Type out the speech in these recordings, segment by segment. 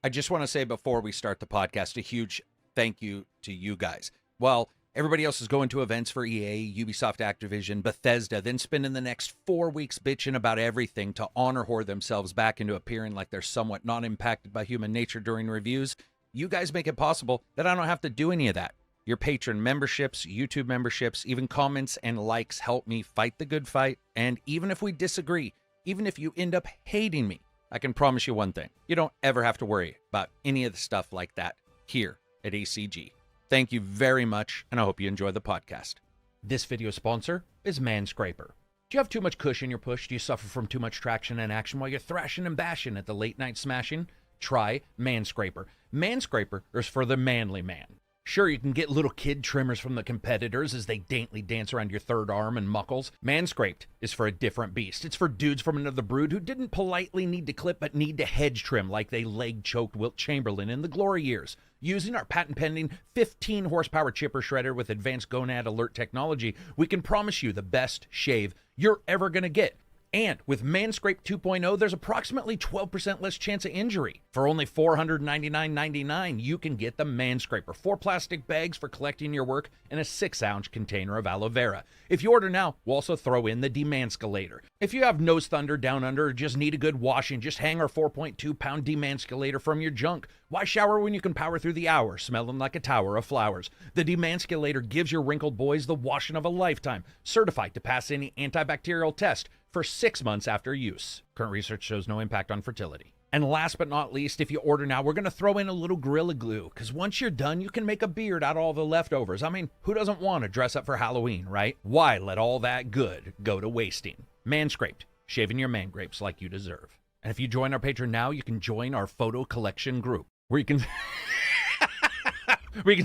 I just want to say before we start the podcast, a huge thank you to you guys. While everybody else is going to events for EA, Ubisoft, Activision, Bethesda, then spending the next 4 weeks bitching about everything to honor whore themselves back into appearing like they're somewhat not impacted by human nature during reviews, you guys make it possible that I don't have to do any of that. Your patron memberships, YouTube memberships, even comments and likes help me fight the good fight. And even if we disagree, even if you end up hating me, I can promise you one thing. You don't ever have to worry about any of the stuff like that here at ACG. Thank you very much, and I hope you enjoy the podcast. This video sponsor is Manscraper. Do you have too much cushion in your push? Do you suffer from too much traction and action while you're thrashing and bashing at the late night smashing? Try Manscraper. Manscraper is for the manly man. Sure, you can get little kid trimmers from the competitors as they daintily dance around your third arm and muckles. Manscaped is for a different beast. It's for dudes from another brood who didn't politely need to clip but need to hedge trim like they leg-choked Wilt Chamberlain in the glory years. Using our patent-pending 15-horsepower chipper shredder with advanced gonad alert technology, we can promise you the best shave you're ever going to get. And with Manscaped 2.0, there's approximately 12% less chance of injury. For only $499.99, you can get the Manscraper, 4 plastic bags for collecting your work, and a 6-ounce container of aloe vera. If you order now, we'll also throw in the Demansculator. If you have nose thunder, down under, or just need a good washing, just hang our 4.2-pound Demansculator from your junk. Why shower when you can power through the hour, smelling like a tower of flowers? The Demansculator gives your wrinkled boys the washing of a lifetime, certified to pass any antibacterial test for 6 months after use. Current research shows no impact on fertility. And last but not least, if you order now, we're going to throw in a little Gorilla Glue, because once you're done, you can make a beard out of all the leftovers. I mean, who doesn't want to dress up for Halloween, right? Why let all that good go to wasting? Manscaped, shaving your man grapes like you deserve. And if you join our Patreon now, you can join our photo collection group, where you can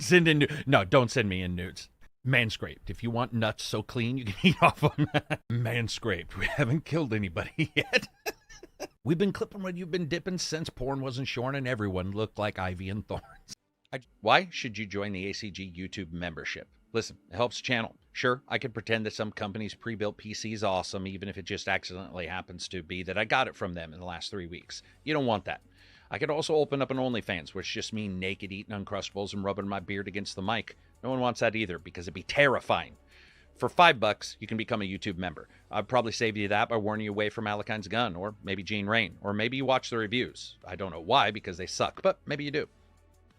send in no, don't send me in nudes. Manscaped. If you want nuts so clean you can eat off them. Manscaped. We haven't killed anybody yet. We've been clipping what you've been dipping since porn wasn't shorn and everyone looked like ivy and thorns. Why should you join the ACG YouTube membership? Listen, it helps channel. Sure, I could pretend that some company's pre-built PC is awesome, even if it just accidentally happens to be that I got it from them in the last 3 weeks. You don't want that. I could also open up an OnlyFans, which just me naked eating Uncrustables and rubbing my beard against the mic. No one wants that either, because it'd be terrifying. For $5, you can become a YouTube member. I'd probably save you that by warning you away from Alakine's gun, or maybe Gene Rain, or maybe you watch the reviews. I don't know why, because they suck, but maybe you do.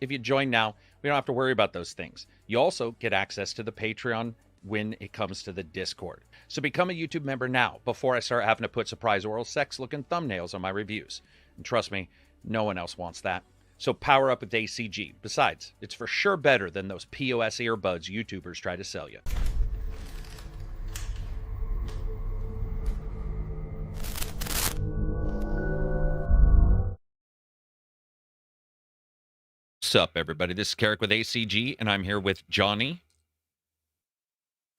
If you join now, we don't have to worry about those things. You also get access to the Patreon when it comes to the Discord. So become a YouTube member now, before I start having to put surprise oral sex-looking thumbnails on my reviews. And trust me, no one else wants that. So power up with ACG. Besides, it's for sure better than those POS earbuds YouTubers try to sell you. What's up, everybody? This is Carrick with ACG, and I'm here with Johnny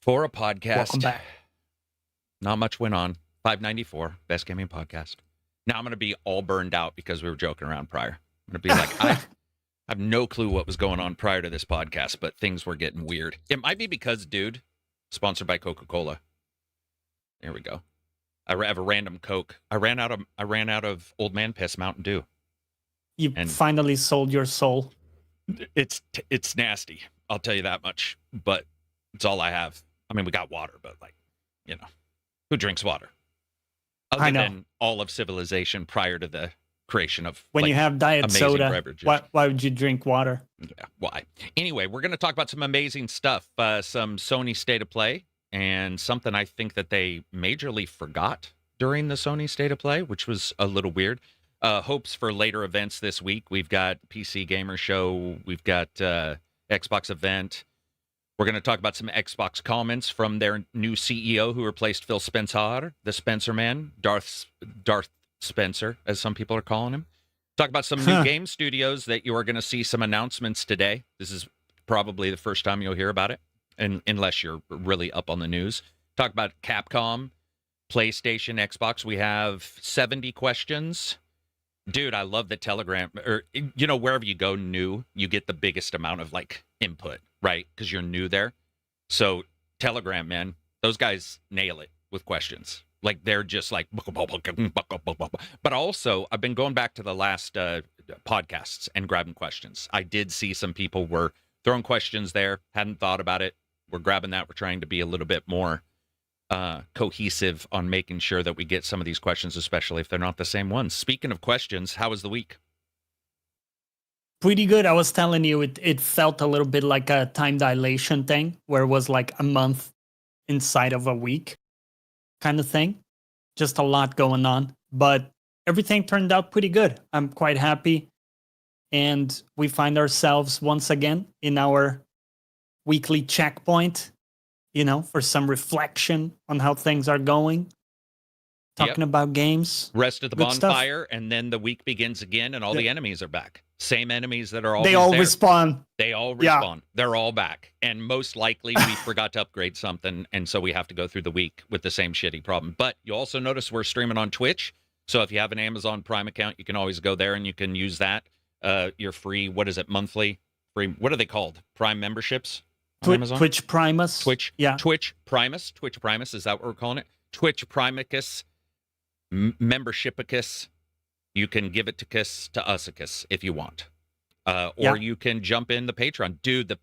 for a podcast. Welcome back. Not much went on. 594, Best Gaming Podcast. Now I'm going to be all burned out because we were joking around prior. I'm going to be like, I have no clue what was going on prior to this podcast, but things were getting weird. It might be because, dude, sponsored by Coca-Cola. There we go. I have a random Coke. I ran out of Old Man Piss Mountain Dew. You finally sold your soul. It's nasty. I'll tell you that much. But it's all I have. I mean, we got water, but like, you know, who drinks water? Other than all of civilization prior to the creation of when you have diet soda, beverages. Why would you drink water? Yeah, why? Anyway, we're going to talk about some amazing stuff, some Sony State of Play, and something I think that they majorly forgot during the Sony State of Play, which was a little weird. Hopes for later events this week. We've got PC Gamer Show. We've got Xbox event. We're going to talk about some Xbox comments from their new CEO who replaced Phil Spencer, the Spencer Man, Darth Spencer, as some people are calling him. Talk about some new game studios that you are going to see some announcements today. This is probably the first time you'll hear about it, and unless you're really up on the news. Talk about Capcom, PlayStation, Xbox. We have 70 questions. Dude, I love the Telegram, or, you know, wherever you go new, you get the biggest amount of, like, input, right? Because you're new there. So, Telegram, man, those guys nail it with questions. Like, they're just like, but also, I've been going back to the last podcasts and grabbing questions. I did see some people were throwing questions there, hadn't thought about it. We're grabbing that. We're trying to be a little bit more cohesive on making sure that we get some of these questions, especially if they're not the same ones. Speaking of questions, how was the week? Pretty good. I was telling you, it felt a little bit like a time dilation thing, where it was like a month inside of a week kind of thing. Just a lot going on, but everything turned out pretty good. I'm quite happy. And we find ourselves once again in our weekly checkpoint, you know, for some reflection on how things are going. Talking about games. Rest of the bonfire, and then the week begins again, and all the enemies are back. Same enemies that are always there. They all respawn. They all respawn. Yeah. They're all back. And most likely we forgot to upgrade something, and so we have to go through the week with the same shitty problem. But you also notice we're streaming on Twitch, so if you have an Amazon Prime account, you can always go there and you can use that. Your free, what is it, monthly? Free, what are they called? Prime memberships? Twitch Primus. Twitch Primus. Twitch Primus, is that what we're calling it? Twitch Primicus. membershipicus. You can give it to usicus if you want. Or you can jump in the Patreon. Dude,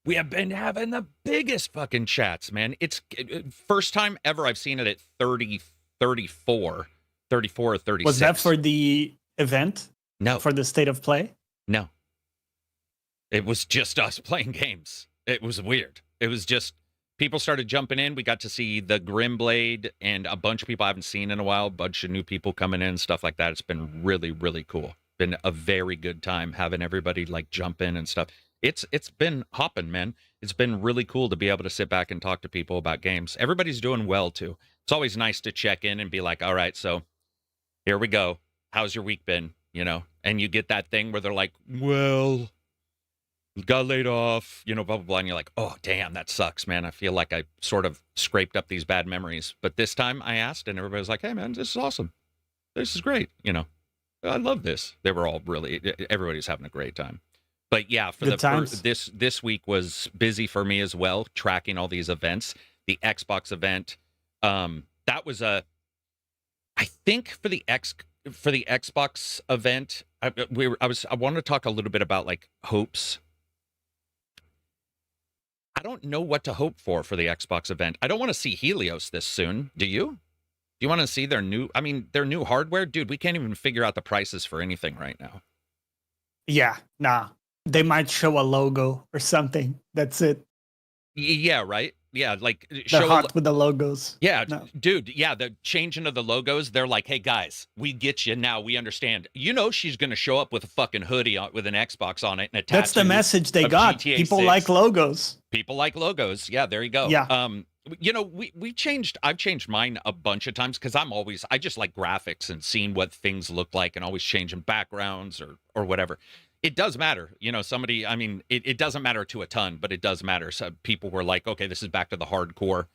we have been having the biggest fucking chats, man. It's first time ever I've seen it at 34 or 36. Was that for the event? No. For the State of Play? No. It was just us playing games. It was weird. It was just people started jumping in. We got to see the Grimblade and a bunch of people I haven't seen in a while, a bunch of new people coming in, stuff like that. It's been really, really cool. Been a very good time having everybody like jump in and stuff. It's been hopping, man. It's been really cool to be able to sit back and talk to people about games. Everybody's doing well too. It's always nice to check in and be like, all right, so here we go. How's your week been? You know, and you get that thing where they're like, well, got laid off, you know, blah, blah, blah. And you're like, oh, damn, that sucks, man. I feel like I sort of scraped up these bad memories. But this time I asked and everybody was like, hey, man, this is awesome. This is great. You know, I love this. They were all everybody's having a great time. But yeah, for this week was busy for me as well, tracking all these events. The Xbox event, that was I think for the Xbox event, I wanted to talk a little bit about like hopes. I don't know what to hope for the Xbox event. I don't want to see Helios this soon. Do you? Do you want to see their new hardware? Dude, we can't even figure out the prices for anything right now. Yeah, nah. They might show a logo or something. That's it. Yeah, right? Yeah, like they're hot with the logos. Yeah, no. Dude, yeah, the changing of the logos, they're like, hey guys, we get you now, we understand. You know she's gonna show up with a fucking hoodie with an Xbox on it and a tattoo. That's the message they got. GTA People 6. like logos. People like logos. Yeah, there you go. Yeah. You know, I've changed mine a bunch of times because I just like graphics and seeing what things look like and always changing backgrounds or whatever. It does matter. You know, it doesn't matter to a ton, but it does matter. So people were like, okay, this is back to the hardcore.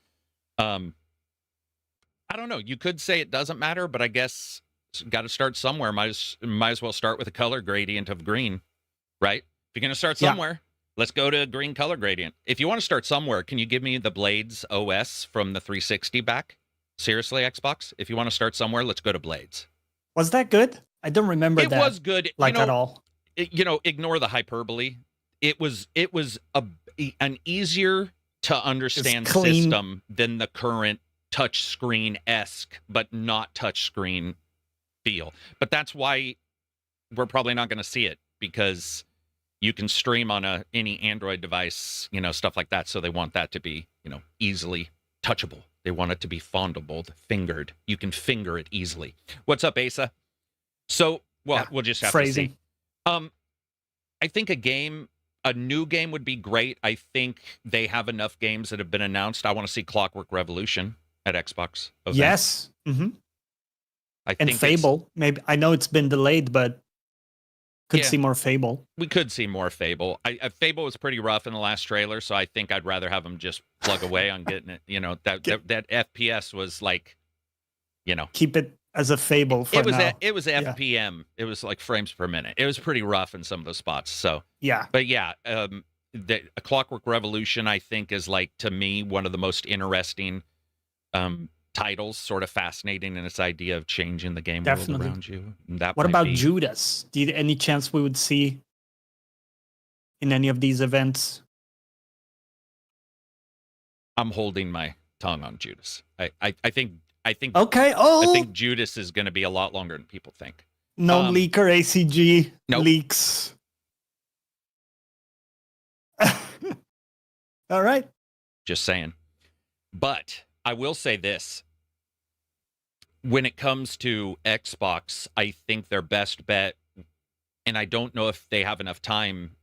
I don't know. You could say it doesn't matter, but I guess got to start somewhere. Might as well start with a color gradient of green, right? If you're going to start somewhere, let's go to green color gradient. If you want to start somewhere, can you give me the Blades OS from the 360 back? Seriously, Xbox? If you want to start somewhere, let's go to Blades. Was that good? I don't remember that. It was good. At all. Ignore the hyperbole. It was an easier to understand system than the current touch screen-esque, but not touch screen feel. But that's why we're probably not going to see it, because you can stream on any Android device, you know, stuff like that. So they want that to be, you know, easily touchable. They want it to be fondable, fingered. You can finger it easily. What's up, Asa? So, we'll just have to see. I think a new game would be great. I think they have enough games that have been announced. I want to see Clockwork Revolution at Xbox event. Yes. Mm-hmm. I think Fable. Maybe I know it's been delayed, but could see more Fable. We could see more Fable. Fable was pretty rough in the last trailer, so I think I'd rather have them just plug away on getting it. You know, that FPS was like, you know, keep it as a Fable for now. It was FPM. It was like frames per minute. It was pretty rough in some of those spots. So yeah, but yeah, the Clockwork Revolution, I think, is like, to me, one of the most interesting titles. Sort of fascinating in its idea of changing the game world around you. What about Judas? Any chance we would see in any of these events? I'm holding my tongue on Judas. I think. Okay. Oh, I think Judas is going to be a lot longer than people think. No leaker ACG nope. leaks. All right. Just saying. But I will say this. When it comes to Xbox, I think their best bet, and I don't know if they have enough time,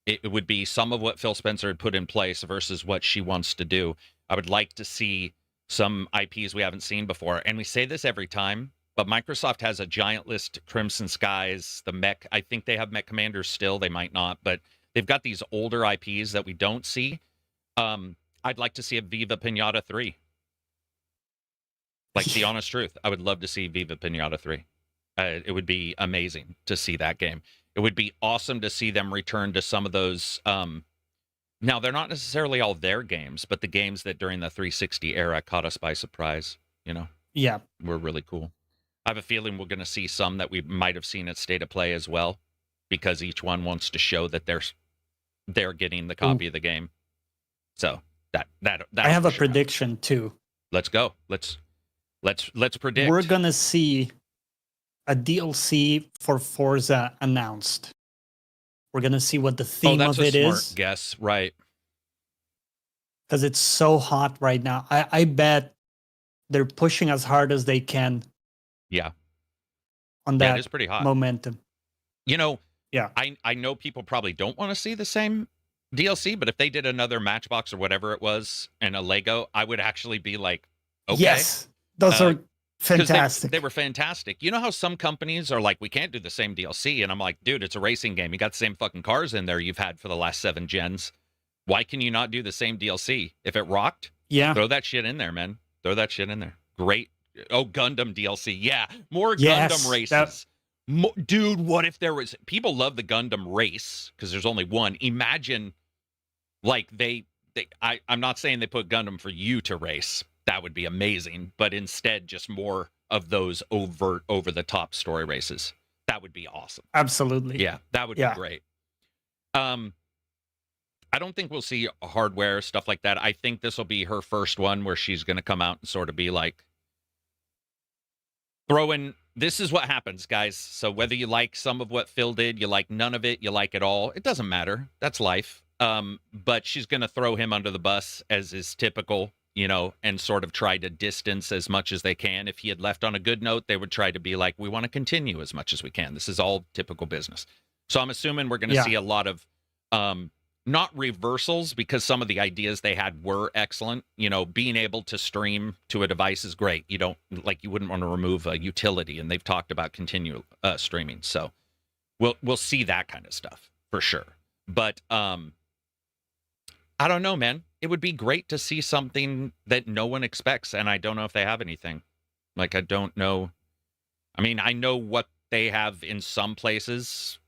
it would be some of what Phil Spencer had put in place versus what she wants to do. I would like to see some IPs we haven't seen before. And we say this every time, but Microsoft has a giant list, Crimson Skies, the Mech. I think they have Mech Commanders still. They might not, but they've got these older IPs that we don't see. I'd like to see a Viva Pinata 3. Like, the honest truth, I would love to see Viva Pinata 3. It would be amazing to see that game. It would be awesome to see them return to some of those. Now, they're not necessarily all their games, but the games that during the 360 era caught us by surprise, you know? Yeah. were really cool. I have a feeling we're going to see some that we might have seen at State of Play as well, because each one wants to show that they're getting the copy of the game. So that I have a sure prediction too. Let's go. Let's predict. We're gonna see a DLC for Forza announced. We're gonna see what the theme of it smart is. Guess right. Because it's so hot right now. I bet they're pushing as hard as they can. Yeah. On that it is pretty hot. momentum. You know, yeah. I know people probably don't want to see the same DLC, but if they did another Matchbox or whatever it was and a Lego, I would actually be like, okay. Yes, those are fantastic. They were fantastic. You know how some companies are like, we can't do the same DLC, and I'm like, dude, it's a racing game. You got the same fucking cars in there you've had for the last 7 gens. Why can you not do the same DLC? If it rocked, throw that shit in there, man. Throw that shit in there. Great. Oh, Gundam DLC. Yeah, more Gundam races. Dude, what if there was... People love the Gundam race because there's only one. Imagine, like, I'm not saying they put Gundam for you to race. That would be amazing. But instead, just more of those overt, over-the-top story races. That would be awesome. Absolutely. Yeah, that would be great. I don't think we'll see hardware, stuff like that. I think this will be her first one where she's going to come out and sort of be like, this is what happens, guys. So whether you like some of what Phil did, you like none of it, you like it all, it doesn't matter. That's life. But she's going to throw him under the bus, as is typical, you know, and sort of try to distance as much as they can. If he had left on a good note, they would try to be like, we want to continue as much as we can. This is all typical business. So I'm assuming we're going to see a lot of, not reversals, because some of the ideas they had were excellent. You know, being able to stream to a device is great. You wouldn't want to remove a utility, and they've talked about continual streaming. So we'll see that kind of stuff for sure. But I don't know, man. It would be great to see something that no one expects, and I don't know if they have anything. Like, I don't know. I mean, I know what they have in some places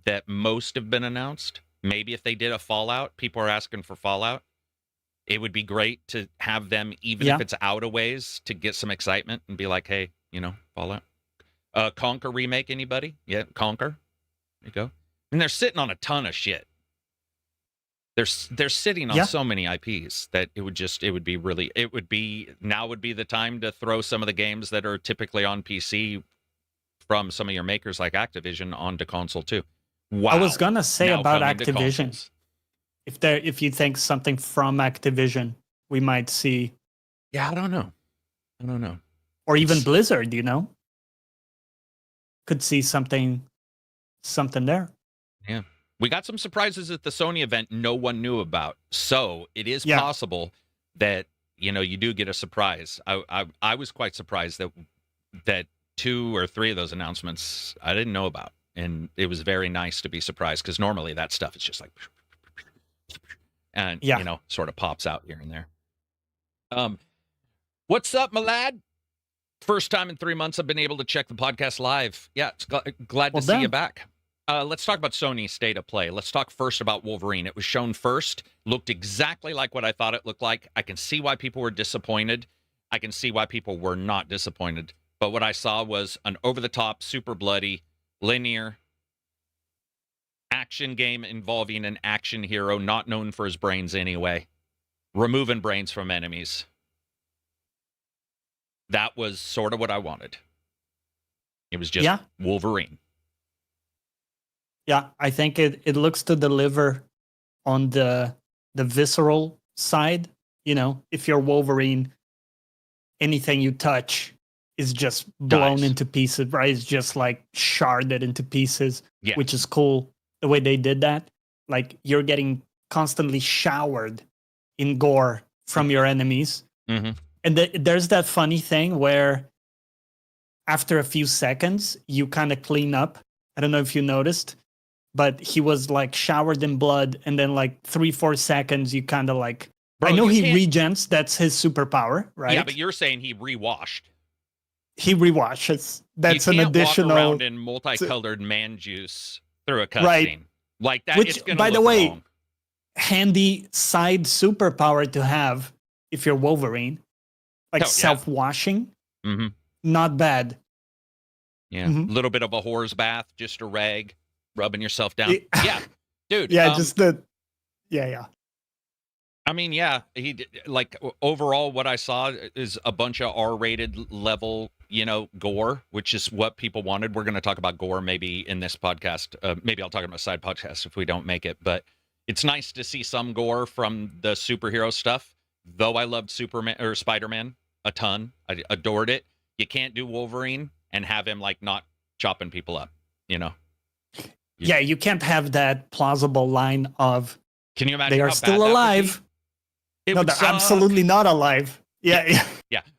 that most have been announced. Maybe if they did a Fallout, people are asking for Fallout. It would be great to have them, even if it's out of ways, to get some excitement and be like, hey, you know, Fallout. Conquer remake, anybody? Yeah, Conquer. There you go. And they're sitting on a ton of shit. They're sitting on so many IPs that now would be the time to throw some of the games that are typically on PC from some of your makers like Activision onto console too. Wow. I was gonna say about Activision. If you think something from Activision we might see. Yeah, I don't know. Or even Blizzard, you know? Could see something there. Yeah. We got some surprises at the Sony event no one knew about. So it is possible that, you know, you do get a surprise. I was quite surprised that 2 or 3 of those announcements I didn't know about. And it was very nice to be surprised, because normally that stuff is just like, and, you know, sort of pops out here and there. What's up, my lad? First time in 3 months I've been able to check the podcast live. Yeah, it's glad to see you back. Let's talk about Sony's State of Play. Let's talk first about Wolverine. It was shown first, looked exactly like what I thought it looked like. I can see why people were disappointed. I can see why people were not disappointed. But what I saw was an over-the-top, super bloody, linear action game involving an action hero not known for his brains anyway, removing brains from enemies. That was sort of what I wanted. It was just Wolverine. Yeah, I think it looks to deliver on the visceral side. You know, if you're Wolverine, anything you touch is just blown into pieces, right? It's just like sharded into pieces, which is cool. The way they did that, like you're getting constantly showered in gore from your enemies. Mm-hmm. And there's that funny thing where after a few seconds, you kind of clean up. I don't know if you noticed, but he was like showered in blood. And then like 3-4 seconds, you kind of like, I know he regens. That's his superpower, right? Yeah, but you're saying he rewashed. He rewashes. That's an additional. Walk around in multicolored man juice through a cutscene, right? Like that. Which, by the way, handy side superpower to have if you're Wolverine, like self-washing. Mm-hmm. Not bad. Yeah. A little bit of a whore's bath, just a rag, rubbing yourself down. Yeah. Dude. Yeah, just the... Yeah. I mean, yeah, overall what I saw is a bunch of R-rated level, gore, which is what people wanted. We're going to talk about gore maybe in this podcast. Maybe I'll talk about a side podcast if we don't make it, but it's nice to see some gore from the superhero stuff. Though I loved Superman or Spider-Man a ton. I adored it. You can't do Wolverine and have him not chopping people up, Yeah, you can't have that plausible line of, can you imagine they are still alive. No, they're absolutely not alive. Yeah.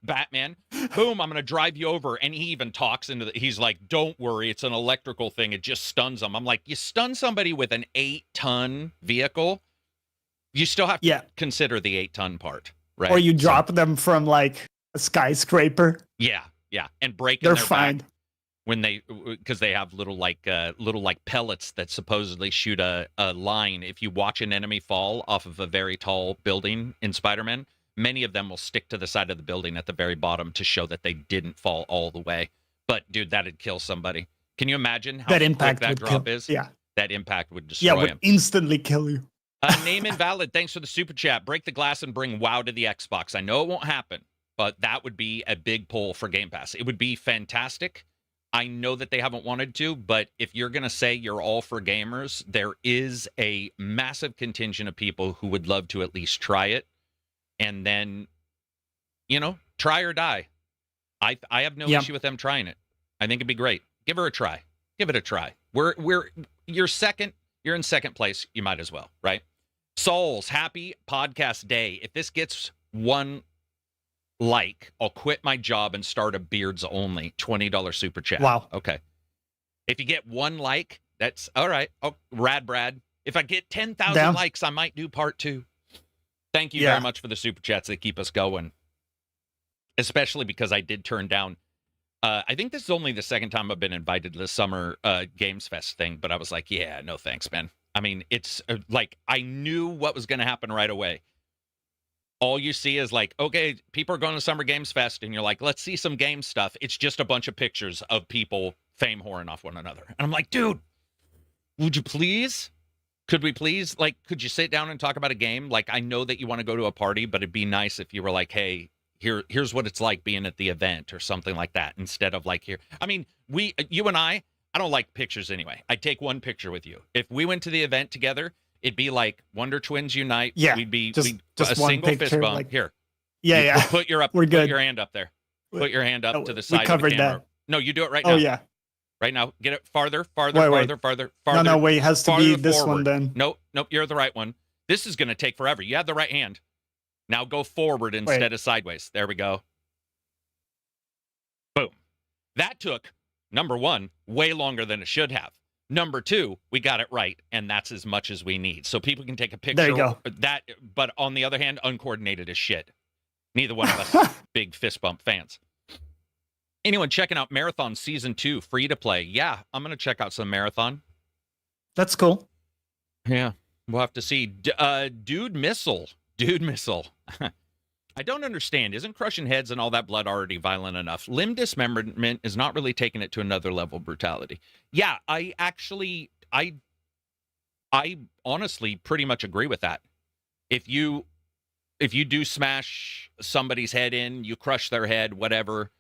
Batman, boom, I'm going to drive you over. And he even talks he's like, don't worry, it's an electrical thing. It just stuns them. I'm like, you stun somebody with an 8-ton vehicle, you still have to consider the 8-ton part, right? Or you drop them from a skyscraper. Yeah. And break They're their fine. Back because they have little pellets that supposedly shoot a line. If you watch an enemy fall off of a very tall building in Spider-Man, many of them will stick to the side of the building at the very bottom to show that they didn't fall all the way. But dude, that'd kill somebody. Can you imagine how quick that drop is? Yeah, that impact would destroy would him. Instantly kill you. Name invalid. Thanks for the super chat. Break the glass and bring WoW to the Xbox. I know it won't happen, but that would be a big pull for Game Pass. It would be fantastic. I know that they haven't wanted to, but if you're going to say you're all for gamers, there is a massive contingent of people who would love to at least try it. And then, try or die. I have no issue with them trying it. I think it'd be great. Give her a try. Give it a try. You're second. You're in second place. You might as well, right? Souls, happy podcast day. If this gets one I'll quit my job and start a beards only $20 super chat. Wow. Okay. If you get one that's all right. Oh, rad Brad. If I get 10,000 likes, I might do part 2. Thank you very much for the super chats that keep us going. Especially because I did turn down. I think this is only the second time I've been invited to the summer Games Fest thing, but I was like, yeah, no thanks, man. I mean, it's I knew what was going to happen right away. All you see is okay, people are going to Summer Games Fest, and you're like, let's see some game stuff. It's just a bunch of pictures of people fame whoring off one another. And I'm like, dude, would you please? Could we please? Could you sit down and talk about a game? I know that you want to go to a party, but it'd be nice if you were like, hey, here's what it's like being at the event or something like that, instead of here. I mean, you and I don't like pictures anyway. I'd take one picture with you. If we went to the event together, it'd be like Wonder Twins Unite. Yeah, we'd be just a one single picture, fist bump. Here. Yeah. Put your We're good. Put your hand up there. Put your hand up to the side we covered of the camera. That. No, you do it right now. Oh yeah. Right now. Get it farther. Wait. No, wait. It has to be this forward. one then. Nope. You're the right one. This is going to take forever. You have the right hand. Now go forward instead of sideways. There we go. Boom. That took, number 1, way longer than it should have. Number 2, we got it right, and that's as much as we need. So people can take a picture. There you go. But on the other hand, uncoordinated as shit. Neither one of us big fist bump fans. Anyone checking out Marathon Season 2 free to play? Yeah, I'm going to check out some Marathon. That's cool. Yeah, we'll have to see. Dude Missile. I don't understand. Isn't crushing heads and all that blood already violent enough? Limb dismemberment is not really taking it to another level of brutality. Yeah, I honestly pretty much agree with that. If you do smash somebody's head in, you crush their head, whatever,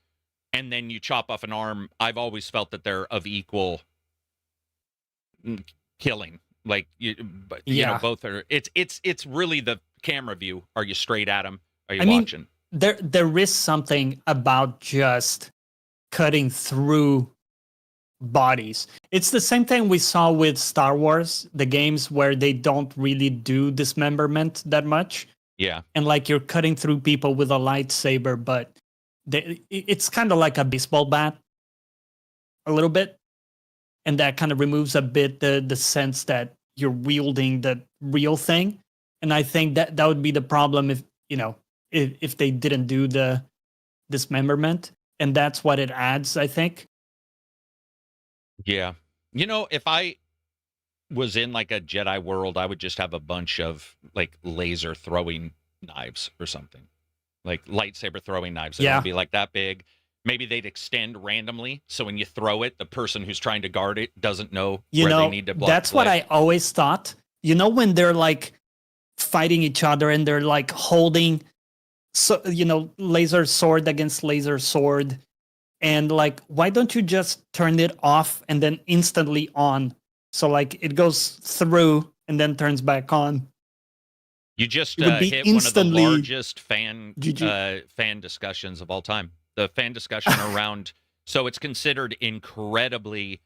and then you chop off an arm, I've always felt that they're of equal killing. You know, both are. It's really the camera view. Are you straight at them? Are you watching? There is something about just cutting through bodies. It's the same thing we saw with Star Wars, the games where they don't really do dismemberment that much. Yeah. And you're cutting through people with a lightsaber, but it's kind of like a baseball bat a little bit. And that kind of removes a bit the sense that you're wielding the real thing. And I think that would be the problem if they didn't do the dismemberment, and that's what it adds, I think. Yeah. If I was in a Jedi world, I would just have a bunch of laser throwing knives or something, lightsaber throwing knives. It would be that big. Maybe they'd extend randomly, so when you throw it, the person who's trying to guard it doesn't know You where they know, need to block. that's what I always thought. You know, when they're like fighting each other and they're like holding, so laser sword against laser sword, and like, why don't you just turn it off and then instantly on? So like it goes through and then turns back on. You just It would be hit one of the instantly largest fan GG. discussions of all time. The fan discussion around, so it's considered incredibly,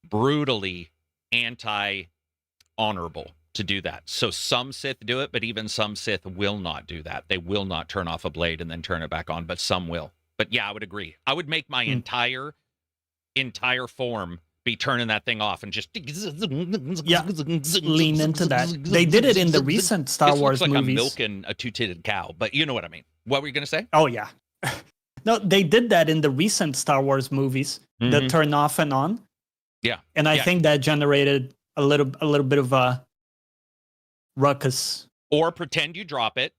brutally anti-honorable to do that. So some Sith do it, but even some Sith will not do that. They will not turn off a blade and then turn it back on, but some will. But yeah, I would agree. I would make my entire form be turning that thing off and just lean into that. They did it in the recent Star Wars like movies. I'm milking a two-titted cow, but you know what I mean. What were you going to say? Oh yeah. No, they did that in the recent Star Wars movies, the turn off and on. Yeah. And I think that generated a little bit of a ruckus. Or pretend you drop it,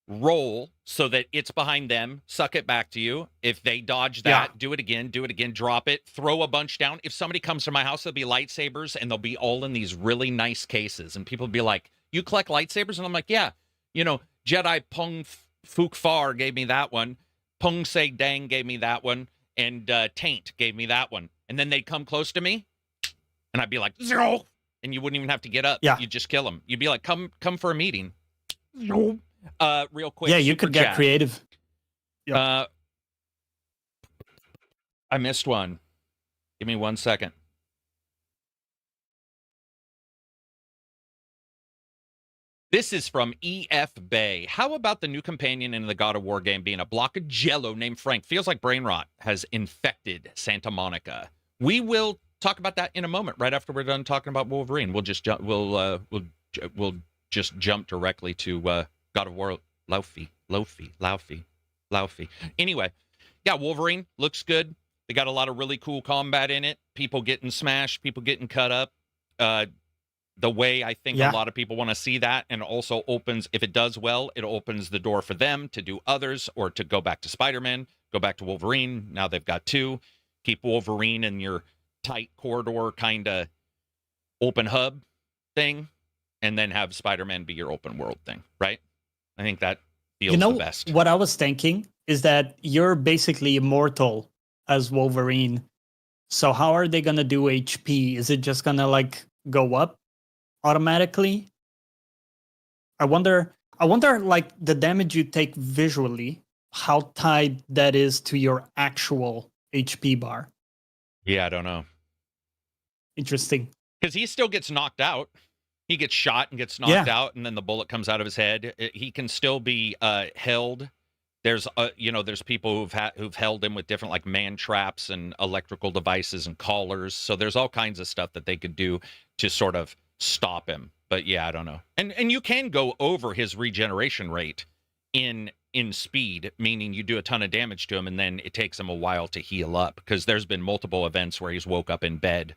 roll so that it's behind them, suck it back to you. If they dodge that, do it again, drop it, throw a bunch down. If somebody comes to my house, there'll be lightsabers and they'll be all in these really nice cases. And people will be like, you collect lightsabers? And I'm like, yeah. Jedi Pung Fook Far gave me that one. Pung Se Dang gave me that one. And Taint gave me that one. And then they'd come close to me and I'd be like, zero. And you wouldn't even have to get up. Yeah. You'd just kill them. You'd be like, come for a meeting. Real quick. Yeah, you could get creative. I missed one. Give me 1 second. This is from EF Bay. How about the new companion in the God of War game being a block of jello named Frank? Feels like brain rot has infected Santa Monica. We will talk about that in a moment, right after we're done talking about Wolverine. We'll just jump directly to God of War Laufey. Anyway, yeah, Wolverine looks good. They got a lot of really cool combat in it. People getting smashed, people getting cut up. The way I think a lot of people want to see that, and also opens, if it does well, it opens the door for them to do others or to go back to Spider-Man, go back to Wolverine. Now they've got two. Keep Wolverine in your tight corridor kind of open hub thing, and then have Spider-Man be your open world thing, right? I think that feels the best. What I was thinking is that you're basically immortal as Wolverine. So how are they going to do HP? Is it just going to like go up automatically? I wonder like the damage you take visually, how tied that is to your actual HP bar. Yeah, I don't know. Interesting. Because he still gets knocked out. He gets shot and gets knocked out, and then the bullet comes out of his head. He can still be held. There's there's people who've held him with different like man traps and electrical devices and collars. So there's all kinds of stuff that they could do to sort of stop him. But yeah, I don't know. And you can go over his regeneration rate in speed, meaning you do a ton of damage to him and then it takes him a while to heal up, because there's been multiple events where he's woke up in bed,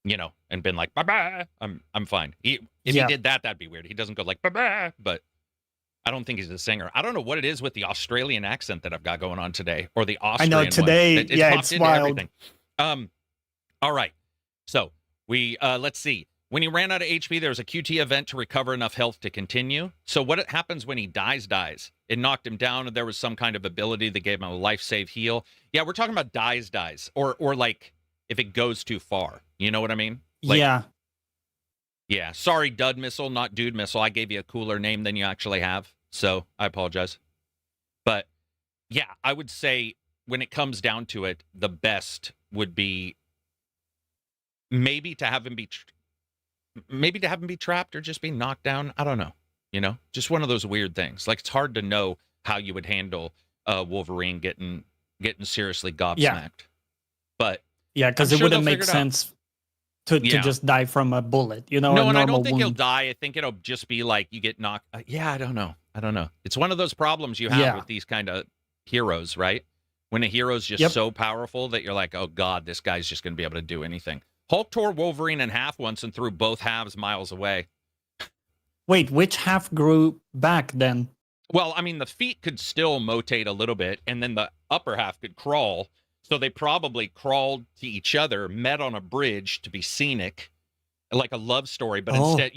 and been like, bye-bye, I'm fine. If he did that, that'd be weird. He doesn't go like, bye-bye, but I don't think he's a singer. I don't know what it is with the Australian accent that I've got going on today, or the Austrian I know today, one. It's wild. Everything. All right. So let's see. When he ran out of HP, there was a QT event to recover enough health to continue. So what happens when he dies? It knocked him down, and there was some kind of ability that gave him a life save heal. Yeah, we're talking about dies, or like if it goes too far. You know what I mean? Like, yeah. Yeah. Sorry, Dud Missile, not Dude Missile. I gave you a cooler name than you actually have, so I apologize. But yeah, I would say when it comes down to it, the best would be maybe to have him be trapped or just be knocked down. I don't know. Just one of those weird things. Like, it's hard to know how you would handle Wolverine getting seriously gobsmacked. Yeah. But yeah, because it wouldn't make sense to just die from a bullet. No, and I don't think he'll die. I think it'll just be like you get knocked. I don't know. It's one of those problems you have with these kind of heroes, right? When a hero's just so powerful that you're like, oh God, this guy's just going to be able to do anything. Hulk tore Wolverine in half once and threw both halves miles away. Wait, which half grew back then? Well, I mean, the feet could still motate a little bit, and then the upper half could crawl. So they probably crawled to each other, met on a bridge to be scenic, like a love story. But instead,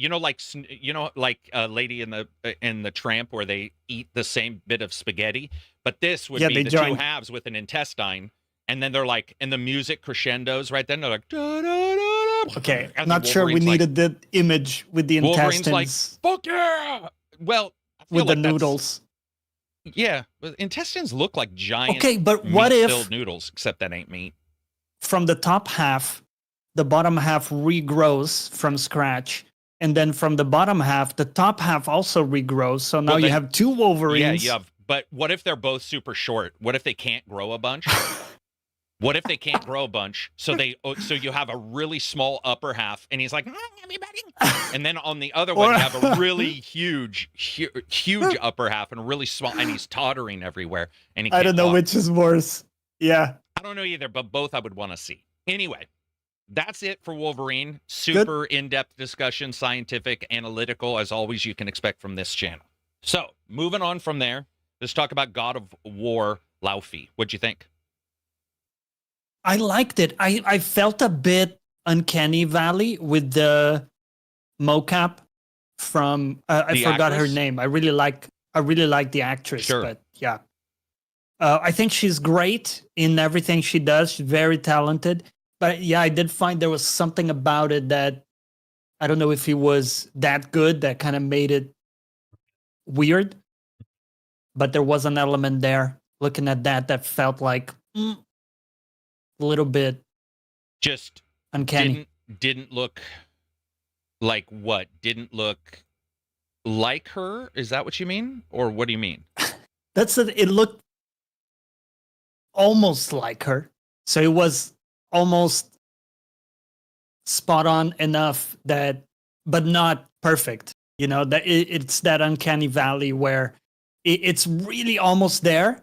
like Lady in the Tramp, where they eat the same bit of spaghetti. But this would be the two halves with an intestine, and then they're like, and the music crescendos right then. They're like, da, da, da, da. Okay, not sure we needed the image with the intestines. Wolverine's like, fuck yeah! Well, with the noodles. Yeah, intestines look like giant. Okay, but what if noodles? Except that ain't meat. From the top half, the bottom half regrows from scratch, and then from the bottom half, the top half also regrows. So now you have two Wolverines. Yeah, but what if they're both super short? What if they can't grow a bunch? What if they can't grow a bunch? So you have a really small upper half, and he's like, everybody. And then on the other one, you have a really huge upper half and a really small, and he's tottering everywhere. And I don't know which is worse. Yeah. I don't know either, but both I would want to see. Anyway, that's it for Wolverine. Super in-depth discussion, scientific, analytical, as always you can expect from this channel. So, moving on from there, let's talk about God of War Laufey. What'd you think? I liked it. I felt a bit uncanny valley with the mocap from I forgot her name. I really like the actress. Sure. But yeah, I think she's great in everything she does. She's very talented. But yeah, I did find there was something about it that I don't know if it was that good that kind of made it weird. But there was an element there looking at that felt like a little bit just uncanny. Didn't look like what? Didn't look like her? Is that what you mean? Or what do you mean? It looked almost like her. So it was almost spot on enough but not perfect. You know, that it's that uncanny valley where it's really almost there.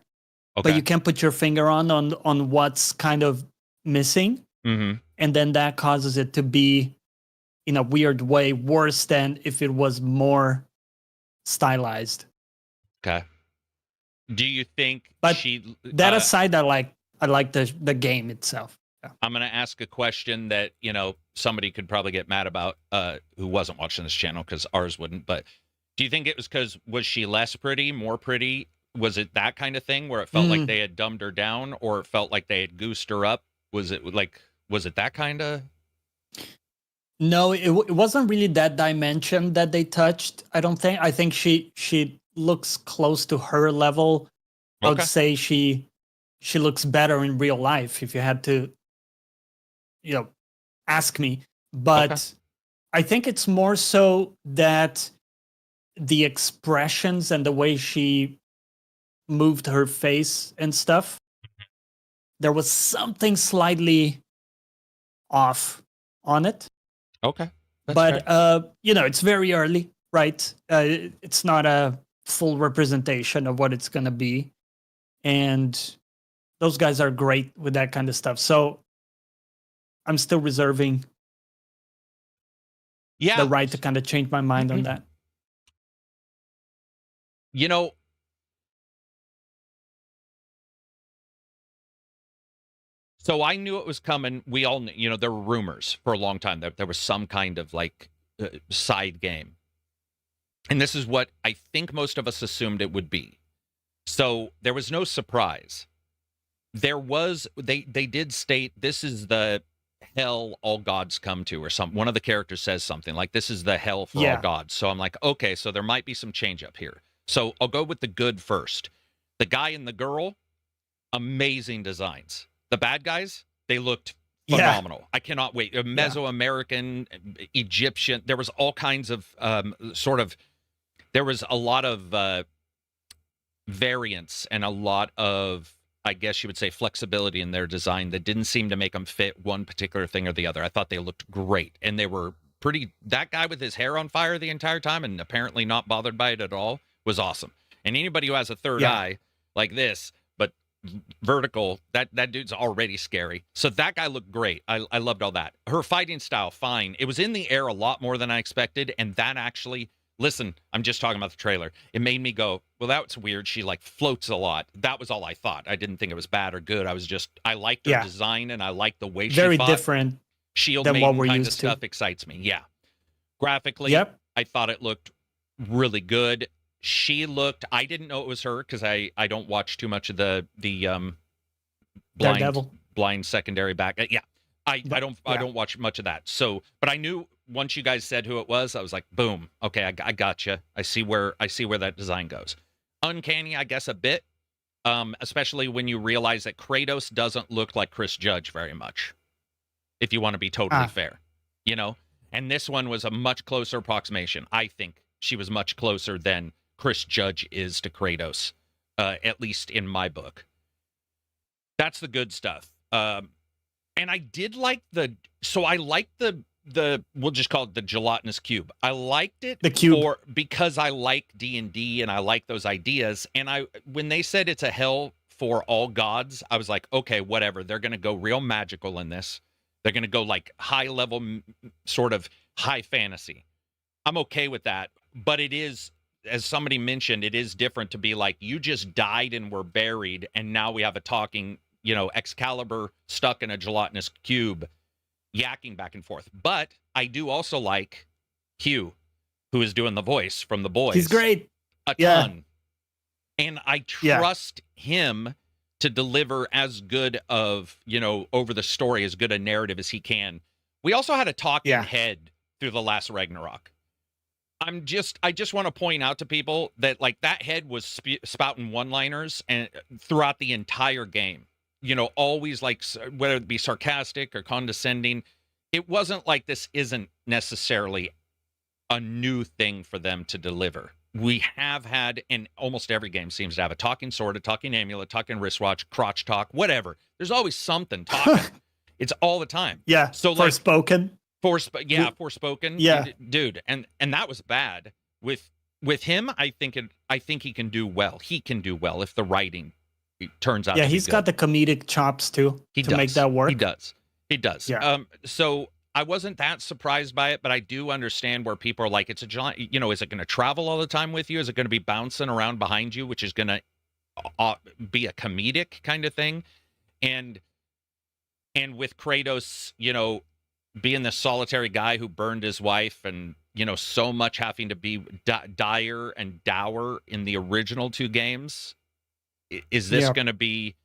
Okay. But you can't put your finger on what's kind of missing. Mm-hmm. And then that causes it to be, in a weird way, worse than if it was more stylized. Okay. Do you think that aside, I like the game itself. Yeah. I'm going to ask a question that, somebody could probably get mad about who wasn't watching this channel, because ours wouldn't. But do you think it was was she less pretty, more pretty? Was it that kind of thing where it felt like they had dumbed her down, or it felt like they had goosed her up? Was it that kind of? No, it wasn't really that dimension that they touched. I don't think. I think she looks close to her level. Okay. I would say she looks better in real life if you had to, ask me. But I think it's more so that the expressions and the way she moved her face and stuff, there was something slightly off on it. Okay. But fair. It's very early, right? It's not a full representation of what it's going to be. And those guys are great with that kind of stuff. So I'm still reserving the right to kind of change my mind on that. So I knew it was coming. We all knew, there were rumors for a long time that there was some kind of side game. And this is what I think most of us assumed it would be. So there was no surprise. There was, they did state this is the hell all gods come to, or something. One of the characters says something like, this is the hell for all gods. So I'm like, okay, so there might be some change up here. So I'll go with the good first. The guy and the girl, amazing designs. The bad guys, they looked phenomenal. Yeah. I cannot wait. Mesoamerican, Egyptian. There was all kinds of there was a lot of variance and a lot of, I guess you would say, flexibility in their design that didn't seem to make them fit one particular thing or the other. I thought they looked great. And they were that guy with his hair on fire the entire time and apparently not bothered by it at all was awesome. And anybody who has a third eye like this, vertical, that dude's already scary. So that guy looked great. I loved all that. Her fighting style, fine. It was in the air a lot more than I expected, and that actually Listen, I'm just talking about the trailer. It made me go, well, that's weird. She like floats a lot. That was all I thought. I didn't think it was bad or good. I liked her design and I liked the way Very she fought. different Shield than what Maiden we're kind of used to. stuff excites me. Yeah. Graphically, Yep. I thought it looked really good. I didn't know it was her because I don't watch too much of the blind secondary back. I don't watch much of that. So, but I knew once you guys said who it was, I was like, boom, okay, I gotcha. I see where that design goes. Uncanny, I guess, a bit, especially when you realize that Kratos doesn't look like Chris Judge very much. If you want to be totally fair, you know. And this one was a much closer approximation. I think she was much closer than Chris Judge is to Kratos, at least in my book. That's the good stuff. And I did like I liked the we'll just call it the gelatinous cube. I liked it because I like D&D and I like those ideas. And when they said it's a hell for all gods, I was like, okay, whatever. They're going to go real magical in this. They're going to go like high level, sort of high fantasy. I'm okay with that. But it is, as somebody mentioned, it is different to be like, you just died and were buried. And now we have a talking, Excalibur stuck in a gelatinous cube, yakking back and forth. But I do also like Hugh, who is doing the voice from The Boys. He's great. A ton. And I trust him to deliver as good of, over the story, as good a narrative as he can. We also had a talking head through the last Ragnarok. I just want to point out to people that like that head was spouting one-liners and throughout the entire game. Always like, whether it be sarcastic or condescending. It wasn't like this isn't necessarily a new thing for them to deliver. We have had, and almost every game seems to have a talking sword, a talking amulet, talking wristwatch, crotch talk, whatever. There's always something talking. It's all the time. Yeah. So Forspoken. Forspoken. Yeah, dude, and that was bad. With him, I think he can do well. He can do well if the writing turns out. Yeah, to be he's good. got the comedic chops too to make that work. He does. Yeah. So I wasn't that surprised by it, but I do understand where people are like, it's a giant, is it going to travel all the time with you? Is it going to be bouncing around behind you, which is going to be a comedic kind of thing? And with Kratos, being the solitary guy who burned his wife and, so much having to be dire and dour in the original two games, is this going to be,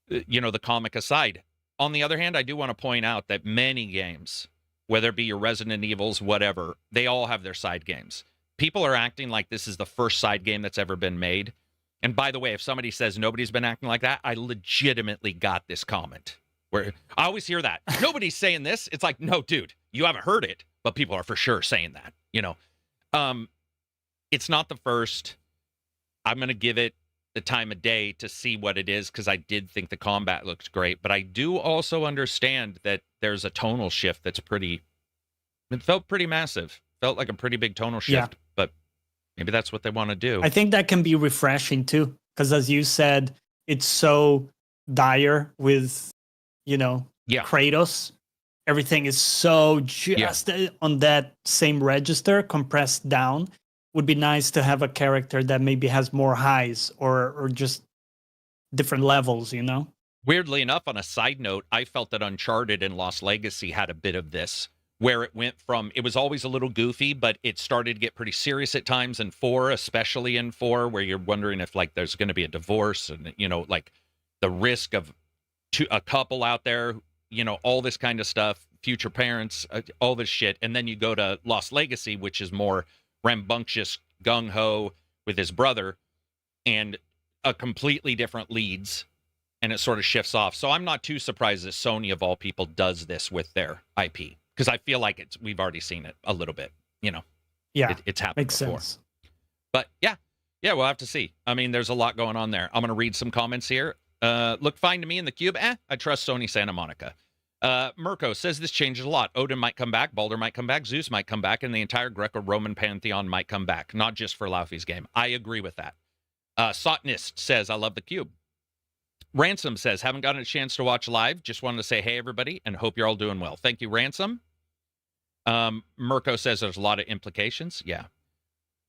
the comic aside? On the other hand, I do want to point out that many games, whether it be your Resident Evils, whatever, they all have their side games. People are acting like this is the first side game that's ever been made. And by the way, if somebody says nobody's been acting like that, I legitimately got this comment. Where I always hear that. Nobody's saying this. It's like, no, dude, you haven't heard it, but people are for sure saying that, It's not the first. I'm going to give it the time of day to see what it is, because I did think the combat looked great, but I do also understand that there's a tonal shift it felt pretty massive. Felt like a pretty big tonal shift, but maybe that's what they want to do. I think that can be refreshing too, because as you said, it's so dire with, Kratos. Everything is so just on that same register, compressed down. Would be nice to have a character that maybe has more highs or just different levels, Weirdly enough, on a side note, I felt that Uncharted and Lost Legacy had a bit of this, where it went from, it was always a little goofy, but it started to get pretty serious at times in 4, especially in 4, where you're wondering if like there's going to be a divorce and, like the risk of a couple out there, all this kind of stuff, future parents, all this shit. And then you go to Lost Legacy, which is more rambunctious, gung-ho with his brother, and a completely different leads, and it sort of shifts off. So I'm not too surprised that Sony, of all people, does this with their IP, because I feel like we've already seen it a little bit, Yeah, it's happened makes before. sense. But yeah, we'll have to see. I mean, there's a lot going on there. I'm going to read some comments here. Look fine to me in the cube. I trust Sony Santa Monica. Mirko says this changes a lot. Odin might come back, Baldur might come back, Zeus might come back, and the entire Greco-Roman pantheon might come back, not just for Laufey's game. I agree with that. Sotnist says, I love the cube. Ransom says, haven't gotten a chance to watch live. Just wanted to say hey, everybody, and hope you're all doing well. Thank you, Ransom. Mirko says there's a lot of implications. Yeah.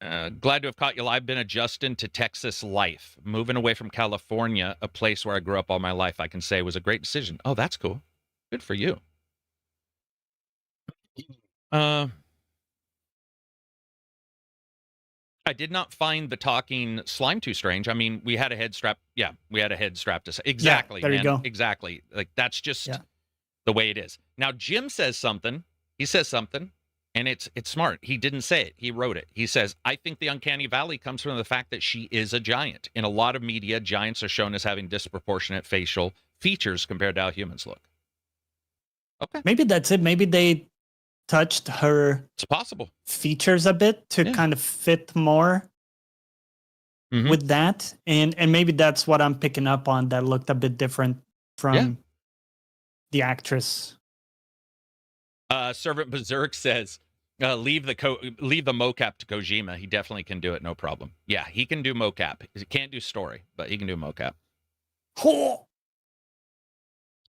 Glad to have caught you live. Been adjusting to Texas life. Moving away from California, a place where I grew up all my life, I can say was a great decision. Oh, that's cool. Good for you. I did not find the talking slime too strange. I mean, we had a head strap. Yeah, we had a head strap to say. Exactly, there man. you go. Exactly. Like, that's just the way it is. Now, Jim says something. He says something. And it's smart. He didn't say it. He wrote it. He says, I think the uncanny valley comes from the fact that she is a giant. In a lot of media, giants are shown as having disproportionate facial features compared to how humans look. Okay. Maybe that's it. Maybe they touched her It's possible features a bit to kind of fit more with that. And maybe that's what I'm picking up on, that looked a bit different from the actress. Servant Berserk says, leave the mocap to Kojima. He definitely can do it, no problem. Yeah, he can do mocap. He can't do story, but he can do mocap.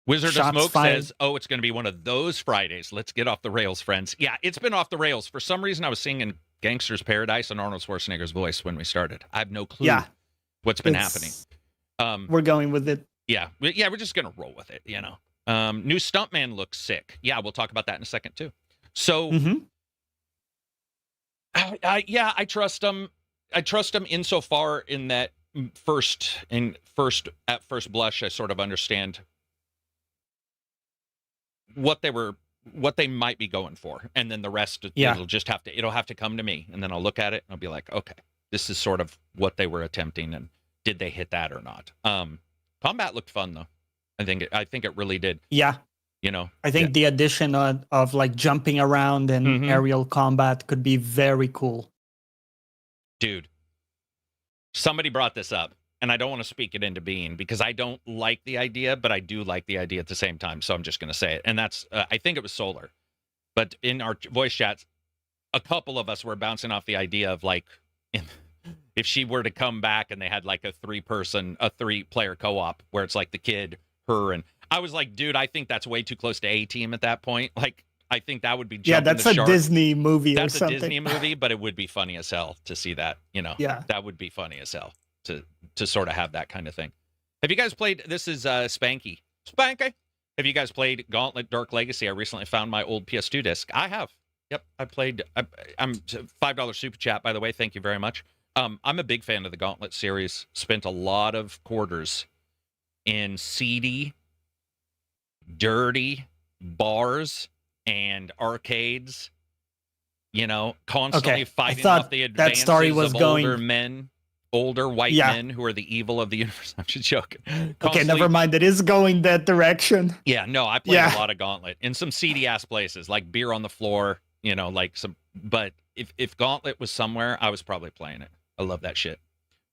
Wizard of Smoke says, oh, it's going to be one of those Fridays. Let's get off the rails, friends. Yeah, it's been off the rails. For some reason, I was singing Gangster's Paradise in Arnold Schwarzenegger's voice when we started. I have no clue what's been happening. We're going with it. Yeah, we're just going to roll with it, you know. New Stuntman looks sick. Yeah, we'll talk about that in a second too. So, I trust him. I trust him insofar in that at first blush, I sort of understand what they might be going for, and then the rest it'll have to come to me, and then I'll look at it and I'll be like, okay, this is sort of what they were attempting, and did they hit that or not? Combat looked fun though. I think it really did. Yeah. You know, I think the addition of like jumping around and aerial combat could be very cool. Dude, somebody brought this up, and I don't want to speak it into being because I don't like the idea, but I do like the idea at the same time. So I'm just going to say it. And that's, I think it was Solar. But in our voice chats, a couple of us were bouncing off the idea of like, if she were to come back and they had like a 3-player co-op where it's like the kid, her, and I was like, dude, I think that's way too close to A-Team at that point. Like, I think that would be jumping that's a Disney movie or something. That's a Disney movie, but it would be funny as hell to see that, you know. Yeah. That would be funny as hell to sort of have that kind of thing. Have you guys played, this is Spanky. Have you guys played Gauntlet Dark Legacy? I recently found my old PS2 disc. I have. Yep, I played. I'm $5 super chat, by the way. Thank you very much. I'm a big fan of the Gauntlet series. Spent a lot of quarters in seedy, dirty bars and arcades, you know, constantly fighting off the advances of older white men who are the evil of the universe. I'm just joking. Okay, never mind. It is going that direction. Yeah, no, I played a lot of Gauntlet in some seedy ass places, like beer on the floor, you know, like some. But if Gauntlet was somewhere, I was probably playing it. I love that shit.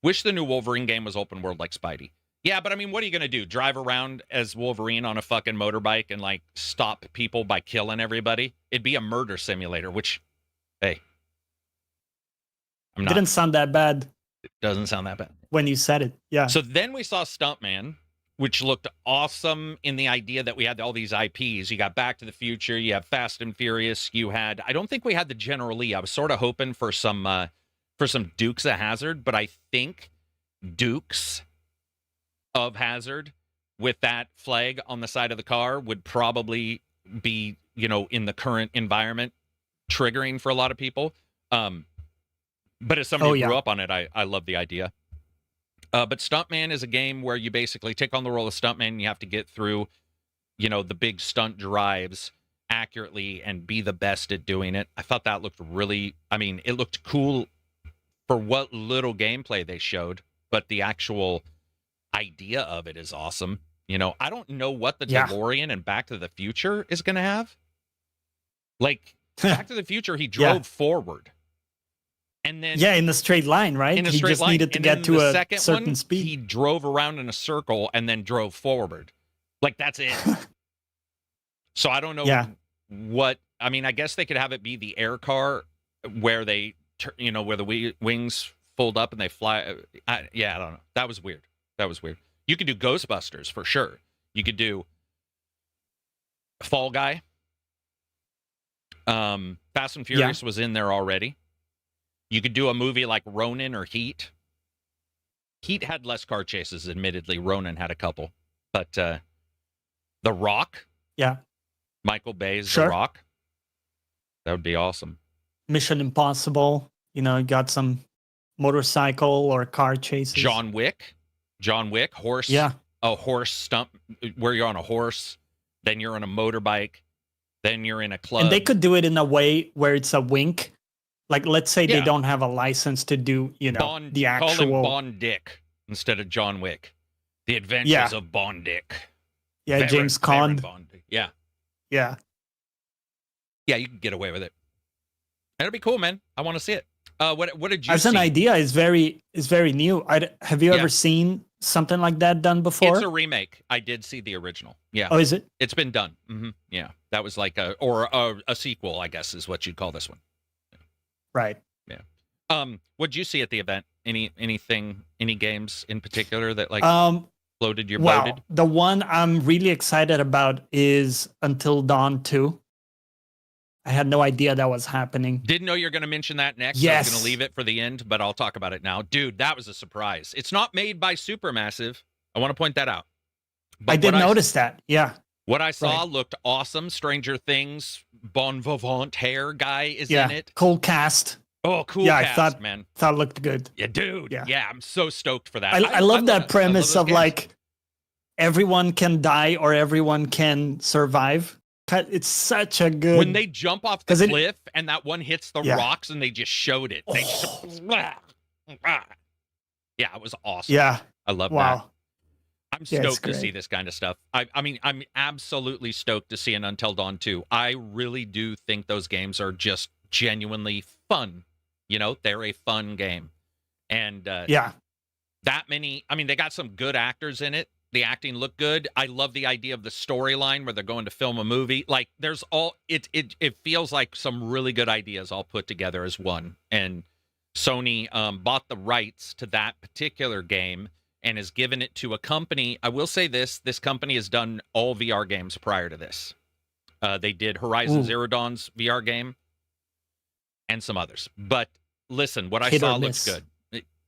Wish the new Wolverine game was open world like Spidey. Yeah, but I mean, what are you going to do? Drive around as Wolverine on a fucking motorbike and, like, stop people by killing everybody? It'd be a murder simulator, which, hey. Didn't sound that bad. It doesn't sound that bad. When you said it, yeah. So then we saw Stuntman, which looked awesome in the idea that we had all these IPs. You got Back to the Future, you have Fast and Furious, you had... I don't think we had the General Lee. I was sort of hoping for some Dukes of Hazzard, but I think Dukes of Hazzard with that flag on the side of the car would probably be, you know, in the current environment, triggering for a lot of people. But as somebody who grew up on it, I love the idea. But Stuntman is a game where you basically take on the role of Stuntman and you have to get through, you know, the big stunt drives accurately and be the best at doing it. I thought that looked really, I mean, it looked cool for what little gameplay they showed, but the actual idea of it is awesome. You know, I don't know what the DeLorean and Back to the Future is going to have. Like, Back to the Future, he drove forward. And then in the straight line, right? In a straight line. Needed to get to a certain speed. He drove around in a circle and then drove forward. Like, that's it. So I don't know what, I mean, I guess they could have it be the air car where they, you know, where the wings fold up and they fly. I don't know. That was weird. You could do Ghostbusters for sure. You could do Fall Guy. Fast and Furious was in there already. You could do a movie like Ronin or Heat. Heat had less car chases, admittedly. Ronin had a couple. But The Rock, Yeah. Michael Bay's Sure. The Rock, that would be awesome. Mission Impossible. You know, got some motorcycle or car chases. John Wick, horse. Yeah. A horse stump where you're on a horse, then you're on a motorbike, then you're in a club. And they could do it in a way where it's a wink. Like, let's say they don't have a license to do, you know, the actual... Call him Bond Dick instead of John Wick. The Adventures of Bond Dick. Yeah, James Caan. Bond. Yeah. Yeah. Yeah, you can get away with it. That'll be cool, man. I want to see it. What did you see? As an idea, is very new. Have you ever seen something like that done before? It's a remake. I did see the original. Yeah. Oh, is it? It's been done. Mm-hmm. Yeah. That was like a sequel, I guess, is what you'd call this one. Right. Yeah. What'd you see at the event? Any games in particular that like floated your boated? The one I'm really excited about is Until Dawn 2. I had no idea that was happening. Didn't know you were going to mention that next. Yes. I was going to leave it for the end, but I'll talk about it now. Dude, that was a surprise. It's not made by Supermassive. I want to point that out. But I did notice that. Yeah. What I saw looked awesome. Stranger Things, Bon Vivant hair guy is in it. Cool cast. Oh, cool cast, man. Thought it looked good. Yeah, dude. Yeah, I'm so stoked for that. I love that premise of like everyone can die or everyone can survive. It's such a good... When they jump off the cliff and that one hits the rocks and they just showed it. They just... Yeah, it was awesome. Yeah. I love that. I'm stoked to see this kind of stuff. I mean, I'm absolutely stoked to see an Until Dawn 2. I really do think those games are just genuinely fun. You know, they're a fun game. And that many... I mean, they got some good actors in it. The acting looked good. I love the idea of the storyline where they're going to film a movie. Like, there's all... It feels like some really good ideas all put together as one. And Sony bought the rights to that particular game and has given it to a company. I will say this company has done all VR games prior to this. They did Horizon Zero Dawn's VR game and some others. But listen, what I saw looks good.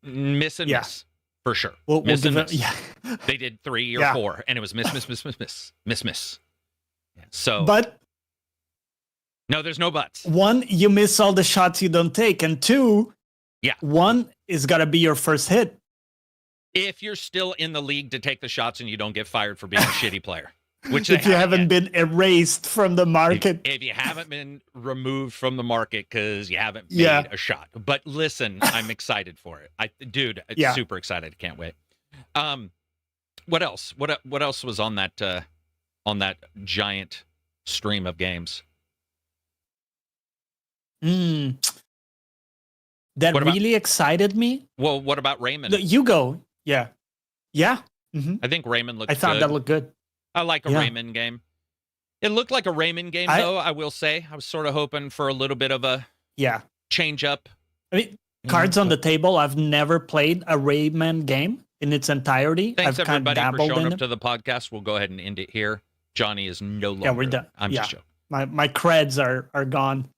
Miss and miss, for sure. Miss and miss. They did 3 or 4, and it was miss. Yeah, so, but no, there's no buts. 1, you miss all the shots you don't take, and 2, 1 is gotta be your first hit. If you're still in the league to take the shots and you don't get fired for being a shitty player. Which if you haven't been erased from the market. If you haven't been removed from the market because you haven't made a shot. But listen, I'm excited for it. Dude, super excited. Can't wait. What else? What else was on that giant stream of games? That really excited me. Well, what about Rayman? You go. Yeah. Mm-hmm. I think Rayman looked good. I thought that looked good. I like a Rayman game. It looked like a Rayman game, though, I will say. I was sort of hoping for a little bit of a change up. I mean, cards on the table, I've never played a Rayman game in its entirety. Thanks, I've everybody, for showing up to the podcast. We'll go ahead and end it here. Johnny is no longer... Yeah, we're done. I'm just joking. My creds are gone.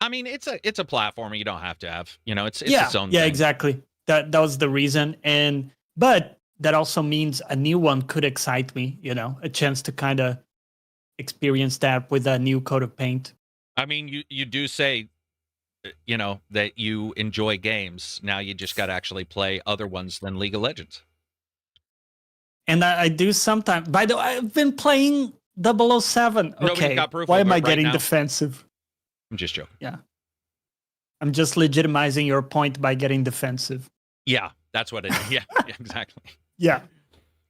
I mean, it's a platformer you don't have to have. You know, it's its own thing. Yeah, exactly. That was the reason. But that also means a new one could excite me, you know, a chance to kind of experience that with a new coat of paint. I mean, you do say, you know, that you enjoy games. Now you just got to actually play other ones than League of Legends. And I do sometimes. By the way, I've been playing 007. Okay, why am I getting defensive? I'm just joking. Yeah. I'm just legitimizing your point by getting defensive. Yeah, that's what it is. Yeah, exactly. Yeah.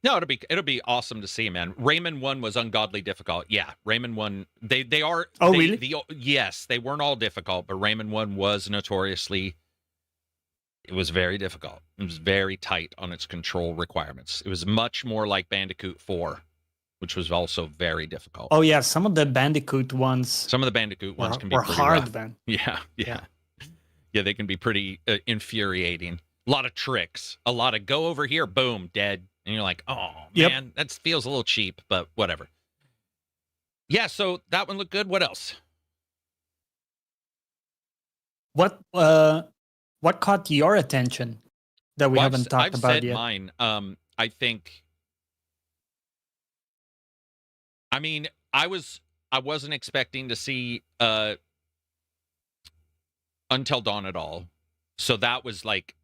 No, it'll be awesome to see, man. Rayman 1 was ungodly difficult. Yeah, Rayman 1, they are... Oh, really? Yes, they weren't all difficult, but Rayman 1 was notoriously... It was very difficult. It was very tight on its control requirements. It was much more like Bandicoot 4, which was also very difficult. Oh, yeah, some of the Bandicoot ones... Some of the Bandicoot ones can be pretty hard, rough. Man. Yeah. Yeah, they can be pretty infuriating. A lot of tricks. A lot of go over here, boom, dead. And you're like, oh, man, that feels a little cheap, but whatever. Yeah, so that one looked good. What else? What caught your attention that we Well, haven't talked I've about said yet? mine. I think. I mean, I wasn't expecting to see Until Dawn at all, so that was like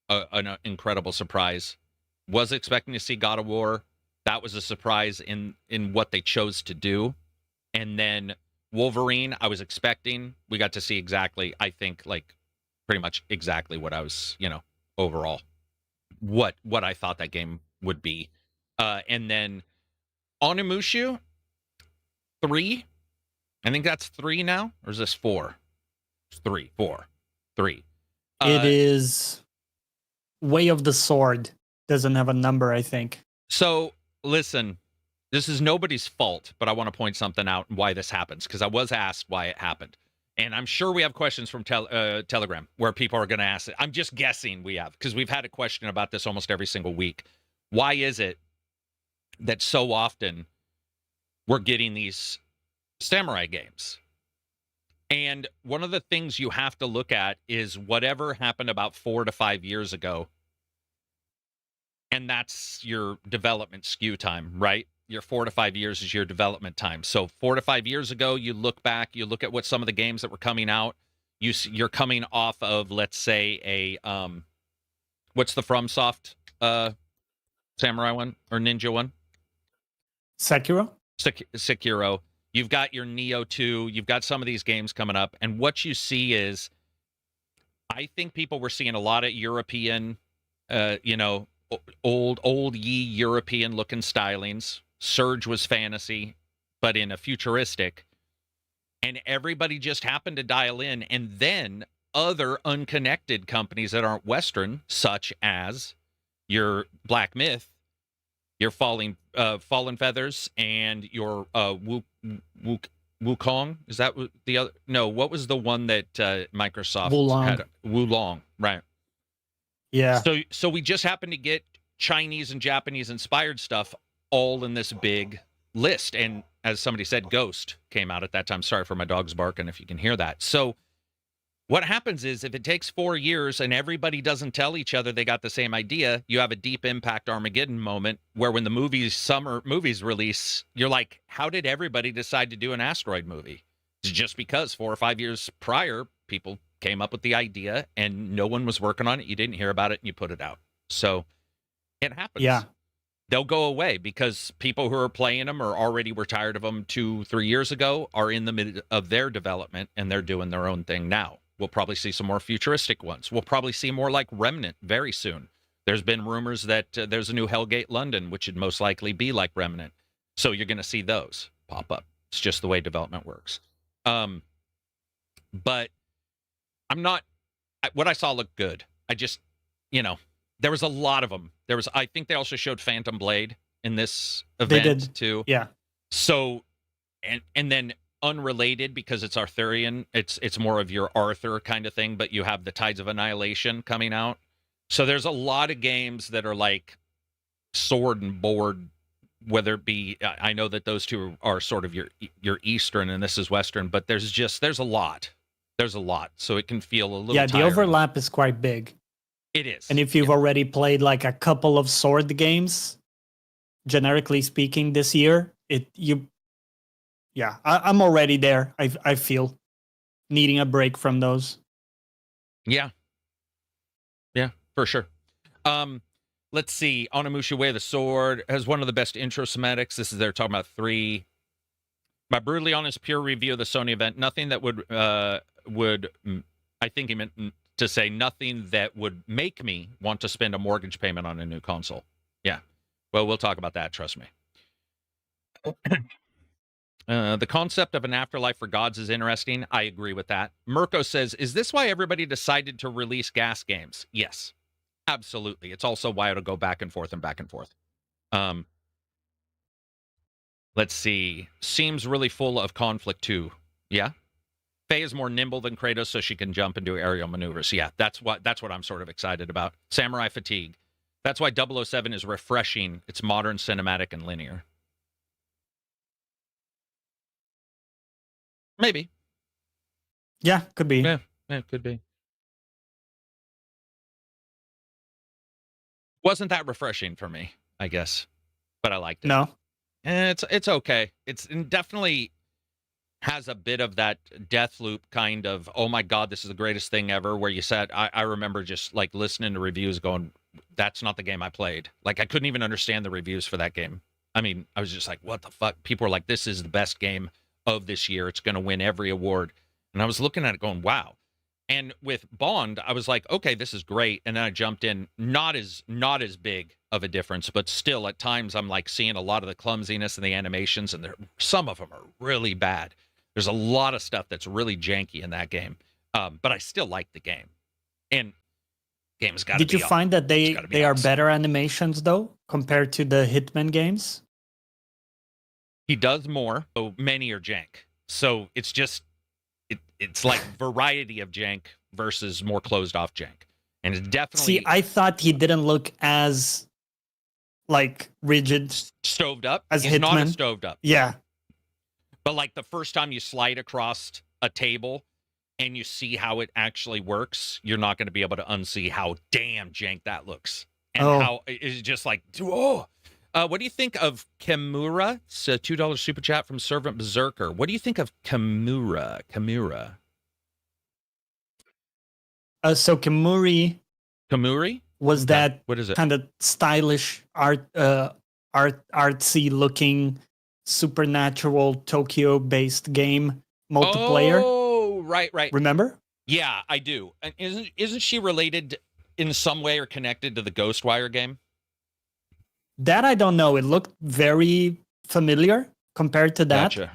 an incredible surprise. Was expecting to see God of War. That was a surprise in what they chose to do. And then Wolverine, I was expecting. We got to see exactly, I think, like pretty much exactly what I was, overall what I thought that game would be. And then Onimushu 3. I think that's 3 now, or is this 4? It's 3, 4, 3. It is Way of the Sword. Doesn't have a number, I think. So listen, this is nobody's fault, but I want to point something out and why this happens, because I was asked why it happened. And I'm sure we have questions from Telegram where people are going to ask it. I'm just guessing we have, because we've had a question about this almost every single week. Why is it that so often we're getting these samurai games? And one of the things you have to look at is whatever happened about 4 to 5 years ago. And that's your development skew time, right? Your 4 to 5 years is your development time. So 4 to 5 years ago, you look back, you look at what some of the games that were coming out. You're coming off of, let's say, a what's the FromSoft samurai one or ninja one? Sekiro? Sekiro. You've got your Neo 2. You've got some of these games coming up. And what you see is, I think people were seeing a lot of European, old ye European looking stylings. Surge was fantasy, but in a futuristic. And everybody just happened to dial in. And then other unconnected companies that aren't Western, such as your Black Myth, your Fallen Feathers, and your Wukong. Is that the other? No, what was the one that Microsoft Wulong. had? Wulong, right. Yeah. So we just happen to get Chinese and Japanese inspired stuff all in this big list. And as somebody said, Ghost came out at that time. Sorry for my dog's barking if you can hear that. So what happens is, if it takes 4 years and everybody doesn't tell each other they got the same idea, you have a Deep Impact Armageddon moment where when the summer movies release, you're like, how did everybody decide to do an asteroid movie? It's just because 4 or 5 years prior, people came up with the idea and no one was working on it. You didn't hear about it and you put it out. So it happens. Yeah. They'll go away because people who are playing them or already were tired of them 2-3 years ago are in the mid of their development and they're doing their own thing now. We'll probably see some more futuristic ones. We'll probably see more like Remnant very soon. There's been rumors that there's a new Hellgate London, which would most likely be like Remnant. So you're going to see those pop up. It's just the way development works. But I'm not, what I saw looked good. I just, there was a lot of them. I think they also showed Phantom Blade in this event too. Yeah. So, and then unrelated, because it's Arthurian, it's more of your Arthur kind of thing, but you have the Tides of Annihilation coming out. So there's a lot of games that are like sword and board, whether it be, I know that those two are sort of your Eastern and this is Western, but there's a lot. There's a lot. So it can feel a little tiring. The overlap is quite big. It is. And if you've already played like a couple of sword games, generically speaking, this year, I'm already there. I feel needing a break from those. Yeah, for sure. Let's see. Onimusha Way of the Sword has one of the best intro schematics. This is they're talking about 3. My brutally honest peer review of the Sony event. Nothing that would I think he meant to say nothing that would make me want to spend a mortgage payment on a new console. Yeah. Well, we'll talk about that. Trust me. The concept of an afterlife for gods is interesting. I agree with that. Mirko says, is this why everybody decided to release gas games? Yes, absolutely. It's also why it'll go back and forth and back and forth. Let's see. Seems really full of conflict too. Yeah. Faye is more nimble than Kratos, so she can jump and do aerial maneuvers. Yeah, that's what I'm sort of excited about. Samurai fatigue. That's why 007 is refreshing. It's modern, cinematic, and linear. Maybe. Yeah, could be. Yeah, It could be. Wasn't that refreshing for me, I guess, but I liked it. No. It's okay. It's definitely has a bit of that death loop kind of, oh my God, this is the greatest thing ever, where you said, I remember just like listening to reviews going, that's not the game I played. Like, I couldn't even understand the reviews for that game. I mean, I was just like, what the fuck? People were like, this is the best game of this year. It's going to win every award. And I was looking at it going, wow. And with Bond, I was like, okay, this is great. And then I jumped in, not as big of a difference, but still at times I'm like seeing a lot of the clumsiness and the animations, and some of them are really bad. There's a lot of stuff that's really janky in that game. But I still like the game. And game's got to be Did you find that they are awesome. better animations though compared to the Hitman games? He does more, so many are jank. So it's just it's like variety of jank versus more closed off jank. And it's definitely See, I thought he didn't look as like rigid stoved up. as He's Hitman. not as stoved up. Yeah. But like the first time you slide across a table and you see how it actually works, you're not going to be able to unsee how damn jank that looks. And how it's just like, oh. What do you think of Kimura? It's a $2 super chat from Servant Berserker. What do you think of Kimura? So Kimuri was that what is it? kind of stylish artsy looking supernatural Tokyo based game multiplayer. Oh, right. Remember? Yeah, I do. And isn't she related in some way or connected to the Ghostwire game? That I don't know. It looked very familiar compared to that. Gotcha.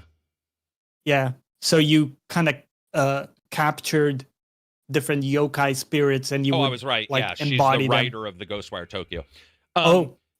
Yeah. So you kind of captured different yokai spirits, and you I was right. Like, yeah, she's embody the them. writer of the Ghostwire Tokyo.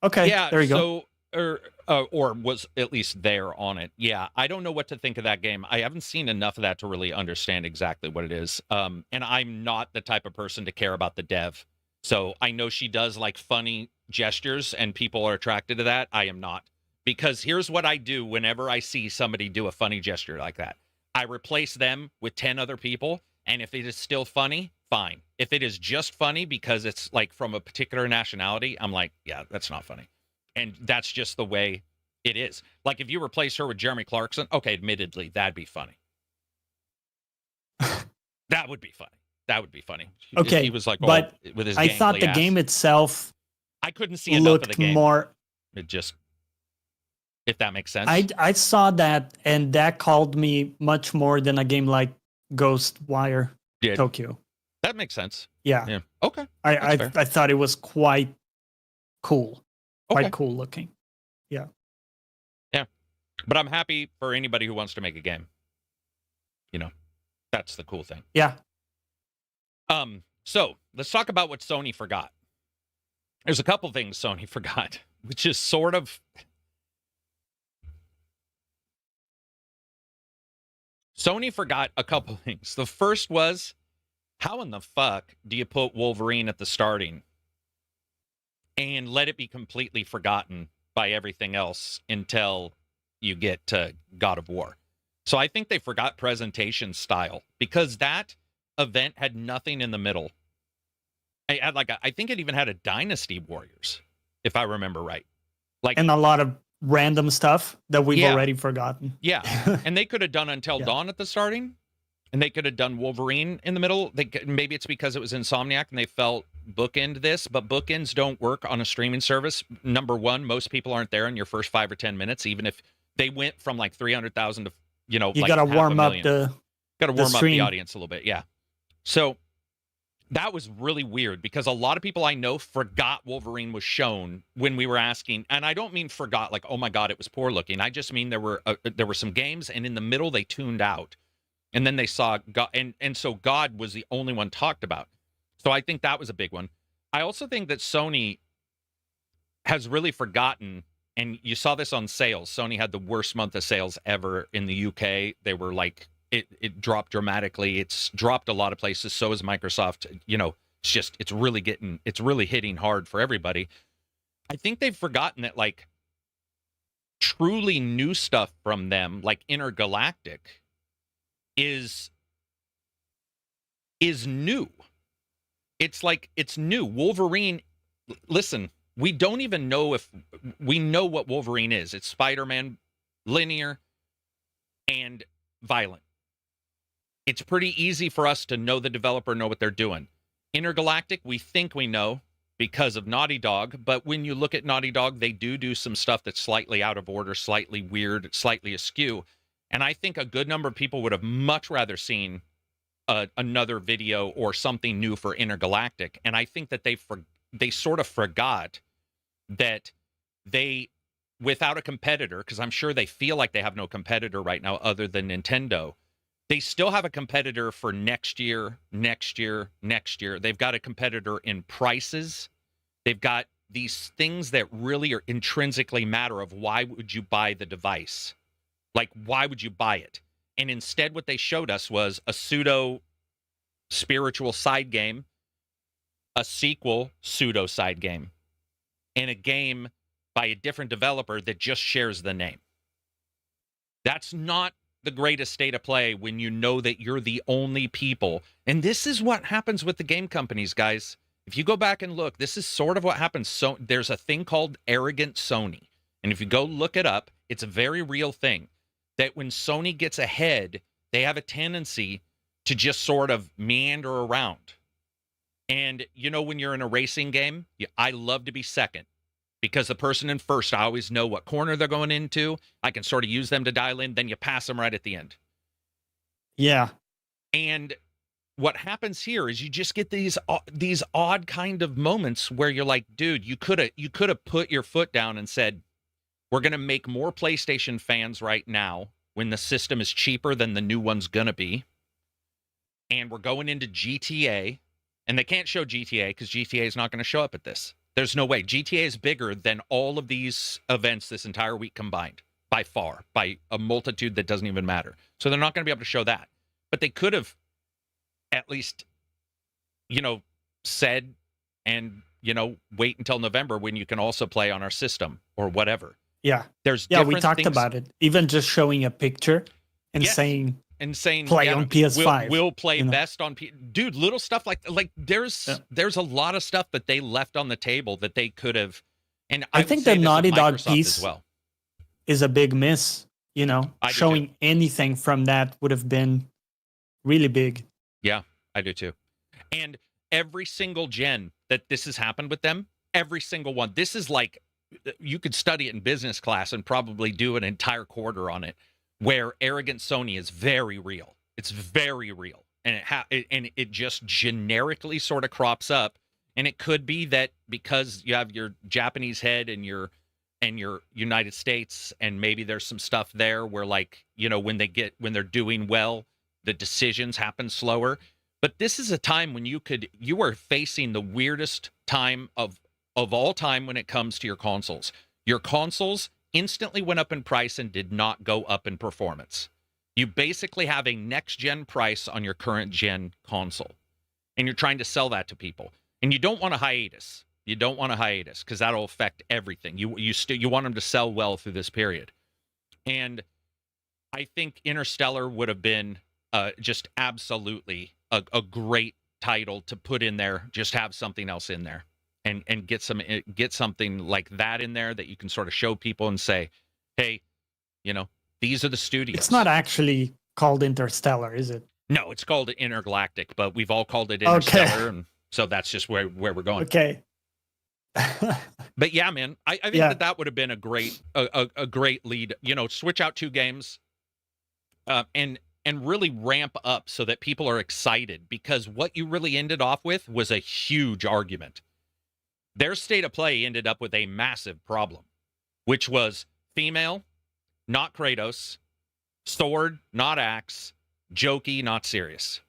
Okay. Yeah, there you go. Or was at least there on it. Yeah, I don't know what to think of that game. I haven't seen enough of that to really understand exactly what it is. And I'm not the type of person to care about the dev. So I know she does like funny gestures and people are attracted to that. I am not. Because here's what I do whenever I see somebody do a funny gesture like that. I replace them with 10 other people. And if it is still funny, fine. If it is just funny because it's like from a particular nationality, I'm like, yeah, that's not funny. And that's just the way it is. Like if you replace her with Jeremy Clarkson, okay, admittedly, that'd be funny. That would be funny. Okay, he was like, but with his I thought the ass. game itself I couldn't see enough of the looked game. more. It just, if that makes sense. I saw that, and that called me much more than a game like Ghostwire Tokyo. That makes sense. Yeah. Okay. I thought it was quite cool. Okay. Quite cool looking. Yeah. Yeah. But I'm happy for anybody who wants to make a game. You know, that's the cool thing. Yeah. So let's talk about what Sony forgot. There's a couple things Sony forgot, which is sort of. Sony forgot a couple things. The first was, how in the fuck do you put Wolverine at the starting and let it be completely forgotten by everything else until you get to God of War? So I think they forgot presentation style because that event had nothing in the middle. I think it even had a Dynasty Warriors, if I remember right. And a lot of random stuff that we've already forgotten. Yeah. And they could have done Until Dawn at the starting, and they could have done Wolverine in the middle. Maybe it's because it was Insomniac and they felt bookend this, but bookends don't work on a streaming service. Number one, most people aren't there in your first 5 or 10 minutes, even if they went from like 300,000 to, you like gotta warm up the audience a little bit. Yeah. So that was really weird because a lot of people I know forgot Wolverine was shown when we were asking. And I don't mean forgot like, oh my God, it was poor looking. I just mean there were some games and in the middle they tuned out and then they saw God. And so God was the only one talked about. So I think that was a big one. I also think that Sony has really forgotten, and you saw this on sales. Sony had the worst month of sales ever in the UK. They were like, it dropped dramatically. It's dropped a lot of places. So is Microsoft. It's really hitting hard for everybody. I think they've forgotten that like truly new stuff from them, like Intergalactic, is is new. It's like it's new. Wolverine, listen, we don't even know if we know what Wolverine is. It's Spider-Man, linear and violent. It's pretty easy for us to know the developer, know what they're doing. Intergalactic, we think we know because of Naughty Dog, but when you look at Naughty Dog, they do some stuff that's slightly out of order, slightly weird, slightly askew. And I think a good number of people would have much rather seen another video or something new for Intergalactic. And I think that they sort of forgot that they, without a competitor, because I'm sure they feel like they have no competitor right now other than Nintendo, they still have a competitor for next year. They've got a competitor in prices. They've got these things that really are intrinsically matter of why would you buy the device? Like, why would you buy it? And instead what they showed us was a pseudo-spiritual side game, a sequel pseudo-side game, and a game by a different developer that just shares the name. That's not the greatest state of play when you know that you're the only people. And this is what happens with the game companies, guys. If you go back and look, this is sort of what happens. So there's a thing called arrogant Sony. And if you go look it up, it's a very real thing. That when Sony gets ahead, they have a tendency to just sort of meander around. And, you know, when you're in a racing game, I love to be second. Because the person in first, I always know what corner they're going into. I can sort of use them to dial in. Then you pass them right at the end. Yeah. And what happens here is you just get these odd kind of moments where you're like, dude, you could have put your foot down and said, we're going to make more PlayStation fans right now when the system is cheaper than the new one's going to be. And we're going into GTA. And they can't show GTA because GTA is not going to show up at this. There's no way. GTA is bigger than all of these events this entire week combined, by far, by a multitude that doesn't even matter. So they're not going to be able to show that. But they could have at least, you know, said and, you know, wait until November when you can also play on our system or whatever. Yeah. Yeah, we talked about it. Even just showing a picture and saying play on PS5. We'll play best on dude, little stuff like there's a lot of stuff that they left on the table that they could have. And I think the Naughty Dog piece is a big miss, you know. Showing anything from that would have been really big. Yeah, I do too. And every single gen that this has happened with them, every single one. This is like you could study it in business class and probably do an entire quarter on it. Where arrogant Sony is very real. It's very real. And it just generically sort of crops up. And it could be that because you have your Japanese head and your United States, and maybe there's some stuff there where, like, you know, when they're doing well, the decisions happen slower. But this is a time when you are facing the weirdest time of all time when it comes to your consoles. Your consoles instantly went up in price and did not go up in performance. You basically have a next-gen price on your current-gen console, and you're trying to sell that to people. And you don't want a hiatus. You don't want a hiatus because that'll affect everything. You want them to sell well through this period. And I think Interstellar would have been just absolutely a great title to put in there. Just have something else in there. And get something like that in there that you can sort of show people and say, hey, you know, these are the studios. It's not actually called Interstellar, is it? No, it's called Intergalactic, but we've all called it Interstellar, and so that's just where we're going. Okay. But yeah, man, I think that would have been a great lead. You know, switch out two games, and really ramp up so that people are excited, because what you really ended off with was a huge argument. Their state of play ended up with a massive problem, which was female, not Kratos, sword, not axe, jokey, not serious.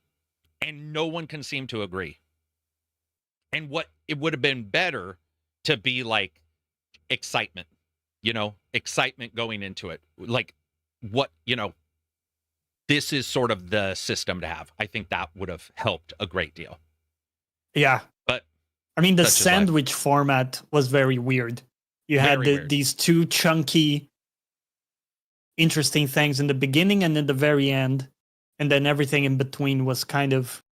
And no one can seem to agree. And what it would have been better to be like excitement, you know, excitement going into it. Like what, you know, this is sort of the system to have. I think that would have helped a great deal. Yeah. But I mean, the sandwich format was very weird. You had these two chunky, interesting things in the beginning and in the very end. And then everything in between was kind of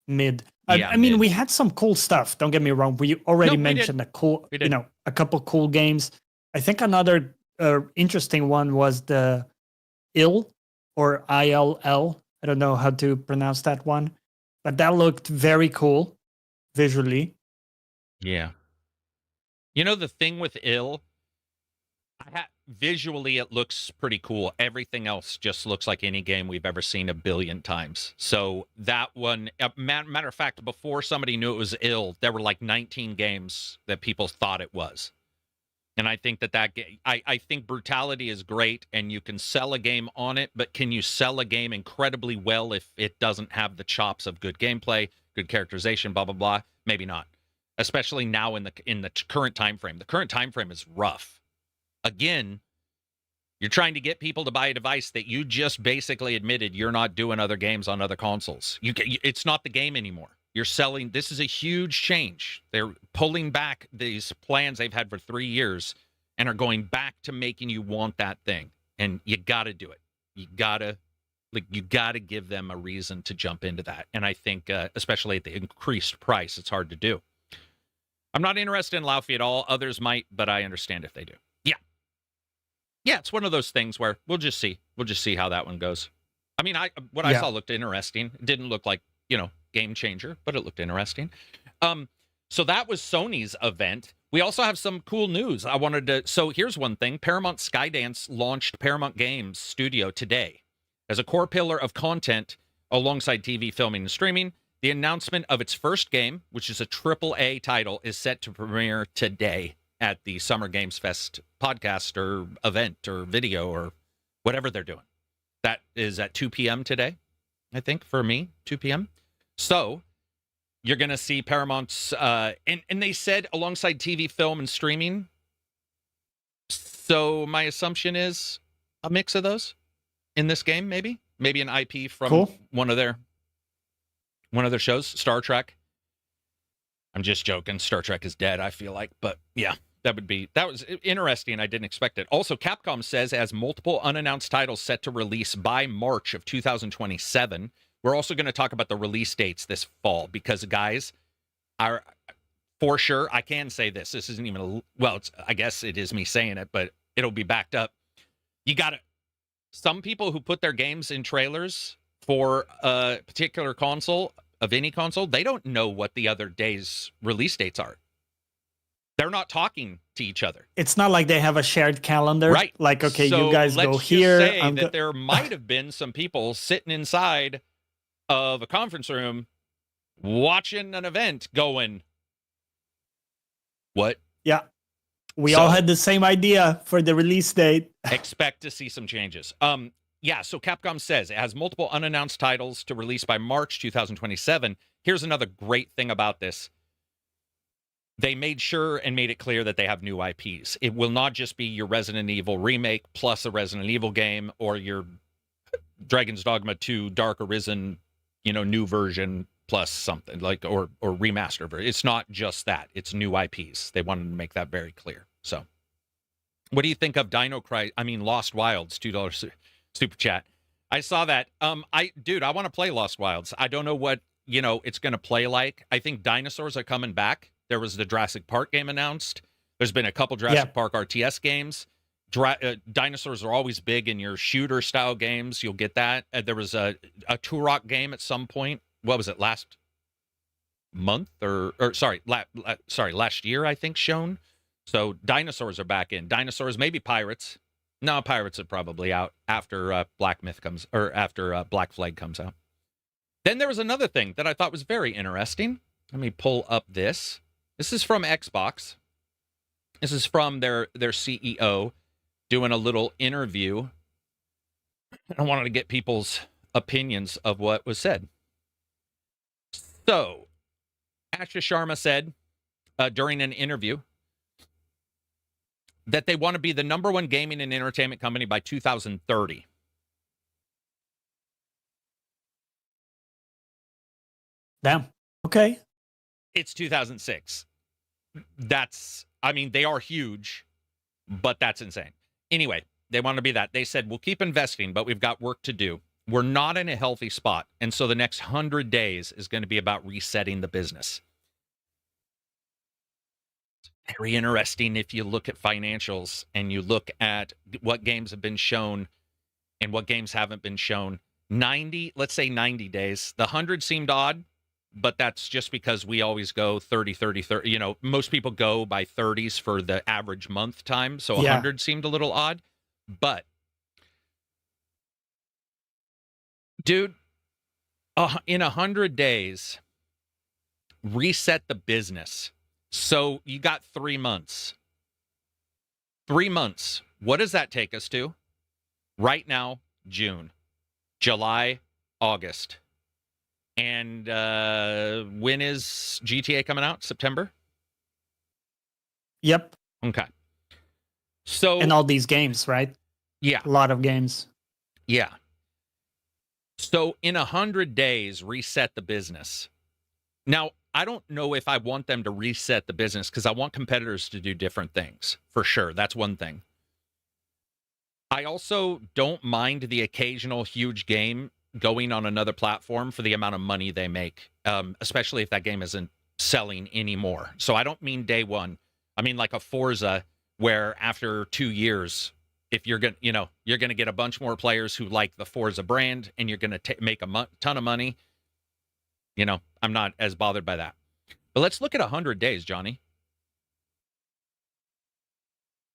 mid. Yeah, I mean, mid. we had some cool stuff. Don't get me wrong. We already No, we mentioned did. a couple cool games. I think another interesting one was the ILL or ILL. I don't know how to pronounce that one, but that looked very cool visually. Yeah. You know, the thing with ILL, visually it looks pretty cool. Everything else just looks like any game we've ever seen a billion times. So that one, matter of fact, before somebody knew it was ILL, there were like 19 games that people thought it was. And I think I think brutality is great, and you can sell a game on it, but can you sell a game incredibly well if it doesn't have the chops of good gameplay, good characterization, blah blah blah? Maybe not. Especially now in the current time frame. The current time frame is rough. Again, you're trying to get people to buy a device that you just basically admitted you're not doing other games on other consoles. It's not the game anymore. You're selling. This is a huge change. They're pulling back these plans they've had for 3 years and are going back to making you want that thing. And you got to do it. You got to give them a reason to jump into that. And I think, especially at the increased price, it's hard to do. I'm not interested in Laufey at all. Others might, but I understand if they do. Yeah, it's one of those things where we'll just see. We'll just see how that one goes. I mean, I saw looked interesting. It didn't look like, game changer, but it looked interesting. So that was Sony's event. We also have some cool news. So here's one thing. Paramount Skydance launched Paramount Games Studio today as a core pillar of content alongside TV, filming, and streaming. The announcement of its first game, which is a AAA title, is set to premiere today at the Summer Games Fest podcast or event or video or whatever they're doing. That is at 2 p.m. today, I think, for me, 2 p.m. So you're going to see Paramount's, and they said alongside TV, film, and streaming. So my assumption is a mix of those in this game, maybe an IP from one of their shows, Star Trek. I'm just joking. Star Trek is dead, I feel like, but yeah. That was interesting. I didn't expect it. Also, Capcom says it has multiple unannounced titles set to release by March of 2027. We're also going to talk about the release dates this fall because, guys, for sure, I can say this. This isn't even I guess it is me saying it, but it'll be backed up. Some people who put their games in trailers for a particular console, of any console, they don't know what the other day's release dates are. They're not talking to each other. It's not like they have a shared calendar. Right. Like, okay, so you guys go here. Let's just say that there might have been some people sitting inside of a conference room watching an event going, what? Yeah. We all had the same idea for the release date. Expect to see some changes. Yeah, so Capcom says it has multiple unannounced titles to release by March 2027. Here's another great thing about this. They made sure and made it clear that they have new IPs. It will not just be your Resident Evil remake plus a Resident Evil game or your Dragon's Dogma 2 Dark Arisen, new version plus something like or remaster version. It's not just that. It's new IPs. They wanted to make that very clear. So, what do you think of Lost Wilds? $2 super chat. I saw that. I want to play Lost Wilds. I don't know what it's going to play like. I think dinosaurs are coming back. There was the Jurassic Park game announced. There's been a couple Jurassic Park RTS games. Dinosaurs are always big in your shooter-style games. You'll get that. There was a Turok game at some point. What was it, last month? Last year, I think, shown. So dinosaurs are back in. Dinosaurs, maybe pirates. No, pirates are probably out after Black Flag comes out. Then there was another thing that I thought was very interesting. Let me pull up this. This is from Xbox. This is from their CEO doing a little interview. I wanted to get people's opinions of what was said. So, Asha Sharma said during an interview that they want to be the number one gaming and entertainment company by 2030. Damn. Okay. It's 2006. They are huge, but that's insane. Anyway, they want to be that. They said, we'll keep investing, but we've got work to do. We're not in a healthy spot. And so the next 100 days is going to be about resetting the business. Very interesting if you look at financials and you look at what games have been shown and what games haven't been shown. 90, let's say 90 days. The 100 seemed odd, but that's just because we always go 30, 30, 30. You know, most people go by 30s for the average month time. So 100 seemed a little odd. But, dude, in 100 days, reset the business. So you got 3 months. 3 months. What does that take us to? Right now, June, July, August. And when is GTA coming out? September? Yep. Okay. So, and all these games, right? Yeah. A lot of games. Yeah. So in 100 days, reset the business. Now, I don't know if I want them to reset the business because I want competitors to do different things, for sure. That's one thing. I also don't mind the occasional huge game going on another platform for the amount of money they make, especially if that game isn't selling anymore. So I don't mean day one. I mean like a Forza where after 2 years, if you're going to, you're going to get a bunch more players who like the Forza brand and you're going to make a ton of money. I'm not as bothered by that. But let's look at 100 days, Johnny.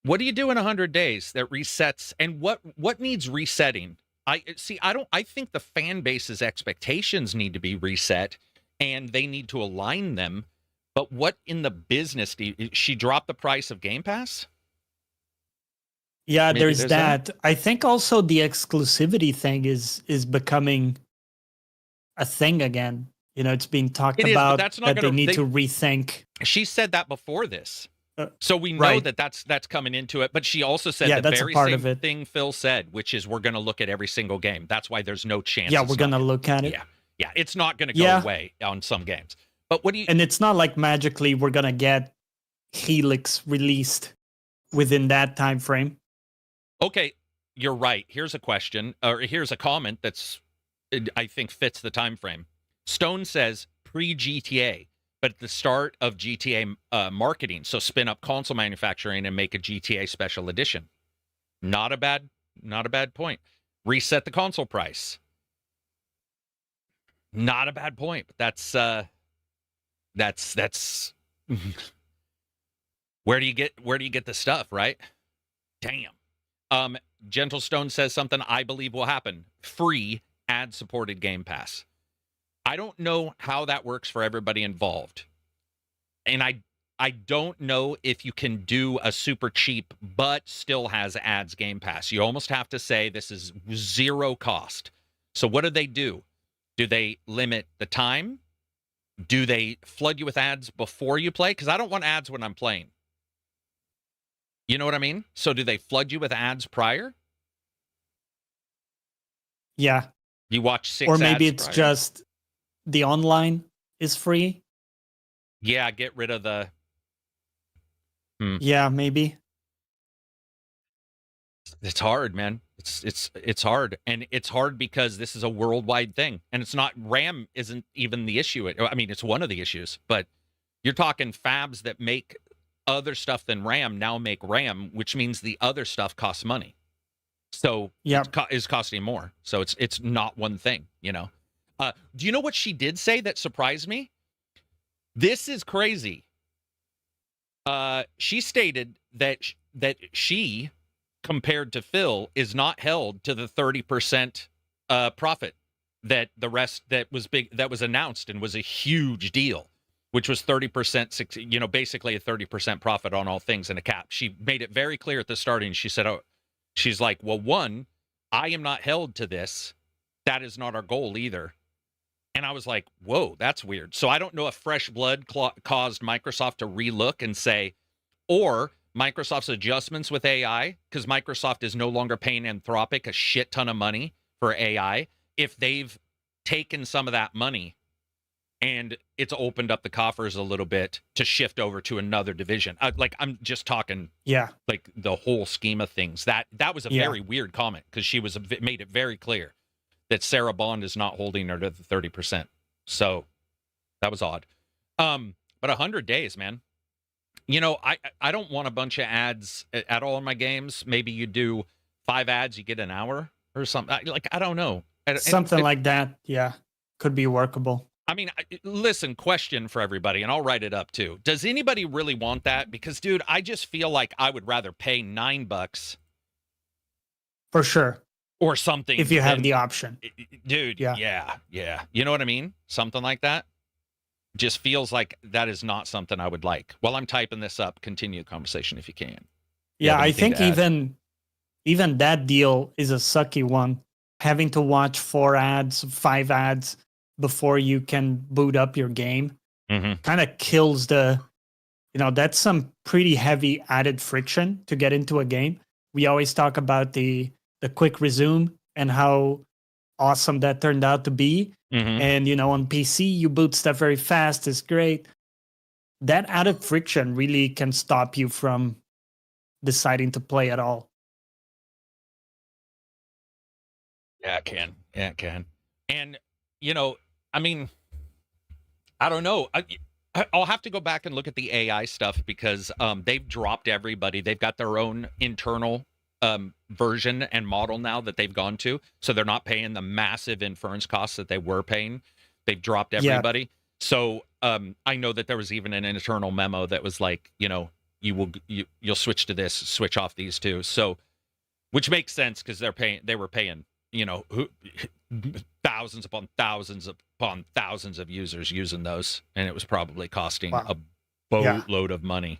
What do you do in 100 days that resets, and what needs resetting? I think the fan base's expectations need to be reset and they need to align them. But what in the business she dropped the price of Game Pass? Yeah, there's that. I think also the exclusivity thing is becoming a thing again. It's being talked about that they need to rethink. She said that before this. So we know that's coming into it. But she also said the very same thing Phil said, which is we're going to look at every single game. That's why there's no chance. Yeah, we're going to look at it. Yeah, it's not going to go away on some games. But what do you... And it's not like magically we're going to get Helix released within that time frame. Okay, you're right. Here's a question, or here's a comment that's, I think, fits the time frame. Stone says pre-GTA, but at the start of GTA marketing, so spin up console manufacturing and make a GTA special edition. Not a bad point. Reset the console price. Not a bad point. But that's where do you get the stuff, right? Damn. Gentle Stone says something I believe will happen. Free ad-supported Game Pass. I don't know how that works for everybody involved. And I don't know if you can do a super cheap but still has ads Game Pass. You almost have to say this is zero cost. So what do? Do they limit the time? Do they flood you with ads before you play? Because I don't want ads when I'm playing. You know what I mean? So do they flood you with ads prior? Yeah. You watch 6 ads. Or maybe it's prior. Just the online is free. Yeah, get rid of the... Yeah, maybe. It's hard, man. It's hard. And it's hard because this is a worldwide thing. And it's not... RAM isn't even the issue. I mean, it's one of the issues. But you're talking fabs that make other stuff than RAM now make RAM, which means the other stuff costs money. So is costing more. So it's not one thing, Do you know what she did say that surprised me? This is crazy. She stated that she, compared to Phil, is not held to the 30% profit that the rest that was announced and was a huge deal, which was 30%, basically a 30% profit on all things and a cap. She made it very clear at the starting. She said, she's like, well, one, I am not held to this. That is not our goal either. And I was like, whoa, that's weird. So I don't know if fresh blood caused Microsoft to relook and say, or Microsoft's adjustments with AI, because Microsoft is no longer paying Anthropic a shit ton of money for AI. If they've taken some of that money and it's opened up the coffers a little bit to shift over to another division. I'm just talking, like the whole scheme of things. That was a very weird comment because she made it very clear that Sarah Bond is not holding her to the 30%. So that was odd. But 100 days, man. You know, I don't want a bunch of ads at all in my games. Maybe you do 5 ads, you get an hour or something. Like, I don't know. Something like that, yeah, could be workable. I mean, listen, question for everybody, and I'll write it up too. Does anybody really want that? Because, dude, I just feel like I would rather pay $9 for sure, or something if you have the option, dude. Yeah. You know what I mean? Something like that. Just feels like that is not something I would like. While I'm typing this up, continue the conversation if you can. Yeah, I think even that deal is a sucky one. Having to watch 4 ads, 5 ads before you can boot up your game kind of kills the, that's some pretty heavy added friction to get into a game. We always talk about the quick resume and how awesome that turned out to be. And, on PC, you boot stuff very fast. It's great. That added friction really can stop you from deciding to play at all. Yeah, it can. Yeah, it can. And, I mean, I don't know. I'll have to go back and look at the AI stuff because they've dropped everybody. They've got their own internal version and model now that they've gone to. So they're not paying the massive inference costs that they were paying. They've dropped everybody. Yeah. So I know that there was even an internal memo that was like, you'll switch to this, switch off these two. So, which makes sense because they were paying, thousands upon thousands upon thousands of users using those, and it was probably costing a boatload of money.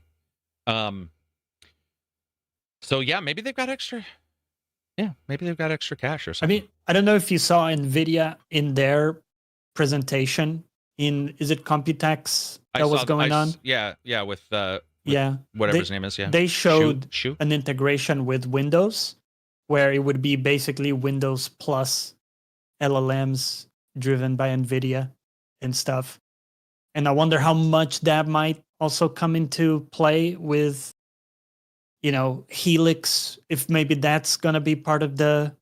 So yeah, maybe they've got extra. Yeah, maybe they've got extra cash or something. I mean, I don't know if you saw NVIDIA in their presentation is it Computex that was going on? Yeah, with whatever his name is. Yeah, they showed an integration with Windows, where it would be basically Windows plus LLMs driven by NVIDIA and stuff. And I wonder how much that might also come into play with, Helix, if maybe that's going to be part of the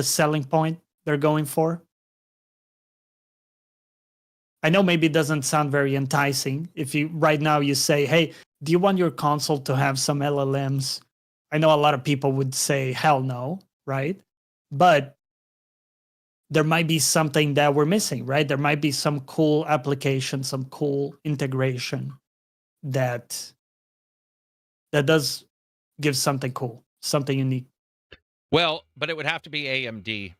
selling point they're going for. I know maybe it doesn't sound very enticing. If right now you say, hey, do you want your console to have some LLMs? I know a lot of people would say, hell no, right? But there might be something that we're missing, right? There might be some cool application, some cool integration that does give something cool, something unique. Well, but it would have to be AMD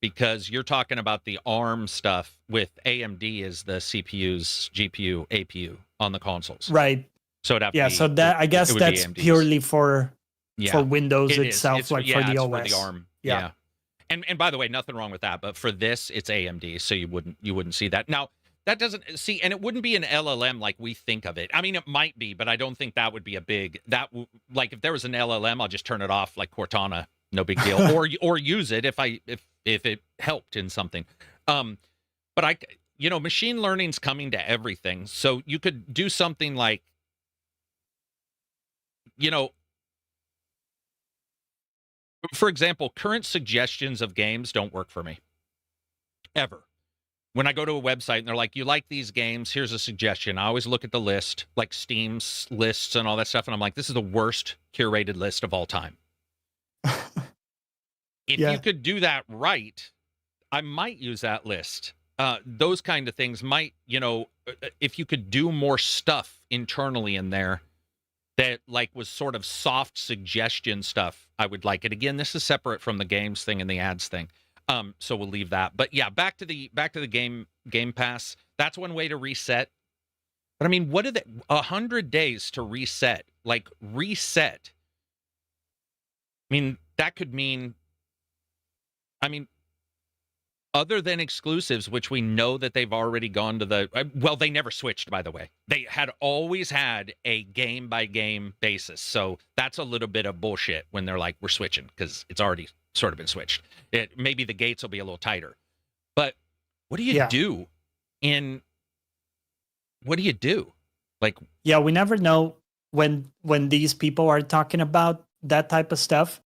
because you're talking about the ARM stuff with AMD is the CPUs, GPU, APU on the consoles. Right. So it'd have to be, so that I guess that's purely for Windows itself, for the OS. For the ARM. Yeah. And by the way, nothing wrong with that, but for this, it's AMD, so you wouldn't see that. Now, that doesn't see, and it wouldn't be an LLM like we think of it. I mean, it might be, but I don't think that would be a big like if there was an LLM, I'll just turn it off like Cortana, no big deal, or use it if it helped in something. But machine learning's coming to everything, so you could do something like, for example, current suggestions of games don't work for me ever. When I go to a website and they're like, you like these games, here's a suggestion. I always look at the list, like Steam's lists and all that stuff, and I'm like, this is the worst curated list of all time. If you could do that right, I might use that list. Those kind of things might, if you could do more stuff internally in there that was sort of soft suggestion stuff, I would like it. Again, this is separate from the games thing and the ads thing. So we'll leave that. But yeah, back to the Game Pass. That's one way to reset. But I mean, what are 100 days to reset? Like reset. I mean, that could mean, other than exclusives, which we know that they've already gone to they never switched, by the way. They had always had a game-by-game basis. So that's a little bit of bullshit when they're like, we're switching, because it's already sort of been switched. Maybe the gates will be a little tighter. But what do you do what do you do? We never know when these people are talking about that type of stuff,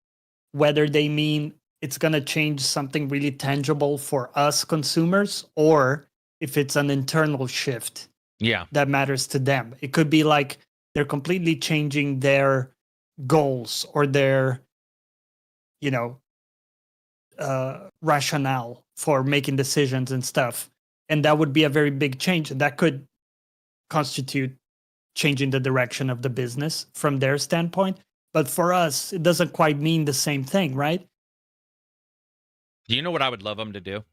whether they mean it's going to change something really tangible for us consumers, or if it's an internal shift that matters to them. It could be like they're completely changing their goals or their, rationale for making decisions and stuff. And that would be a very big change. And that could constitute changing the direction of the business from their standpoint. But for us, it doesn't quite mean the same thing, right? Do you know what I would love them to do?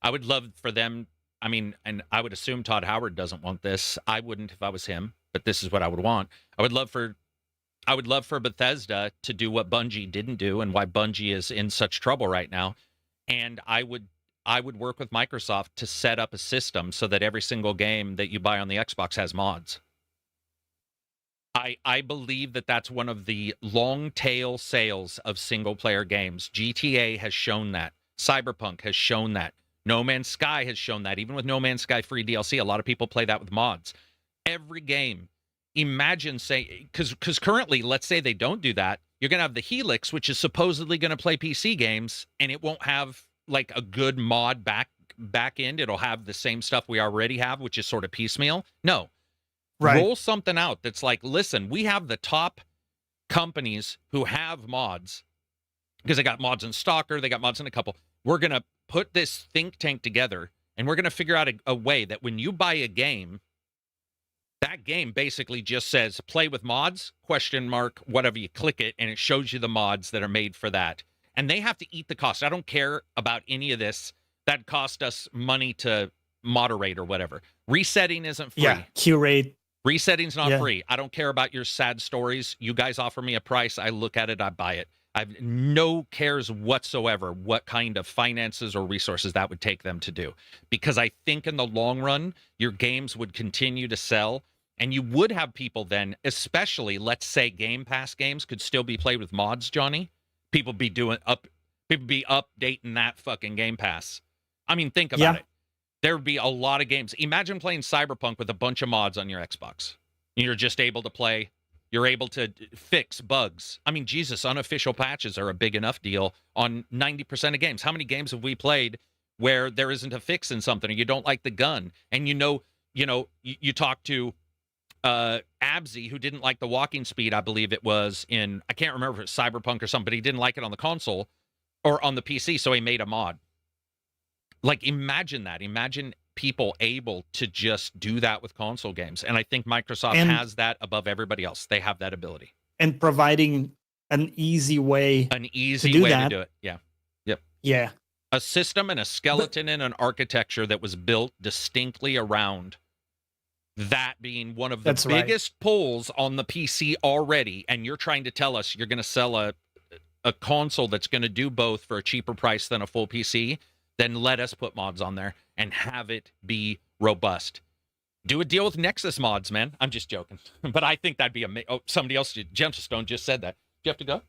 I would love for them, and I would assume Todd Howard doesn't want this. I wouldn't if I was him, but this is what I would want. I would love for Bethesda to do what Bungie didn't do and why Bungie is in such trouble right now. And I would work with Microsoft to set up a system so that every single game that you buy on the Xbox has mods. I believe that that's one of the long tail sales of single player games. GTA has shown that. Cyberpunk has shown that. No Man's Sky has shown that. Even with No Man's Sky free DLC, a lot of people play that with mods. Every game. Imagine saying, because currently, let's say they don't do that, you're going to have the Helix, which is supposedly going to play PC games, and it won't have like a good mod back end. It'll have the same stuff we already have, which is sort of piecemeal. No. Right. Roll something out that's like, listen, we have the top companies who have mods, because they got mods in Stalker, they got mods in a couple. We're going to put this think tank together, and we're going to figure out a way that when you buy a game, that game basically just says play with mods, ? Whatever, you click it, and it shows you the mods that are made for that. And they have to eat the cost. I don't care about any of this. That cost us money to moderate or whatever. Resetting isn't free. Yeah, curate. Resetting's not free. I don't care about your sad stories. You guys offer me a price. I look at it. I buy it. I've no cares whatsoever what kind of finances or resources that would take them to do. Because I think in the long run, your games would continue to sell. And you would have people then, especially, let's say Game Pass games could still be played with mods, Johnny. People be updating that fucking Game Pass. I mean, think about it. There would be a lot of games. Imagine playing Cyberpunk with a bunch of mods on your Xbox. You're just able to play. You're able to fix bugs. I mean, Jesus, unofficial patches are a big enough deal on 90% of games. How many games have we played where there isn't a fix in something, or you don't like the gun, and you talk to Absy, who didn't like the walking speed, I believe it was in, I can't remember if it's Cyberpunk or something, but he didn't like it on the console or on the PC, so he made a mod. Like, imagine that. Imagine people able to just do that with console games. And I think Microsoft has that above everybody else. They have that ability. And providing an easy way to do it. Yeah. Yep. Yeah. A system and a skeleton and an architecture that was built distinctly around that being one of the biggest pulls on the PC already. And you're trying to tell us you're going to sell a console that's going to do both for a cheaper price than a full PC. Then let us put mods on there and have it be robust. Do a deal with Nexus mods, man. I'm just joking. But I think that'd be amazing. Oh, somebody else, Gemstone, just said that. Do you have to go?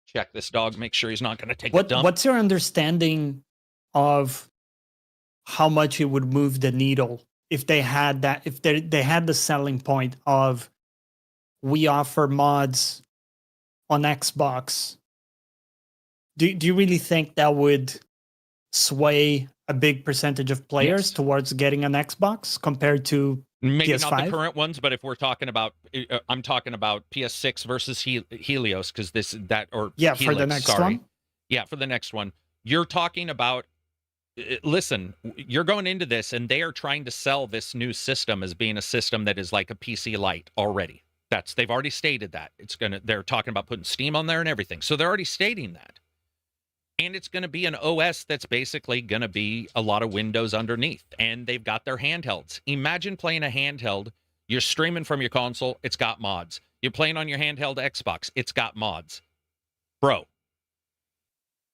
Check this dog, make sure he's not going to take a dump. What's your understanding of how much it would move the needle if they had that, if they had the selling point of, we offer mods on Xbox? Do you really think that would sway a big percentage of players towards getting an Xbox compared to maybe PS5? Not the current ones, but if we're talking about, I'm talking about PS6 versus Helios, because Helix, for the next one. Yeah, for the next one. You're talking about, listen, you're going into this, and they are trying to sell this new system as being a system that is like a PC Lite already. They've already stated that. They're talking about putting Steam on there and everything. So they're already stating that. And it's going to be an OS that's basically going to be a lot of Windows underneath. And they've got their handhelds. Imagine playing a handheld. You're streaming from your console. It's got mods. You're playing on your handheld Xbox. It's got mods. Bro,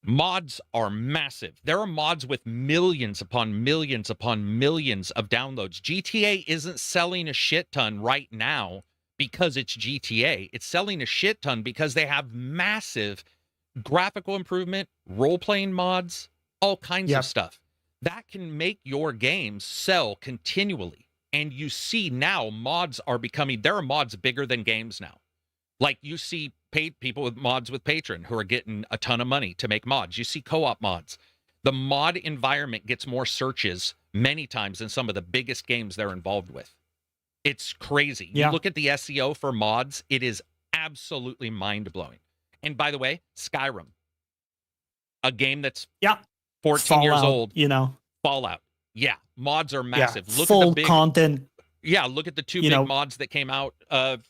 mods are massive. There are mods with millions upon millions upon millions of downloads. GTA isn't selling a shit ton right now because it's GTA. It's selling a shit ton because they have massive graphical improvement, role-playing mods, all kinds of stuff. That can make your games sell continually. And you see now mods are becoming, there are mods bigger than games now. Like you see paid people with mods with Patreon who are getting a ton of money to make mods. You see co-op mods. The mod environment gets more searches many times than some of the biggest games they're involved with. It's crazy. Yeah. You look at the SEO for mods, it is absolutely mind-blowing. And by the way, Skyrim, a game that's 14 years old. Fallout. Yeah, mods are massive. Yeah, look full at the big content. Yeah, look at the two big mods that came out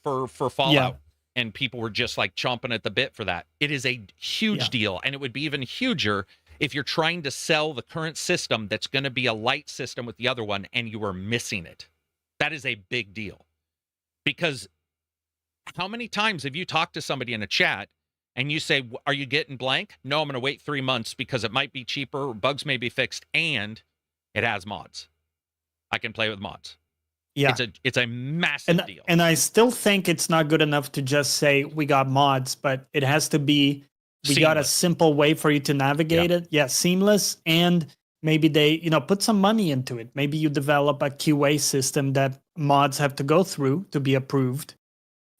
for Fallout. Yeah. And people were just like chomping at the bit for that. It is a huge deal. And it would be even huger if you're trying to sell the current system that's going to be a light system with the other one and you are missing it. That is a big deal. Because how many times have you talked to somebody in a chat and you say, are you getting blank? No, I'm going to wait 3 months because it might be cheaper, bugs may be fixed, and it has mods. I can play with mods. Yeah. It's a massive deal. And I still think it's not good enough to just say we got mods, but it has to be got a simple way for you to navigate it. Yeah, seamless. And maybe they, put some money into it. Maybe you develop a QA system that mods have to go through to be approved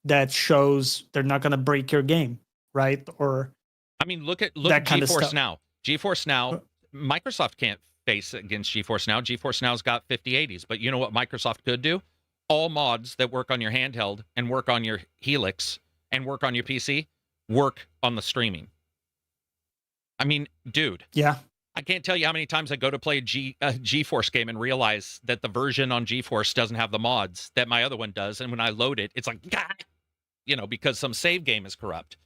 that shows they're not going to break your game, right? Or I mean, look at GeForce Now. GeForce Now, Microsoft can't face against GeForce Now. GeForce Now's got 5080s, but you know what Microsoft could do? All mods that work on your handheld and work on your Helix and work on your PC work on the streaming. I mean, dude. Yeah. I can't tell you how many times I go to play a GeForce game and realize that the version on GeForce doesn't have the mods that my other one does, and when I load it, it's like, because some save game is corrupt.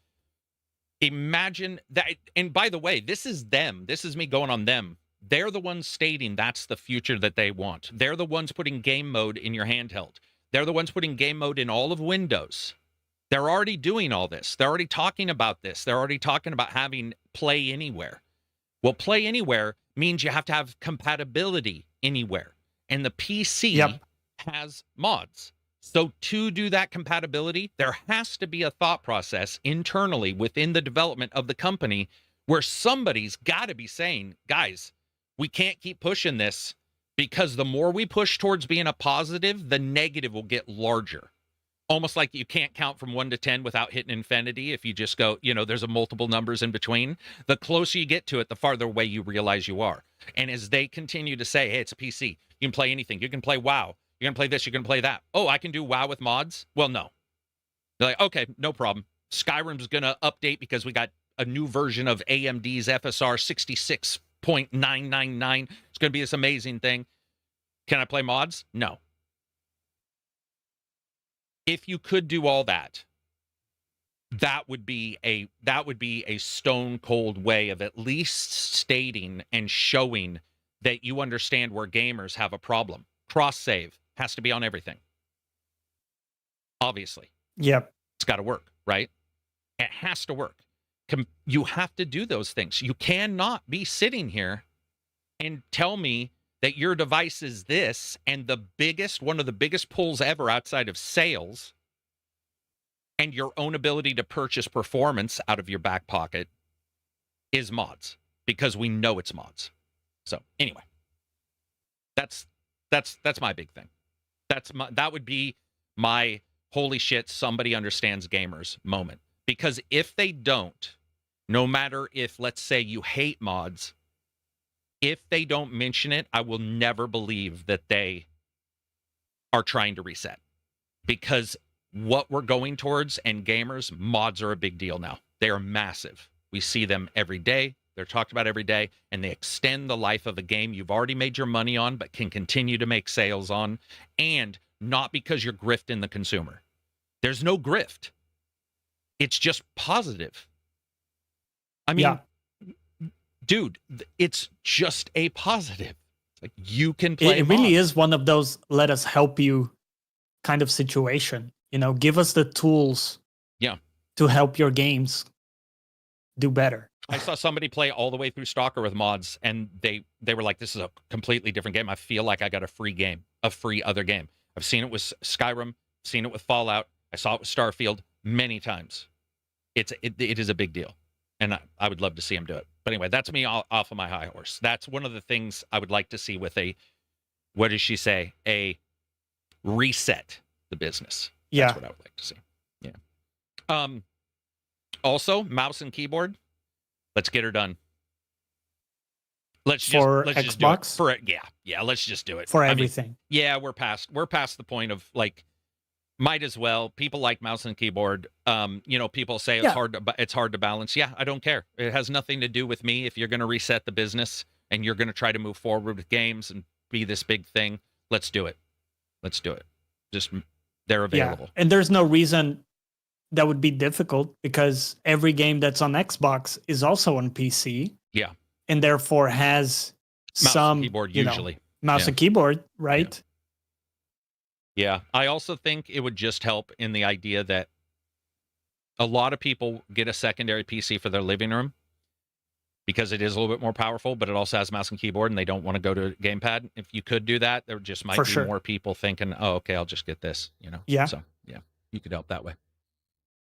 Imagine that. And by the way, this is them. This is me going on them. They're the ones stating that's the future that they want. They're the ones putting game mode in your handheld. They're the ones putting game mode in all of Windows. They're already doing all this. They're already talking about this. They're already talking about having Play Anywhere. Well, Play Anywhere means you have to have compatibility anywhere. And the PC has mods. So to do that compatibility, there has to be a thought process internally within the development of the company where somebody's got to be saying, guys, we can't keep pushing this because the more we push towards being a positive, the negative will get larger. Almost like you can't count from 1 to 10 without hitting infinity. If you just go, there's a multiple numbers in between. The closer you get to it, the farther away you realize you are. And as they continue to say, hey, it's a PC. You can play anything. You can play WoW. You're going to play this. You're going to play that. Oh, I can do WoW with mods? Well, no. They're like, okay, no problem. Skyrim's going to update because we got a new version of AMD's FSR 66.999. It's going to be this amazing thing. Can I play mods? No. If you could do all that, that would be a stone cold way of at least stating and showing that you understand where gamers have a problem. Cross save has to be on everything. Obviously. Yep. It's got to work, right? It has to work. You have to do those things. You cannot be sitting here and tell me that your device is this, and one of the biggest pulls ever outside of sales and your own ability to purchase performance out of your back pocket is mods, because we know it's mods. So anyway, that's my big thing. That would be my holy shit, somebody understands gamers moment. Because if they don't, no matter if, let's say, you hate mods, if they don't mention it, I will never believe that they are trying to reset. Because what we're going towards, and gamers, mods are a big deal now. They are massive. We see them every day. They're talked about every day, and they extend the life of a game you've already made your money on, but can continue to make sales on, and not because you're grifting the consumer. There's no grift. It's just positive. I mean, dude, it's just a positive. Like, you can play. It really is one of those let us help you kind of situation. Give us the tools to help your games do better. I saw somebody play all the way through Stalker with mods, and they were like, this is a completely different game. I feel like I got a free other game. I've seen it with Skyrim, seen it with Fallout. I saw it with Starfield many times. It is a big deal, and I would love to see him do it. But anyway, that's me off of my high horse. That's one of the things I would like to see with what does she say? A reset the business. Yeah. That's what I would like to see. Yeah. Also, mouse and keyboard. Let's get her done. Let's For just do it. Xbox? For it. Yeah. Let's just do it. For I mean, everything. yeah, we're past the point of like, might as well. People like mouse and keyboard. People say it's hard to balance. Yeah, I don't care. It has nothing to do with me. If you're going to reset the business and you're going to try to move forward with games and be this big thing, let's do it. Just they're available. Yeah. And there's no reason that would be difficult because every game that's on Xbox is also on PC. Yeah. And therefore has Mouse some and keyboard usually. Mouse and keyboard, right? Yeah. I also think it would just help in the idea that a lot of people get a secondary PC for their living room because it is a little bit more powerful, but it also has mouse and keyboard and they don't want to go to a gamepad. If you could do that, there just might be more people thinking, oh, okay, I'll just get this, Yeah. So yeah, you could help that way.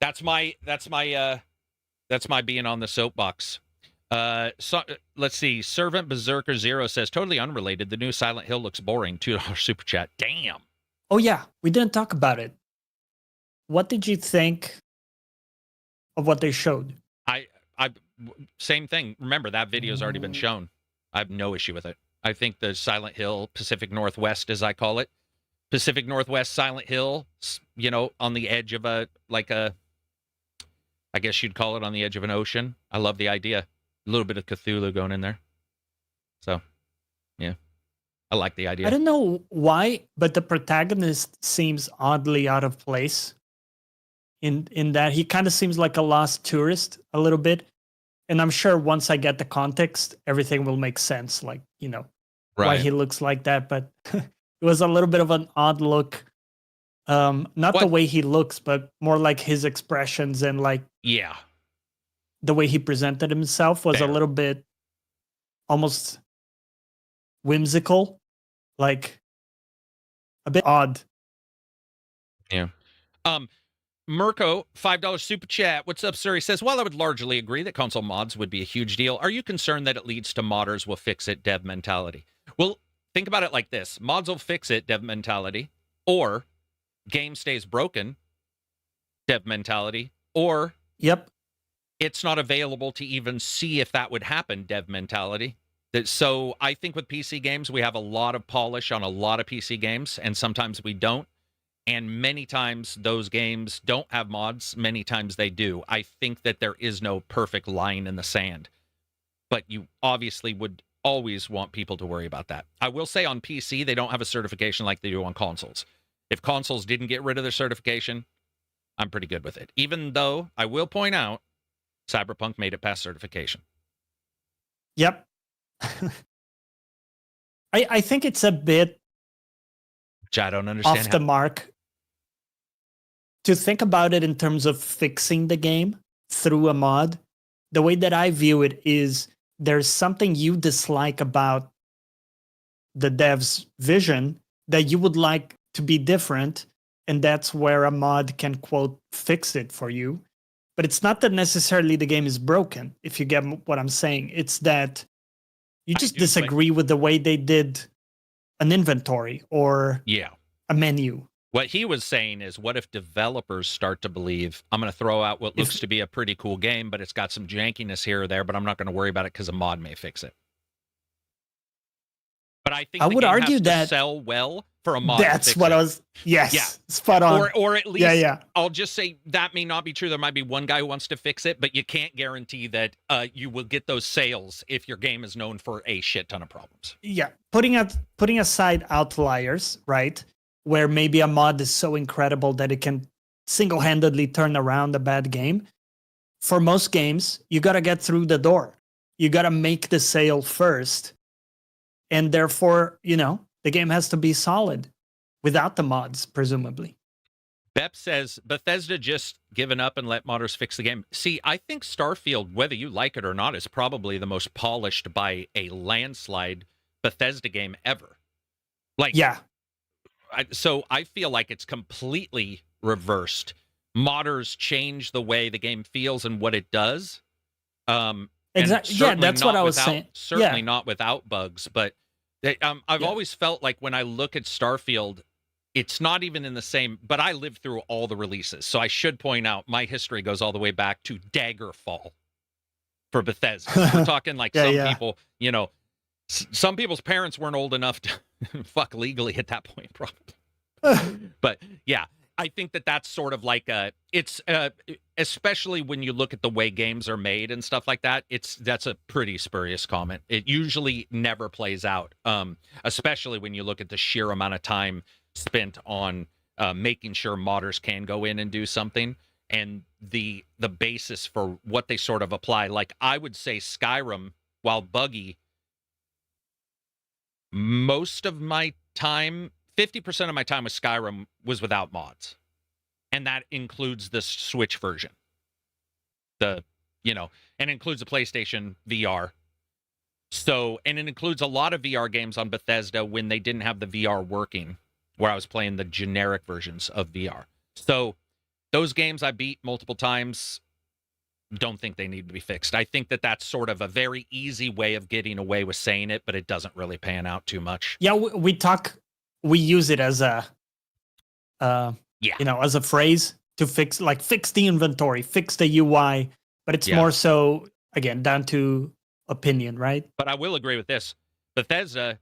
That's my being on the soapbox. So let's see. Servant Berserker Zero says, totally unrelated. The new Silent Hill looks boring. $2 super chat. Damn. Oh yeah, we didn't talk about it. What did you think of what they showed? I same thing. Remember, that video's already been shown. I have no issue with it. I think the Silent Hill Pacific Northwest, as I call it, Pacific Northwest Silent Hill, on the edge of I guess you'd call it on the edge of an ocean. I love the idea. A little bit of Cthulhu going in there. So, yeah. I like the idea. I don't know why, but the protagonist seems oddly out of place in that he kind of seems like a lost tourist a little bit. And I'm sure once I get the context, everything will make sense, like, why he looks like that. But it was a little bit of an odd look. Not the way he looks, but more like his expressions and like the way he presented himself was a little bit almost whimsical, like a bit odd. Yeah. Mirko, $5 super chat. What's up, sir? He says, while I would largely agree that console mods would be a huge deal, are you concerned that it leads to modders will fix it dev mentality? Well, think about it like this. Mods will fix it dev mentality, or game stays broken dev mentality, or it's not available to even see if that would happen dev mentality. So I think with PC games, we have a lot of polish on a lot of PC games, and sometimes we don't. And many times those games don't have mods. Many times they do. I think that there is no perfect line in the sand. But you obviously would always want people to worry about that. I will say on PC, they don't have a certification like they do on consoles. If consoles didn't get rid of their certification, I'm pretty good with it. Even though I will point out, Cyberpunk made it past certification. Yep. I think it's a bit which I don't understand off the mark to think about it in terms of fixing the game through a mod. The way that I view it is there's something you dislike about the dev's vision that you would like to be different, and that's where a mod can, quote, fix it for you. But it's not that necessarily the game is broken, if you get what I'm saying. It's that you just disagree with the way they did an inventory or a menu. What he was saying is, what if developers start to believe, I'm going to throw out what looks to be a pretty cool game, but it's got some jankiness here or there, but I'm not going to worry about it because a mod may fix it. But I think I would argue has that to sell well for a mod. That's what I was. Yes, spot on. Or at least, I'll just say that may not be true. There might be one guy who wants to fix it, but you can't guarantee that you will get those sales if your game is known for a shit ton of problems. Yeah, putting aside outliers, right? Where maybe a mod is so incredible that it can single-handedly turn around a bad game. For most games, you got to get through the door. You got to make the sale first. And therefore, the game has to be solid without the mods, presumably. Bep says, Bethesda just given up and let modders fix the game. See, I think Starfield, whether you like it or not, is probably the most polished by a landslide Bethesda game ever. So I feel like it's completely reversed. Modders change the way the game feels and what it does. Exactly. Yeah, that's what I was saying. Certainly not without bugs, but I've always felt like when I look at Starfield, it's not even in the same, but I lived through all the releases. So I should point out my history goes all the way back to Daggerfall for Bethesda. We're talking like people, some people's parents weren't old enough to fuck legally at that point, probably. But yeah, I think that's sort of like it's especially when you look at the way games are made and stuff like that, that's a pretty spurious comment. It usually never plays out, especially when you look at the sheer amount of time spent on making sure modders can go in and do something, and the basis for what they sort of apply. Like, I would say Skyrim, while buggy, most of my time, 50% of my time with Skyrim was without mods. And that includes the Switch version. And includes the PlayStation VR. So, and it includes a lot of VR games on Bethesda when they didn't have the VR working, where I was playing the generic versions of VR. So those games I beat multiple times, don't think they need to be fixed. I think that's sort of a very easy way of getting away with saying it, but it doesn't really pan out too much. Yeah, we use it as a, as a phrase to fix the inventory, fix the UI, but it's more so, again, down to opinion, right? But I will agree with this. Bethesda,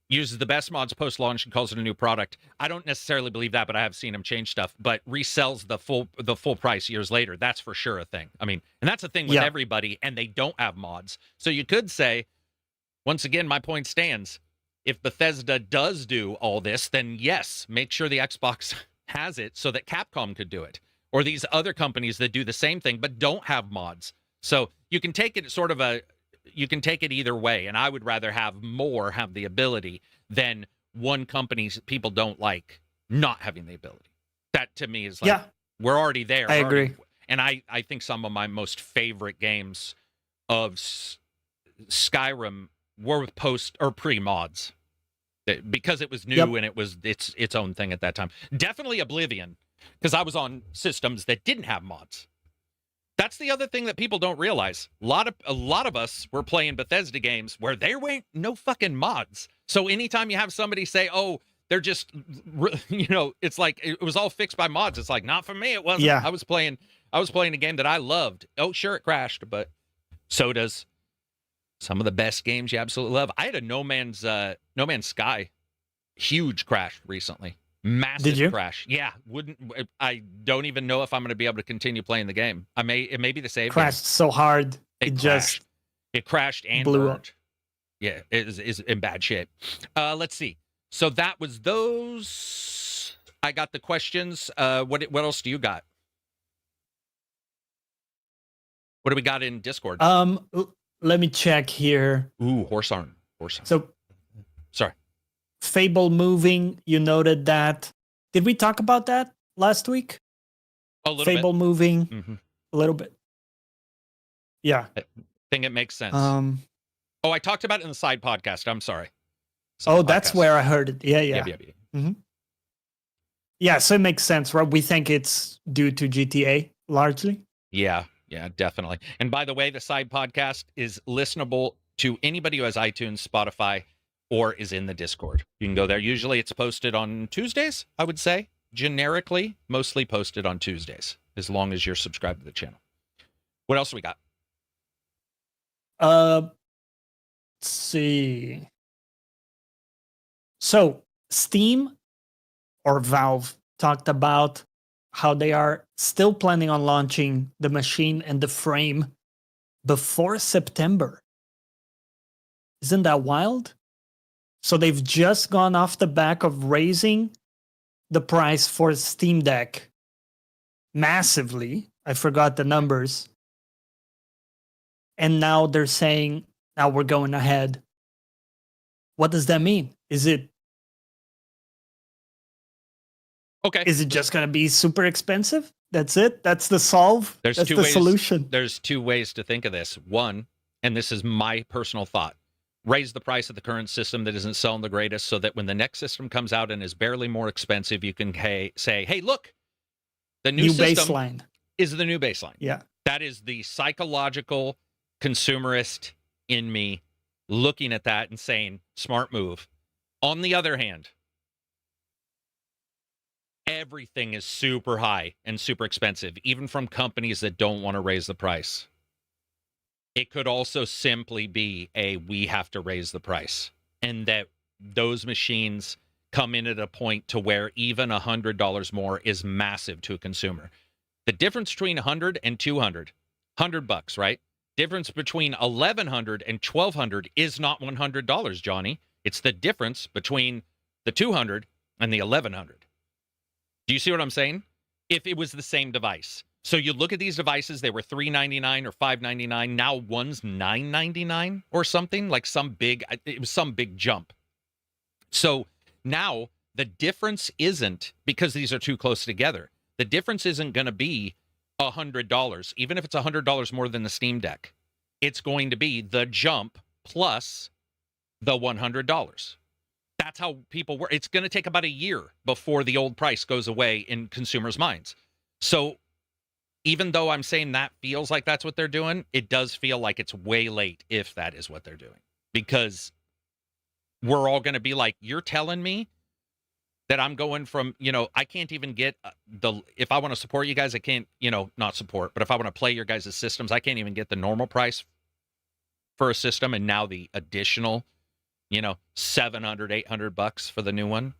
uses the best mods post-launch and calls it a new product. I don't necessarily believe that, but I have seen him change stuff. But resells the full price years later. That's for sure a thing. I mean, and that's a thing with everybody, and they don't have mods. So you could say, once again, my point stands. If Bethesda does do all this, then yes, make sure the Xbox has it so that Capcom could do it. Or these other companies that do the same thing but don't have mods. So you can take it you can take it either way, and I would rather have the ability than one company's people don't like not having the ability. That to me is like, we're already there. I agree. And I think some of my most favorite games of Skyrim were with post or pre-mods, because it was new and it was its own thing at that time. Definitely Oblivion, because I was on systems that didn't have mods. That's the other thing that people don't realize. A lot of us were playing Bethesda games where there weren't no fucking mods. So anytime you have somebody say, "Oh, they're just," it's like it was all fixed by mods. It's like, not for me. It wasn't. Yeah. I was playing a game that I loved. Oh, sure, it crashed, but so does some of the best games you absolutely love. I had a No Man's Sky huge crash recently. Massive Did you? crash. Yeah, I don't even know if I'm going to be able to continue playing the game. It may be the save. Crashed so hard. It crashed and blew burned. up. Yeah, it is in bad shape. Let's see. So that was those. I got the questions. What else do you got? What do we got in Discord? Let me check here. Ooh, horse arm. So, sorry. Fable moving, you noted that. Did we talk about that last week? A little Fable bit. Moving, a little bit. Yeah. I think it makes sense. I talked about it in the side podcast. I'm sorry. That's where I heard it. Yeah. Mm-hmm. Yeah, so it makes sense, right? We think it's due to GTA, largely. Yeah, definitely. And by the way, the side podcast is listenable to anybody who has iTunes, Spotify, or is in the Discord. You can go there. Usually it's posted on Tuesdays, I would say. Generically, mostly posted on Tuesdays, as long as you're subscribed to the channel. What else we got? Let's see. So, Steam or Valve talked about how they are still planning on launching the machine and the frame before September. Isn't that wild? So they've just gone off the back of raising the price for Steam Deck massively. I forgot the numbers. And now they're saying, now we're going ahead. What does that mean? Is it just going to be super expensive? That's it? That's the solve? That's the solution? There's two ways to think of this. One, and this is my personal thought, raise the price of the current system that isn't selling the greatest so that when the next system comes out and is barely more expensive, you can say, hey, look, the new system baseline is the new baseline. Yeah. That is the psychological consumerist in me looking at that and saying, smart move. On the other hand, Everything is super high and super expensive, even from companies that don't want to raise the price. It could also simply be we have to raise the price, and that those machines come in at a point to where even $100 more is massive to a consumer. The difference between 100 and 200, $100, right? Difference between 1,100 and 1,200 is not $100, Johnny. It's the difference between the 200 and the 1,100. Do you see what I'm saying? If it was the same device. So you look at these devices, they were $399 or $599. Now one's $999 or something, like it was some big jump. So now the difference isn't, because these are too close together, the difference isn't going to be $100, even if it's $100 more than the Steam Deck. It's going to be the jump plus the $100. That's how people work. It's going to take about a year before the old price goes away in consumers' minds. So even though I'm saying that feels like that's what they're doing, it does feel like it's way late if that is what they're doing. Because we're all going to be like, you're telling me that I'm going from, I can't even get if I want to support you guys, I can't, not support, but if I want to play your guys' systems, I can't even get the normal price for a system. And now the additional, $700, $800 for the new one.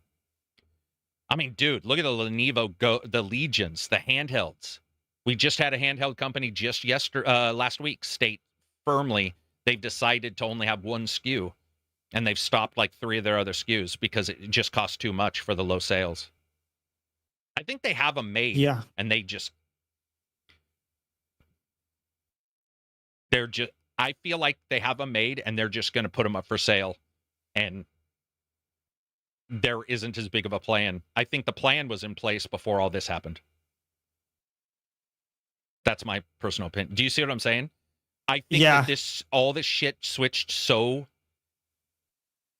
I mean, dude, look at the Lenovo the Legions, the handhelds. We just had a handheld company just last week state firmly they've decided to only have one SKU, and they've stopped like 3 of their other SKUs because it just costs too much for the low sales. I think they have them made, and I feel like they have them made, and they're just going to put them up for sale, and there isn't as big of a plan. I think the plan was in place before all this happened. That's my personal opinion. Do you see what I'm saying? I think that all this shit switched so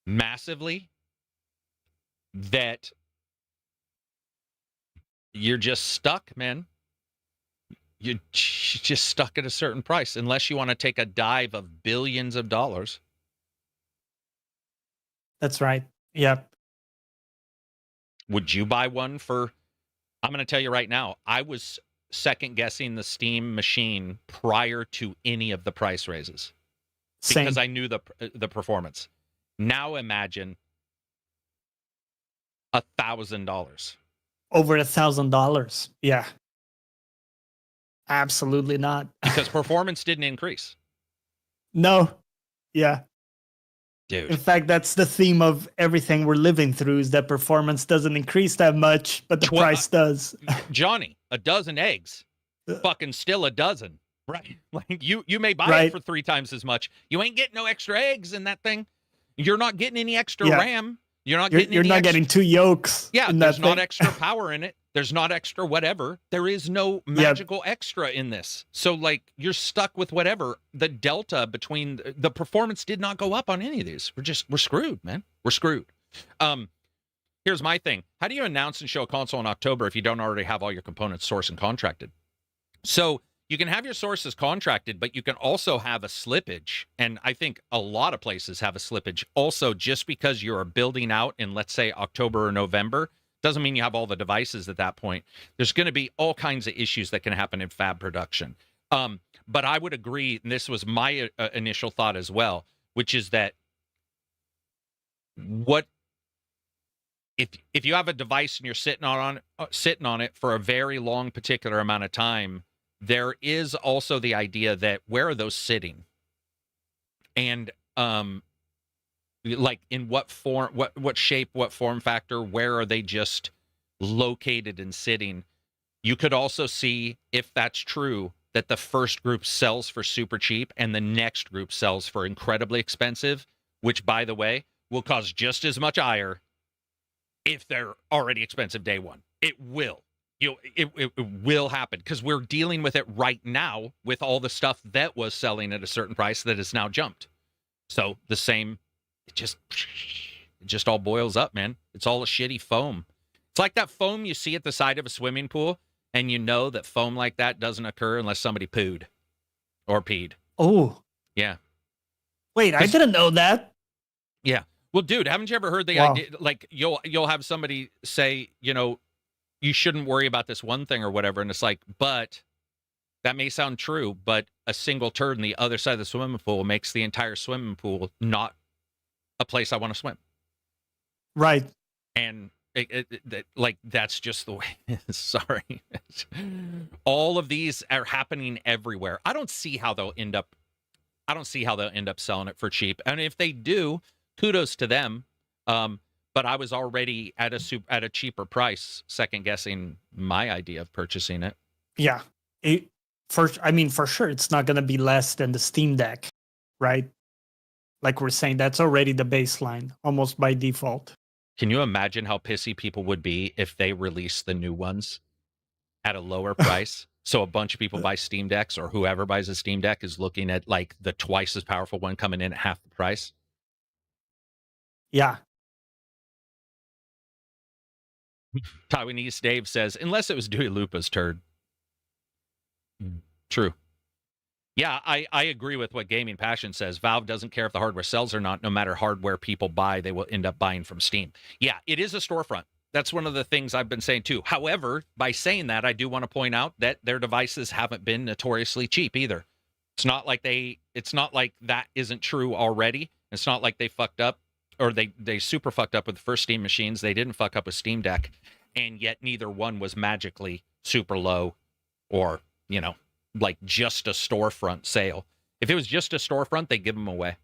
massively that you're just stuck, man. You're just stuck at a certain price unless you want to take a dive of billions of dollars. That's right. Yep. Would you buy one for... I'm going to tell you right now, I was second guessing the Steam machine prior to any of the price raises because I knew the performance. Now imagine $1,000. Over $1,000. Yeah. Absolutely not. Because performance didn't increase. No. Yeah. Dude. In fact, that's the theme of everything we're living through, is that performance doesn't increase that much, but the price does. Johnny, a dozen eggs, fucking still a dozen, right? Like you may buy it for 3 times as much. You ain't getting no extra eggs in that thing. You're not getting any extra RAM. You're not getting 2 yolks. Yeah, there's not extra power in it. There's not extra whatever. There is no magical extra in this. So, like, you're stuck with whatever. The delta between the performance did not go up on any of these. We're screwed, man. We're screwed. Here's my thing. How do you announce and show a console in October if you don't already have all your components sourced and contracted? So you can have your sources contracted, but you can also have a slippage. And I think a lot of places have a slippage. Also, just because you're building out in, let's say, October or November, doesn't mean you have all the devices at that point. There's going to be all kinds of issues that can happen in fab production. But I would agree, and this was my initial thought as well, which is that if you have a device and you're sitting on it for a very long particular amount of time, there is also the idea that where are those sitting? And like in what form, what shape, what form factor, where are they just located and sitting? You could also see, if that's true, that the first group sells for super cheap and the next group sells for incredibly expensive, which, by the way, will cause just as much ire if they're already expensive day one. It will. It will happen because we're dealing with it right now with all the stuff that was selling at a certain price that has now jumped. So the same... It just all boils up, man. It's all a shitty foam. It's like that foam you see at the side of a swimming pool, and you know that foam like that doesn't occur unless somebody pooed or peed. Oh. Yeah. Wait, I didn't know that. Yeah. Well, dude, haven't you ever heard the idea, like you'll have somebody say, you shouldn't worry about this one thing or whatever. And it's like, but that may sound true, but a single turd on the other side of the swimming pool makes the entire swimming pool not a place I want to swim. Right. And like, that's just the way it is. Sorry. All of these are happening everywhere. I don't see how they'll end up selling it for cheap. And if they do, kudos to them. But I was already at a cheaper price, second guessing my idea of purchasing it. Yeah. For sure, it's not going to be less than the Steam Deck, right? Like we're saying, that's already the baseline, almost by default. Can you imagine how pissy people would be if they release the new ones at a lower price? So a bunch of people buy Steam Decks, or whoever buys a Steam Deck is looking at like the twice as powerful one coming in at half the price. Yeah. Taiwanese Dave says, unless it was Dewey Lupa's turd. True. Yeah, I agree with what Gaming Passion says. Valve doesn't care if the hardware sells or not. No matter hardware people buy, they will end up buying from Steam. Yeah, it is a storefront. That's one of the things I've been saying too. However, by saying that, I do want to point out that their devices haven't been notoriously cheap either. It's not like that isn't true already. It's not like they fucked up, or they super fucked up with the first Steam machines. They didn't fuck up with Steam Deck, and yet neither one was magically super low, or, you know, like just a storefront sale. If it was just a storefront, they give them away.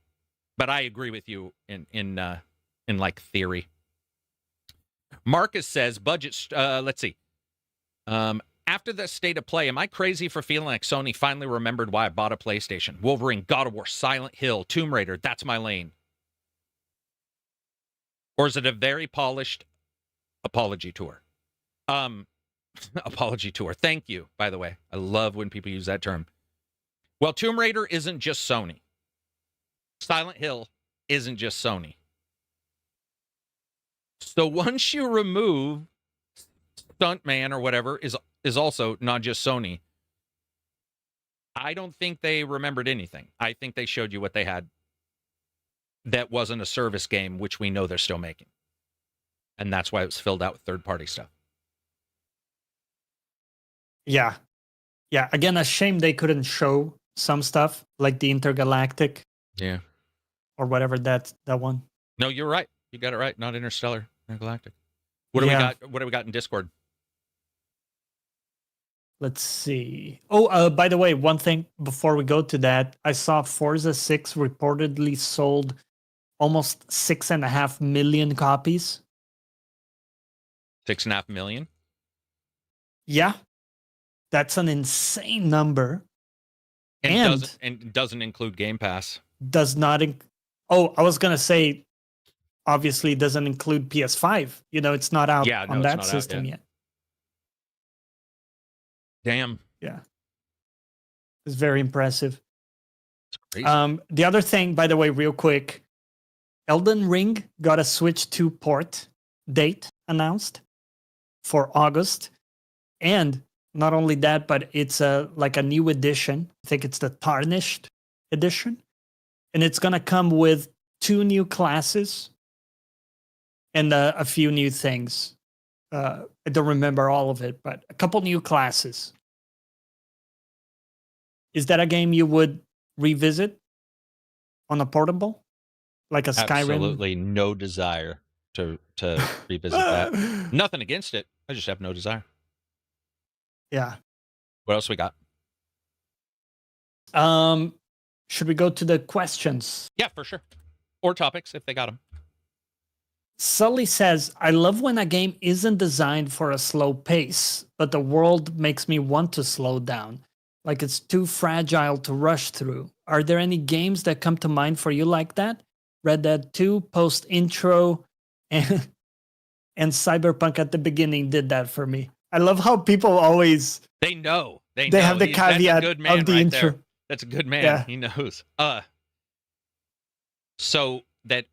But I agree with you in like theory. Marcus says budget. Let's see. After the state of play, am I crazy for feeling like Sony finally remembered why I bought a PlayStation? Wolverine, God of War, Silent Hill, Tomb Raider. That's my lane. Or is it a very polished apology tour? Apology tour. Thank you, by the way. I love when people use that term. Well, Tomb Raider isn't just Sony. Silent Hill isn't just Sony. So once you remove Stuntman or whatever is also not just Sony, I don't think they remembered anything. I think they showed you what they had that wasn't a service game, which we know they're still making. And that's why it was filled out with third-party stuff. Yeah. Yeah. Again, a shame they couldn't show some stuff like the Intergalactic. Yeah. Or whatever that one. No, you're right. You got it right. Not Interstellar, Intergalactic. What do we got? What do we got in Discord? Let's see. Oh, by the way, one thing before we go to that, I saw Forza 6 reportedly sold almost 6.5 million copies. 6.5 million? Yeah. That's an insane number. And doesn't include Game Pass. Does not. I was going to say, obviously, it doesn't include PS5. You know, it's not out on that system yet. Damn. Yeah. It's very impressive. It's crazy. The other thing, by the way, real quick, Elden Ring got a Switch 2 port date announced for August. And not only that, but it's like a new edition. I think it's the Tarnished edition. And it's going to come with 2 new classes and a few new things. I don't remember all of it, but a couple new classes. Is that a game you would revisit on a portable? Like a Skyrim? Absolutely no desire to revisit that. Nothing against it. I just have no desire. Yeah. What else we got? Should we go to the questions? Yeah, for sure. Or topics, if they got them. Sully says, I love when a game isn't designed for a slow pace, but the world makes me want to slow down. Like it's too fragile to rush through. Are there any games that come to mind for you like that? Red Dead 2, post-intro, and Cyberpunk at the beginning did that for me. I love how people always... They know. They have the caveat of the intro. There. That's a good man. Yeah. He knows. So that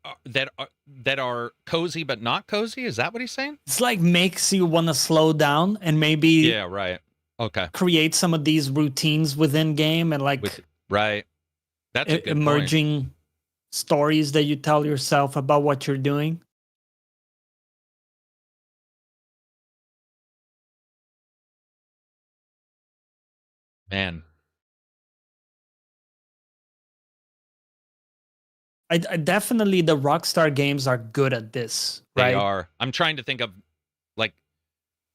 are cozy but not cozy? Is that what he's saying? It's like makes you want to slow down and maybe... Yeah, right. Okay. Create some of these routines within game and like... Right. That's a good emerging point. Stories that you tell yourself about what you're doing. Man, I definitely the Rockstar games are good at this, they right? are. I'm trying to think of like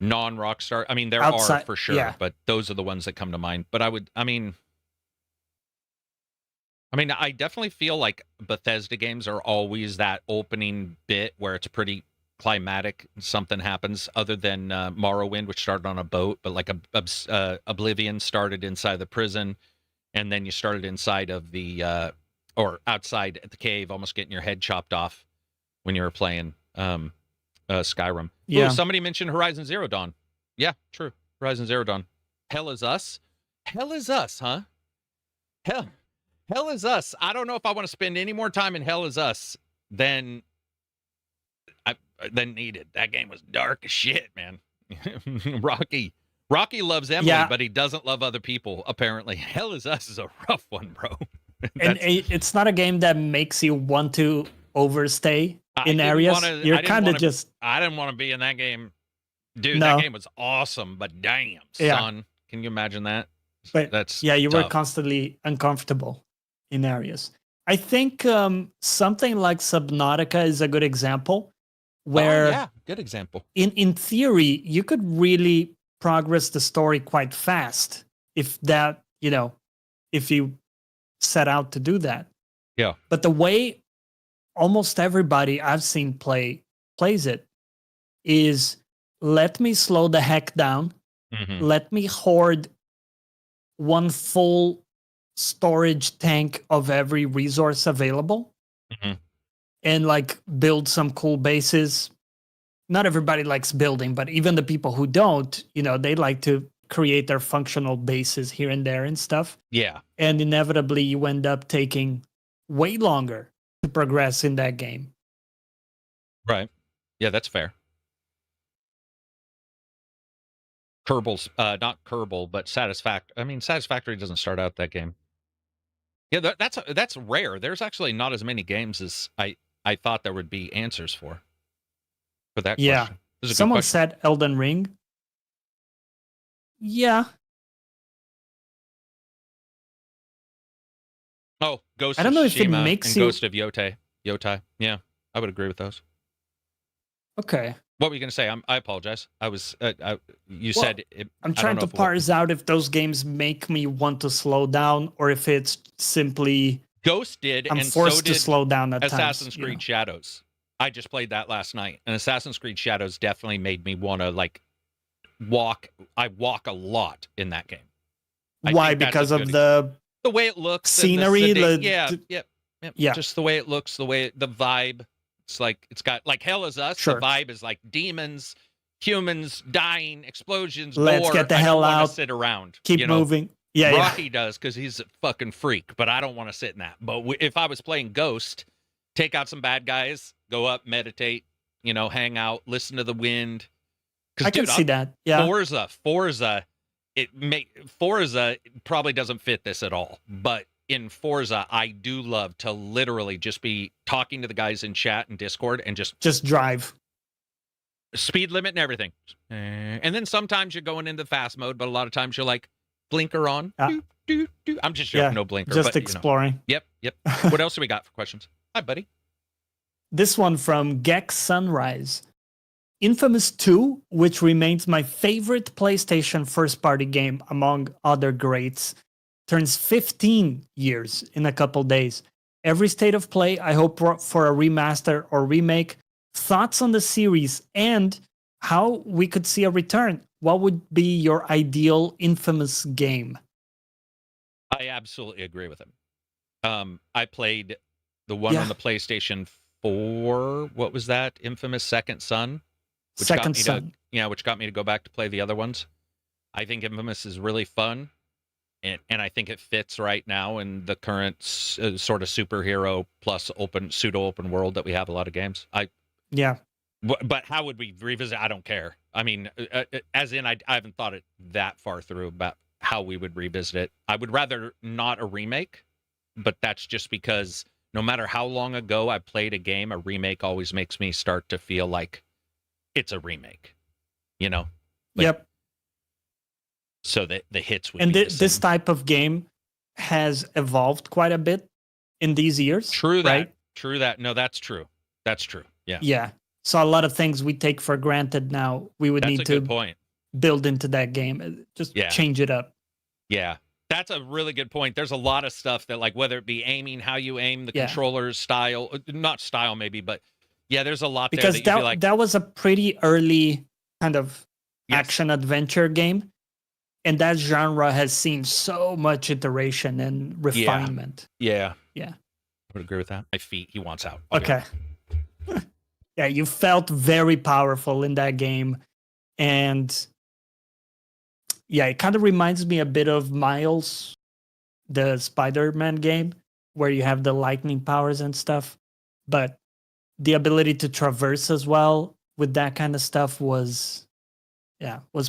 non-Rockstar. I mean, there are Outside, for sure, yeah, but those are the ones that come to mind. But I mean, I definitely feel like Bethesda games are always that opening bit where it's pretty climatic. Something happens, other than Morrowind, which started on a boat, but like Oblivion started inside the prison, and then you started inside of the or outside at the cave, almost getting your head chopped off when you were playing Skyrim. Oh, yeah. somebody mentioned Horizon Zero Dawn. Yeah, true. Horizon Zero Dawn. Hell is us. Hell is us, huh? Hell. Hell is us. I don't know if I want to spend any more time in Hell is Us than than needed. That game was dark as shit, man. Rocky loves Emily, Yeah. but he doesn't love other people, apparently. Hell is Us is a rough one, bro. And it's not a game that makes you want to overstay in areas. You're kind of just. I didn't want to be in that game. Dude, No. that game was awesome, but damn, Yeah. son. Can you imagine that? But That's yeah, you were tough. constantly uncomfortable in areas. I think something like Subnautica is a good example where, yeah, good example. in theory, you could really progress the story quite fast if that, if you set out to do that. Yeah. But the way almost everybody I've seen plays it is, let me slow the heck down. Mhm. Let me hoard one full storage tank of every resource available, Mhm. and like build some cool bases. Not everybody likes building, but even the people who don't, they like to create their functional bases here and there and stuff. Yeah. And inevitably you end up taking way longer to progress in that game. Right. Yeah, that's fair. Kerbal's not Kerbal, but Satisfactory doesn't start out that game. Yeah, that's rare. There's actually not as many games as I thought there would be answers for that Yeah. question. This is a good Someone question. said Elden Ring. Yeah. Oh, Ghost I don't of know if it Tsushima makes and you. Ghost of Yotai. Yeah, I would agree with those. Okay. What were you going to say? I apologize. I was. You Well, said. I'm trying to parse out if those games make me want to slow down or if it's simply Ghost did, I'm and forced so did to slow down at Assassin's times. Creed Shadows. I just played that last night, and Assassin's Creed Shadows definitely made me want to like walk. I walk a lot in that game. Why? Because of the way it looks, scenery. Yeah. Just the way it looks, the vibe. It's like it's got like Hell is Us. Sure. The vibe is like demons, humans dying, explosions. Let's gore. get the hell I don't out. want to sit around. Keep moving. Yeah, Rocky does because he's a fucking freak, but I don't want to sit in that. But if I was playing Ghost, take out some bad guys, go up, meditate, hang out, listen to the wind. I can see that. Yeah. Forza. Forza probably doesn't fit this at all, but in Forza, I do love to literally just be talking to the guys in chat and Discord and just drive. Speed limit and everything. And then sometimes you're going into fast mode, but a lot of times you're like blinker on. Do. I'm just joking, no blinker. Just but, exploring. Yep. What else do we got for questions? Hi, buddy. This one from Gex Sunrise. Infamous 2, which remains my favorite PlayStation first-party game among other greats, turns 15 years in a couple days. Every state of play, I hope for a remaster or remake. Thoughts on the series and how we could see a return. What would be your ideal Infamous game? I absolutely agree with him. I played the one on the PlayStation 4. What was that? Infamous Second Son? Which got me to go back to play the other ones. I think Infamous is really fun, and I think it fits right now in the current sort of superhero plus pseudo open world that we have a lot of games. But how would we revisit? I don't care. I mean, as in, I haven't thought it that far through about how we would revisit it. I would rather not a remake, but that's just because no matter how long ago I played a game, a remake always makes me start to feel like it's a remake, Yep. So that the hits would And be the this same. type of game has evolved quite a bit in these years. True that. Right? True that. No, that's true. That's true. Yeah. Yeah. So a lot of things we take for granted now, we would That's a need good to point. build into that game. Just Yeah. change it up. Yeah. That's a really good point. There's a lot of stuff that, like, whether it be aiming, how you aim, the Yeah. controller's style, not style maybe, but yeah, there's a lot Because there that you'd be like, that was a pretty early kind of Yes. action adventure game. And that genre has seen so much iteration and refinement. yeah. Yeah. I would agree with that. My feet, he wants out. Okay. Yeah, you felt very powerful in that game. And yeah, it kind of reminds me a bit of Miles, the Spider-Man game, where you have the lightning powers and stuff. But the ability to traverse as well with that kind of stuff was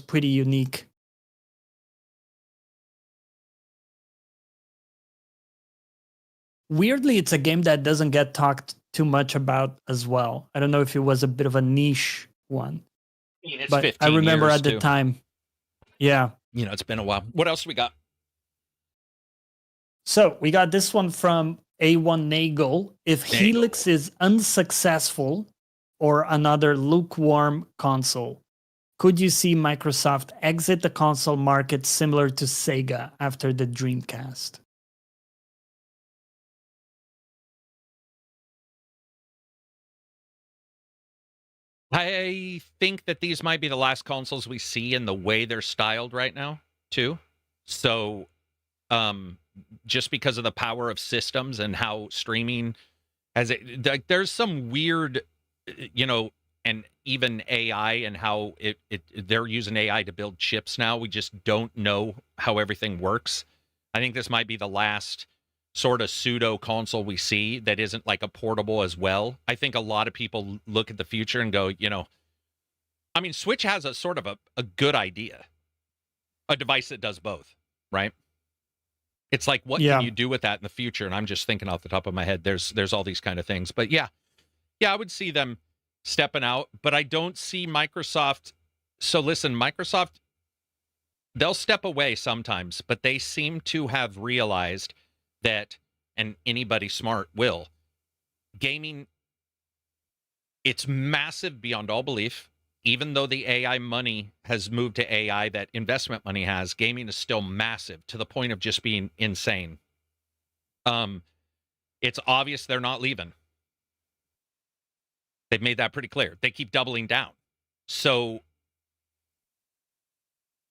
pretty unique. Weirdly, it's a game that doesn't get talked too much about as well. I don't know if it was a bit of a niche one. It's but 15 I remember years at the too. time. Yeah. You know, it's been a while. What else we got? So we got this one from A1 Nagel. If Helix is unsuccessful or another lukewarm console, could you see Microsoft exit the console market similar to Sega after the Dreamcast? I think that these might be the last consoles we see in the way they're styled right now, too. So, just because of the power of systems and how streaming has it, like, there's some weird, and even AI and how they're using AI to build chips now. We just don't know how everything works. I think this might be the last sort of pseudo console we see that isn't like a portable as well. I think a lot of people look at the future and go, I mean, Switch has a sort of a good idea, a device that does both, right? It's like, what can you do with that in the future? And I'm just thinking off the top of my head, there's all these kind of things. But yeah, I would see them stepping out, but I don't see Microsoft. So listen, Microsoft, they'll step away sometimes, but they seem to have realized that, and anybody smart will, gaming, it's massive beyond all belief. Even though the AI money has moved to AI, that investment money has, gaming is still massive to the point of just being insane. It's obvious they're not leaving. They've made that pretty clear. They keep doubling down. So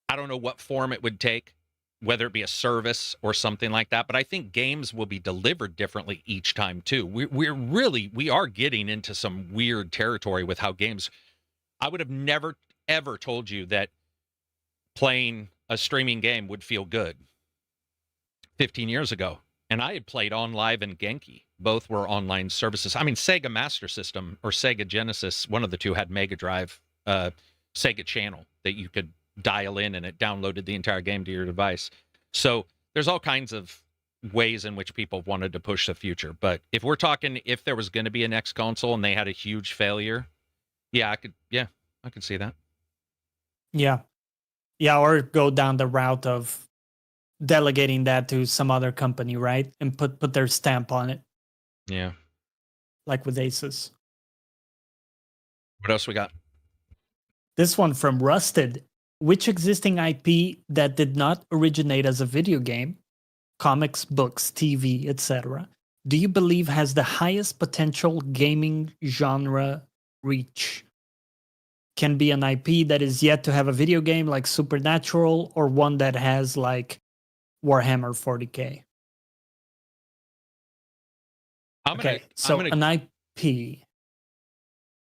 I don't know what form it would take, whether it be a service or something like that. But I think games will be delivered differently each time, too. We are getting into some weird territory with how games... I would have never, ever told you that playing a streaming game would feel good 15 years ago. And I had played OnLive and Genki. Both were online services. I mean, Sega Master System or Sega Genesis, one of the two had Mega Drive, Sega Channel that you could dial in, and it downloaded the entire game to your device. So there's all kinds of ways in which people wanted to push the future. But if we're talking, if there was going to be a next console and they had a huge failure, I could see that. Yeah, or go down the route of delegating that to some other company, right? And put their stamp on it. Yeah. Like with Asus. What else we got? This one from Rusted. Which existing IP that did not originate as a video game, comics, books, TV, etc., do you believe has the highest potential gaming genre reach? Can be an IP that is yet to have a video game like Supernatural, or one that has like Warhammer 40K. An IP.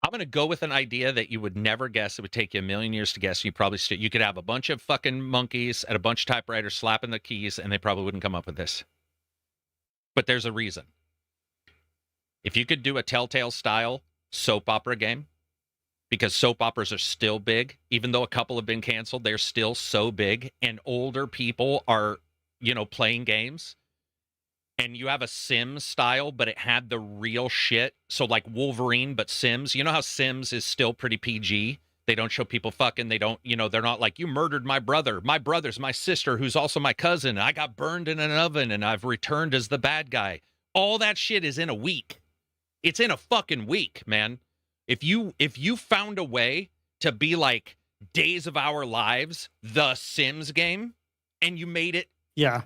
I'm going to go with an idea that you would never guess. It would take you a million years to guess. You probably you could have a bunch of fucking monkeys at a bunch of typewriters slapping the keys, and they probably wouldn't come up with this. But there's a reason. If you could do a Telltale style soap opera game, because soap operas are still big, even though a couple have been canceled, they're still so big, and older people are, playing games. And you have a Sims style, but it had the real shit. So like Wolverine, but Sims. You know how Sims is still pretty PG? They don't show people fucking. They don't, they're not like, you murdered my brother. My brother's my sister, who's also my cousin. I got burned in an oven and I've returned as the bad guy. All that shit is in a week. It's in a fucking week, man. If you found a way to be like Days of Our Lives, the Sims game, and you made it. Yeah.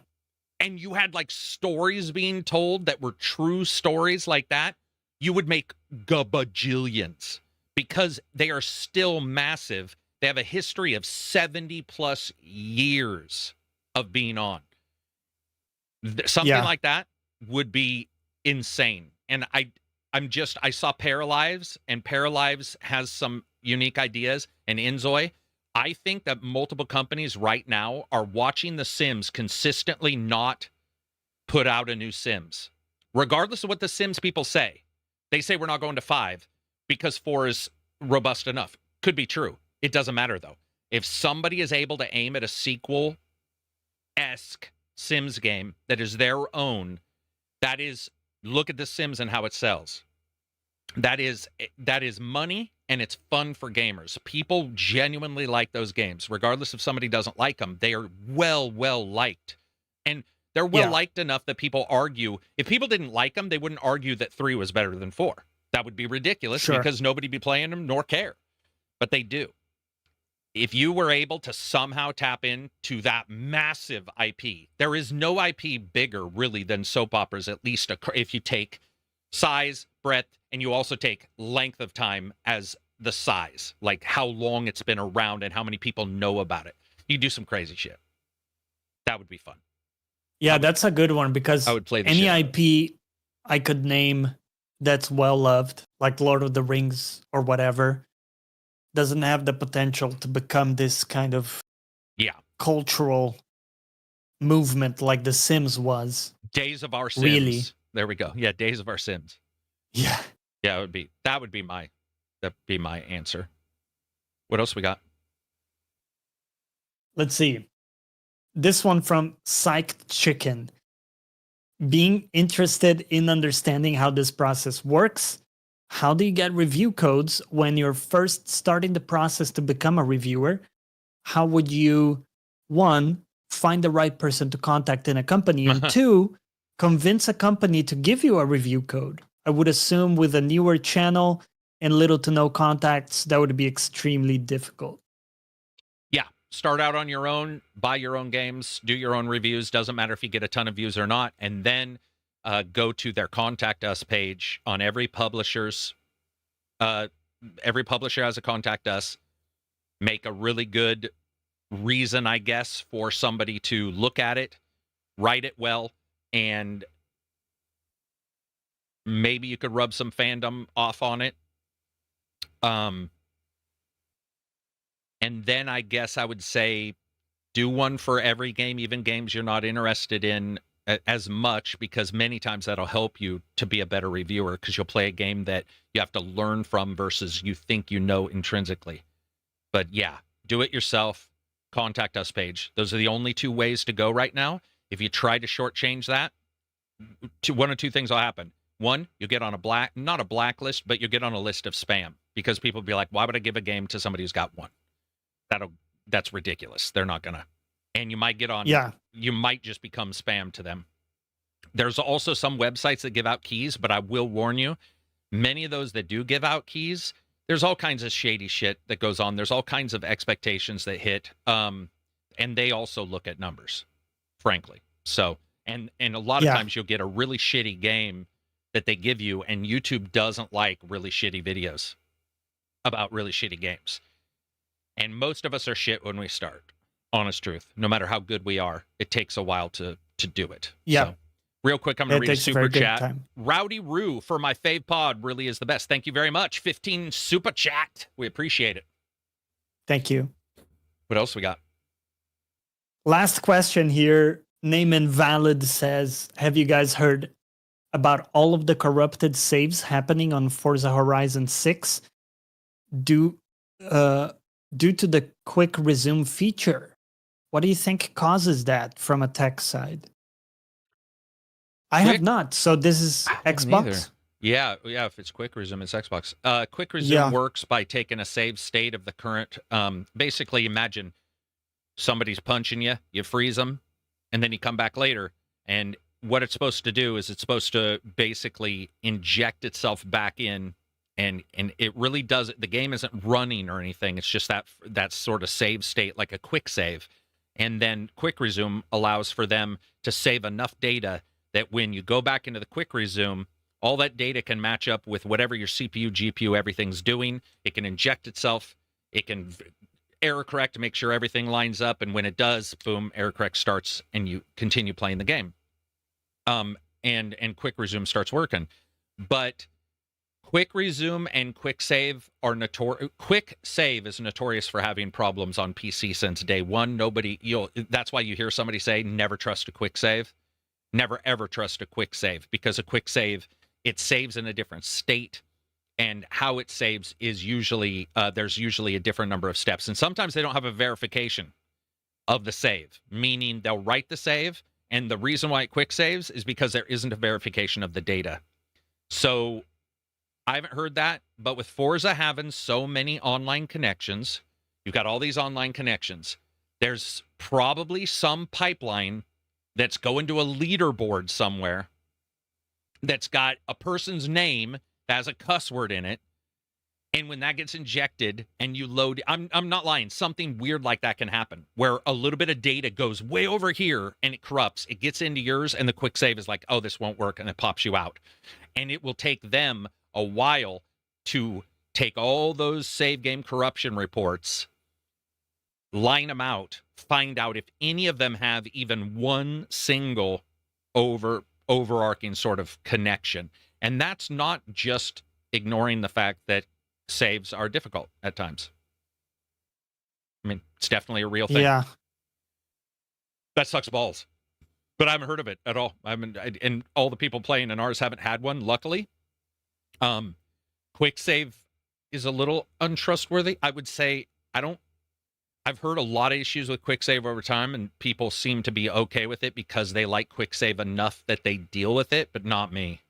And you had like stories being told that were true stories like that, you would make gabajillions. Because they are still massive. They have a history of 70 plus years of being on. Something like that would be insane. And I saw Paralives, and Paralives has some unique ideas, and Inzoi. I think that multiple companies right now are watching The Sims consistently not put out a new Sims. Regardless of what the Sims people say. They say we're not going to 5. Because 4 is robust enough. Could be true. It doesn't matter, though. If somebody is able to aim at a sequel-esque Sims game that is their own, that is, look at The Sims and how it sells. That is money, and it's fun for gamers. People genuinely like those games. Regardless if somebody doesn't like them, they are well liked. And they're well liked enough that people argue. If people didn't like them, they wouldn't argue that 3 was better than 4. That would be ridiculous because nobody be playing them nor care. But they do. If you were able to somehow tap into that massive IP, there is no IP bigger really than soap operas, at least if you take size, breadth, and you also take length of time as the size, like how long it's been around and how many people know about it. You do some crazy shit. That would be fun. Yeah, that's a good one because I would play any IP I could name that's well loved, like Lord of the Rings or whatever, doesn't have the potential to become this kind of cultural movement like The Sims was. Days of Our Sims. Really? There we go. Yeah, Days of Our Sims. Yeah. Yeah, that'd be my answer. What else we got? Let's see. This one from Psyched Chicken. Being interested in understanding how this process works. How do you get review codes when you're first starting the process to become a reviewer? How would you, 1, find the right person to contact in a company, and 2, convince a company to give you a review code? I would assume with a newer channel and little to no contacts, that would be extremely difficult. Yeah, start out on your own, buy your own games, do your own reviews. Doesn't matter if you get a ton of views or not. And then go to their Contact Us page on every publisher's. Every publisher has a Contact Us. Make a really good reason, I guess, for somebody to look at it, write it well, and maybe you could rub some fandom off on it. And then I guess I would say do one for every game, even games you're not interested in as much, because many times that'll help you to be a better reviewer, because you'll play a game that you have to learn from versus you think you know intrinsically. But yeah, do it yourself. Contact Us page. Those are the only 2 ways to go right now. If you try to shortchange that, one of 2 things will happen. 1, you'll get on not a blacklist, but you'll get on a list of spam, because people will be like, why would I give a game to somebody who's got 1? That's ridiculous. They're not gonna. And you might get on. Yeah. You might just become spam to them. There's also some websites that give out keys, but I will warn you, many of those that do give out keys, there's all kinds of shady shit that goes on. There's all kinds of expectations that hit. And they also look at numbers, frankly. So, and a lot of times you'll get a really shitty game that they give you, and YouTube doesn't like really shitty videos about really shitty games. And most of us are shit when we start. Honest truth. No matter how good we are, it takes a while to do it. Yeah. So, real quick, I'm going to read a super chat. Time. Rowdy Roo for my fave pod really is the best. Thank you very much. 15 super chat. We appreciate it. Thank you. What else we got? Last question here. Name Invalid says, have you guys heard about all of the corrupted saves happening on Forza Horizon 6 due to the quick resume feature? What do you think causes that from a tech side? I have not. So this is Xbox? Yeah, if it's quick resume, it's Xbox. Quick resume Yeah. works by taking a save state of the current. Basically, imagine somebody's punching you, you freeze them, and then you come back later. And what it's supposed to do is it's supposed to basically inject itself back in, and it really does it. The game isn't running or anything. It's just that sort of save state, like a quick save. And then quick resume allows for them to save enough data that when you go back into the quick resume, all that data can match up with whatever your CPU, GPU, everything's doing. It can inject itself. It can error correct to make sure everything lines up. And when it does, boom, error correct starts and you continue playing the game. And quick resume starts working. But quick resume and quick save are notorious. Quick save is notorious for having problems on PC since day one. That's why you hear somebody say, never trust a quick save. Never, ever trust a quick save, because a quick save, it saves in a different state, and how it saves is usually, there's usually a different number of steps. And sometimes they don't have a verification of the save, meaning they'll write the save, and the reason why it quick saves is because there isn't a verification of the data. So I haven't heard that, but with Forza having so many online connections, you've got all these online connections, there's probably some pipeline that's going to a leaderboard somewhere that's got a person's name that has a cuss word in it. And when that gets injected and you load, I'm not lying, something weird like that can happen, where a little bit of data goes way over here and it corrupts. It gets into yours, and the quick save is like, oh, this won't work, and it pops you out. And it will take them a while to take all those save game corruption reports, line them out, find out if any of them have even one single overarching sort of connection. And that's not just ignoring the fact that saves are difficult at times. I mean, it's definitely a real thing. Yeah. That sucks balls. But I haven't heard of it at all. And all the people playing in ours haven't had one, luckily. Quick save is a little untrustworthy. I would say I've heard a lot of issues with quick save over time, and people seem to be okay with it because they like quick save enough that they deal with it, but not me.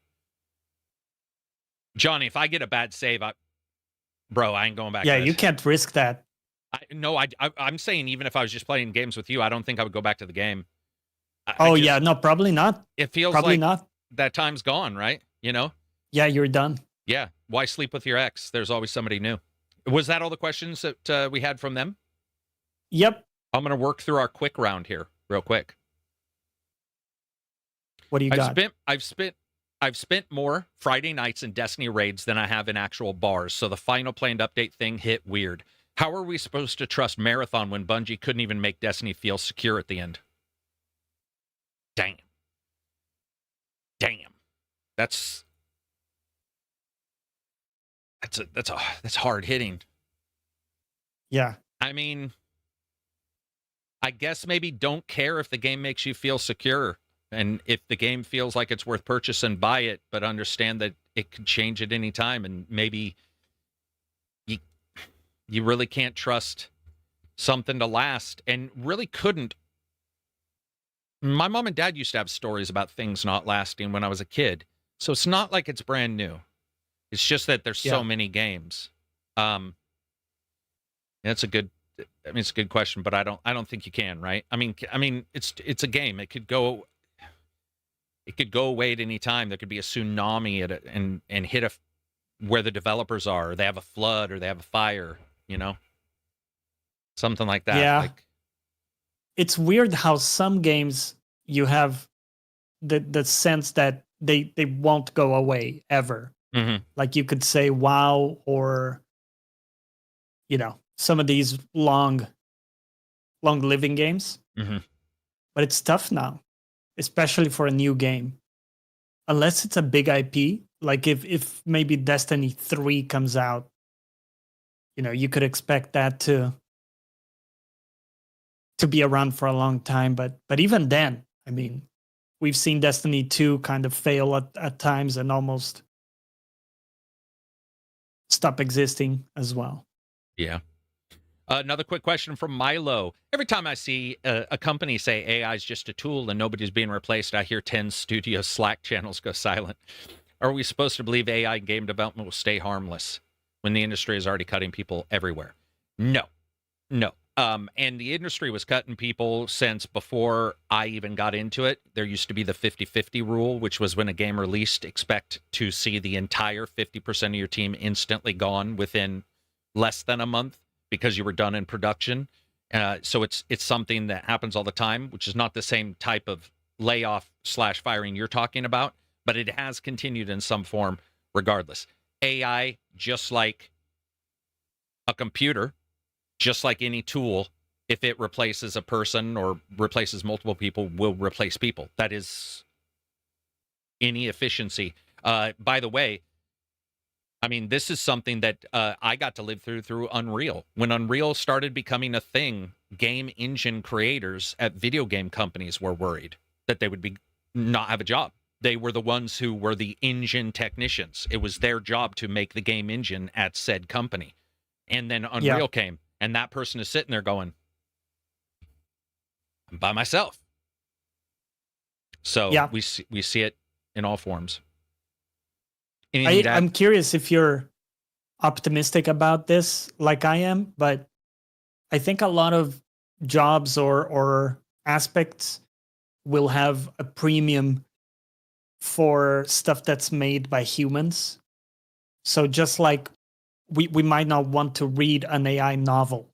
Johnny, if I get a bad save, I ain't going back. Yeah, to this. you can't risk that. I'm saying even if I was just playing games with you, I don't think I would go back to the game. Yeah, no, probably not. It feels probably like not. That time's gone, right? You know? Yeah, you're done. Yeah. Why sleep with your ex? There's always somebody new. Was that all the questions that we had from them? Yep. I'm going to work through our quick round here real quick. What do you got? I've spent more Friday nights in Destiny raids than I have in actual bars, so the final planned update thing hit weird. How are we supposed to trust Marathon when Bungie couldn't even make Destiny feel secure at the end? Damn. That's hard hitting. Yeah. I mean, I guess maybe don't care if the game makes you feel secure. And if the game feels like it's worth purchasing, buy it, but understand that it could change at any time. And maybe you really can't trust something to last, and really couldn't. My mom and dad used to have stories about things not lasting when I was a kid. So it's not like it's brand new. It's just that there's so many games. It's a good question, but I don't think you can, right? I mean, it's a game. It could go away at any time. There could be a tsunami and hit where the developers are. Or they have a flood, or they have a fire, something like that. Yeah. It's weird how some games you have the sense that they won't go away ever. Mm-hmm. Like you could say WoW, or some of these long living games. Mm-hmm. But it's tough now, especially for a new game. Unless it's a big IP, like if maybe Destiny 3 comes out, you could expect that to be around for a long time. But even then, I mean, we've seen Destiny 2 kind of fail at times and almost stop existing as well. Yeah. Another quick question from Milo. Every time I see a company say AI is just a tool and nobody's being replaced, I hear 10 studio Slack channels go silent. Are we supposed to believe AI game development will stay harmless when the industry is already cutting people everywhere? No, no. And the industry was cutting people since before I even got into it. There used to be the 50-50 rule, which was when a game released, expect to see the entire 50% of your team instantly gone within less than a month because you were done in production. So it's something that happens all the time, which is not the same type of layoff/firing you're talking about, but it has continued in some form regardless. AI, just like a computer, just like any tool, if it replaces a person or replaces multiple people, will replace people. That is any efficiency. By the way, I mean, this is something that I got to live through Unreal. When Unreal started becoming a thing, game engine creators at video game companies were worried that they would not have a job. They were the ones who were the engine technicians. It was their job to make the game engine at said company. And then Unreal came, and that person is sitting there going, I'm by myself. So we see it in all forms. I'm curious if you're optimistic about this like I am, but I think a lot of jobs or aspects will have a premium for stuff that's made by humans. So just like we might not want to read an AI novel,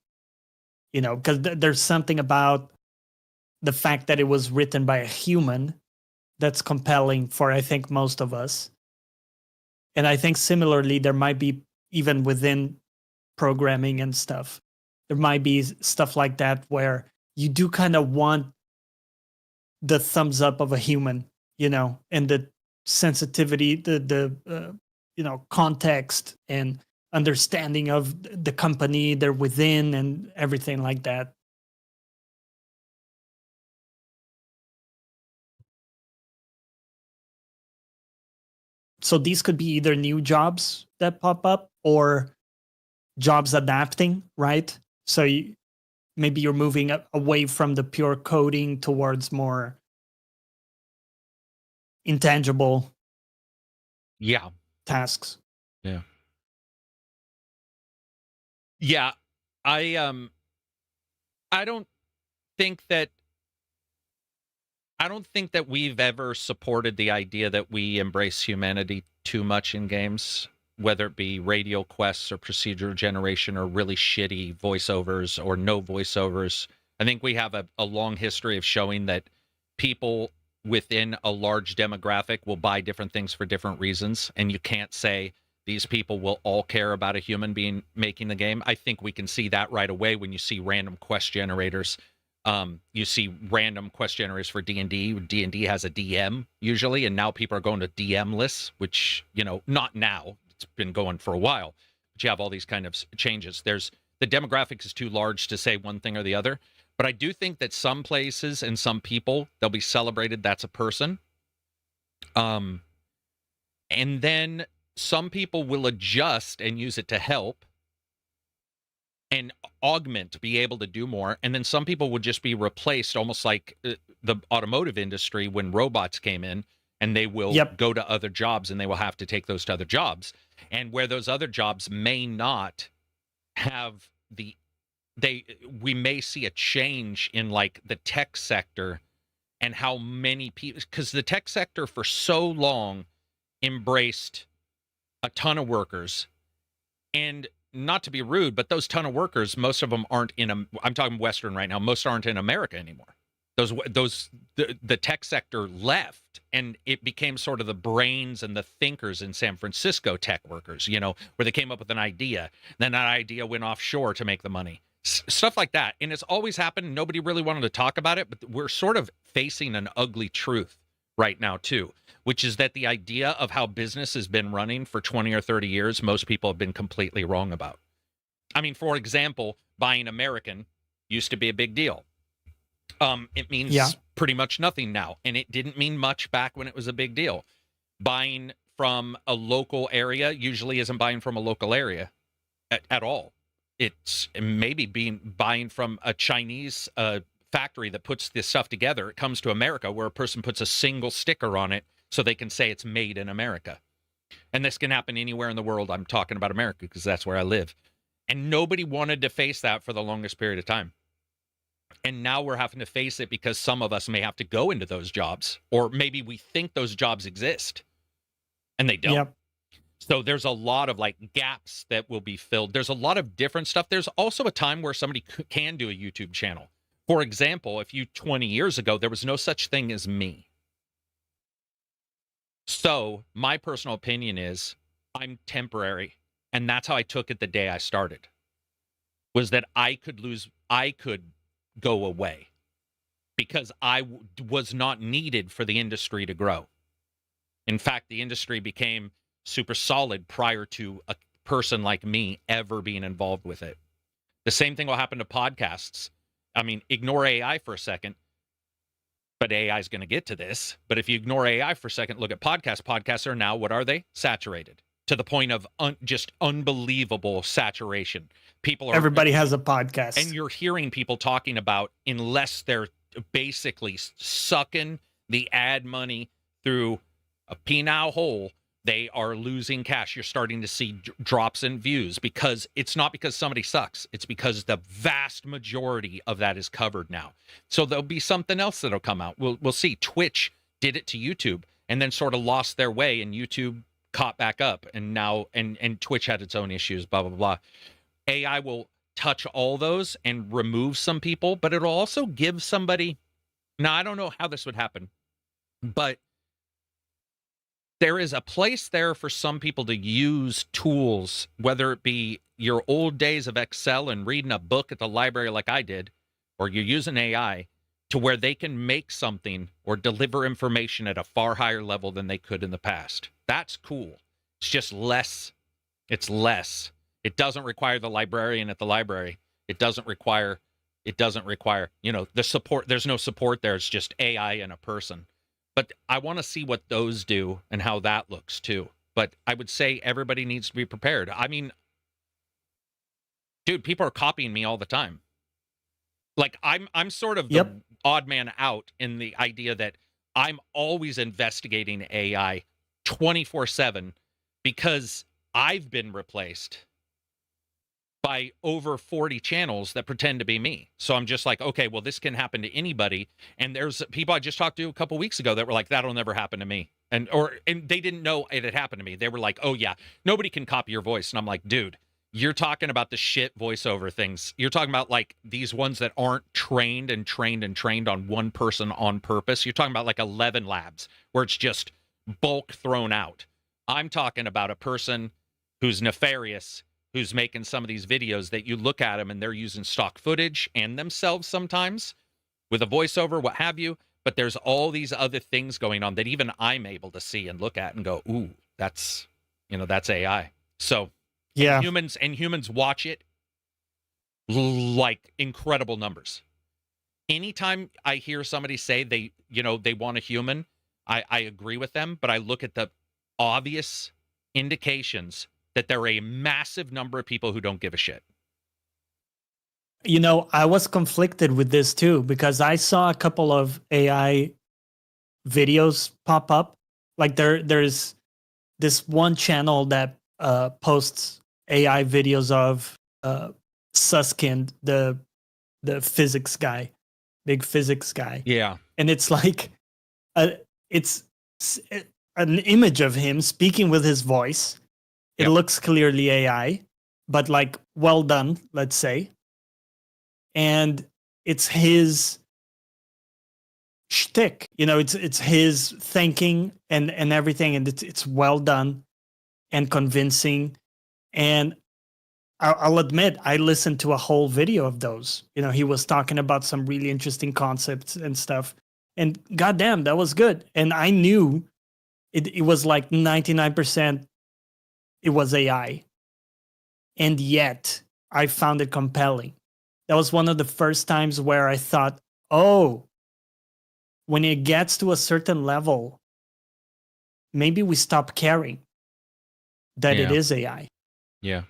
because there's something about the fact that it was written by a human that's compelling for, I think, most of us. And I think similarly, there might be, even within programming and stuff, there might be stuff like that where you do kind of want the thumbs up of a human, and the sensitivity, the context and understanding of the company they're within and everything like that. So these could be either new jobs that pop up or jobs adapting, right? So maybe you're moving away from the pure coding towards more intangible tasks. Yeah. I don't think that we've ever supported the idea that we embrace humanity too much in games, whether it be radial quests or procedural generation or really shitty voiceovers or no voiceovers. I think we have a long history of showing that people within a large demographic will buy different things for different reasons, and you can't say these people will all care about a human being making the game. I think we can see that right away when you see random quest generators. You see random quest generators for D&D. D&D has a DM usually, and now people are going to DM lists, which, not now. It's been going for a while. But you have all these kind of changes. The demographic is too large to say one thing or the other. But I do think that some places and some people, they'll be celebrated that's a person. And then some people will adjust and use it to help and augment, be able to do more. And then some people would just be replaced, almost like the automotive industry when robots came in, and they will go to other jobs and they will have to take those to other jobs. And where those other jobs may not have we may see a change in like the tech sector and how many people, because the tech sector for so long embraced a ton of workers. And not to be rude, but those ton of workers, most of them aren't I'm talking Western right now, most aren't in America anymore. The tech sector left, and it became sort of the brains and the thinkers in San Francisco, tech workers, where they came up with an idea. Then that idea went offshore to make the money. Stuff like that. And it's always happened. Nobody really wanted to talk about it, but we're sort of facing an ugly truth right now too, which is that the idea of how business has been running for 20 or 30 years, most people have been completely wrong about. I mean, for example, buying American used to be a big deal. It means pretty much nothing now, and it didn't mean much back when it was a big deal. Buying from a local area usually isn't buying from a local area at all. It's maybe buying from a Chinese factory that puts this stuff together. It comes to America where a person puts a single sticker on it so they can say it's made in America. And this can happen anywhere in the world. I'm talking about America because that's where I live. And nobody wanted to face that for the longest period of time. And now we're having to face it because some of us may have to go into those jobs, or maybe we think those jobs exist and they don't. Yep. So there's a lot of like gaps that will be filled. There's a lot of different stuff. There's also a time where somebody can do a YouTube channel. For example, if you 20 years ago, there was no such thing as me. So my personal opinion is I'm temporary. And that's how I took it the day I started, was that I could go away because I was not needed for the industry to grow. In fact, the industry became super solid prior to a person like me ever being involved with it. The same thing will happen to podcasts. I mean, ignore AI for a second, but AI is going to get to this. But if you ignore AI for a second, look at podcasts. Podcasts are now, what are they? Saturated to the point of just unbelievable saturation. Everybody has a podcast. And you're hearing people talking about, unless they're basically sucking the ad money through a penile hole, they are losing cash. You're starting to see drops in views because it's not because somebody sucks. It's because the vast majority of that is covered now. So there'll be something else that'll come out. We'll see. Twitch did it to YouTube and then sort of lost their way, and YouTube caught back up, and now and Twitch had its own issues, blah, blah, blah. AI will touch all those and remove some people, but it'll also give somebody, now I don't know how this would happen, but there is a place there for some people to use tools, whether it be your old days of Excel and reading a book at the library like I did, or you're using AI, to where they can make something or deliver information at a far higher level than they could in the past. That's cool. It's just less. It's less. It doesn't require the librarian at the library. It doesn't require, the support. There's no support there. It's just AI and a person. But I want to see what those do and how that looks too. But I would say everybody needs to be prepared. I mean, dude, people are copying me all the time. Like I'm sort of the odd man out in the idea that I'm always investigating AI 24/7 because I've been replaced by over 40 channels that pretend to be me. So I'm just like, okay, well, this can happen to anybody. And there's people I just talked to a couple weeks ago that were like, that'll never happen to me. And they didn't know it had happened to me. They were like, oh yeah, nobody can copy your voice. And I'm like, dude, you're talking about the shit voiceover things. You're talking about like these ones that aren't trained on one person on purpose. You're talking about like 11 labs where it's just bulk thrown out. I'm talking about a person who's nefarious, who's making some of these videos that you look at them and they're using stock footage and themselves sometimes with a voiceover, what have you. But there's all these other things going on that even I'm able to see and look at and go, ooh, that's AI. So yeah, humans watch it like incredible numbers. Anytime I hear somebody say they want a human, I agree with them, but I look at the obvious indications that there are a massive number of people who don't give a shit. I was conflicted with this too, because I saw a couple of AI videos pop up. Like there's this one channel that posts AI videos of Suskind, the physics guy, big physics guy. Yeah. And it's like it's an image of him speaking with his voice. It looks clearly AI, but like well done, let's say. And it's his shtick, it's his thinking and everything, and it's well done and convincing. And I'll admit, I listened to a whole video of those. He was talking about some really interesting concepts and stuff. And goddamn, that was good. And I knew it was like 99%. It was AI. And yet I found it compelling. That was one of the first times where I thought, oh, when it gets to a certain level, maybe we stop caring that it is AI. Yeah.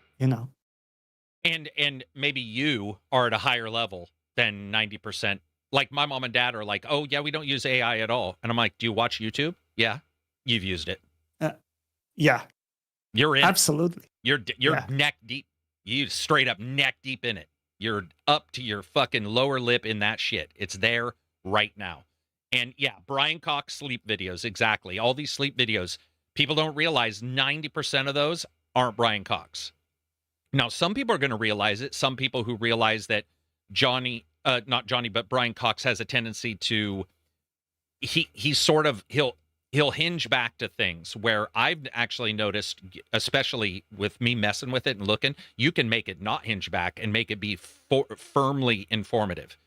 And maybe you are at a higher level than 90%. Like my mom and dad are like, oh yeah, we don't use AI at all. And I'm like, do you watch YouTube? Yeah. You've used it. Yeah, You're in it. absolutely. You're Yeah. neck deep. You straight up neck deep in it. You're up to your fucking lower lip in that shit. It's there right now. And yeah, Brian Cox sleep videos, exactly. All these sleep videos, people don't realize 90% of those aren't Brian Cox. Now, some people are going to realize it. Some people who realize that not Johnny, but Brian Cox has a tendency to, he'll hinge back to things where I've actually noticed, especially with me messing with it and looking, you can make it not hinge back and make it be firmly informative.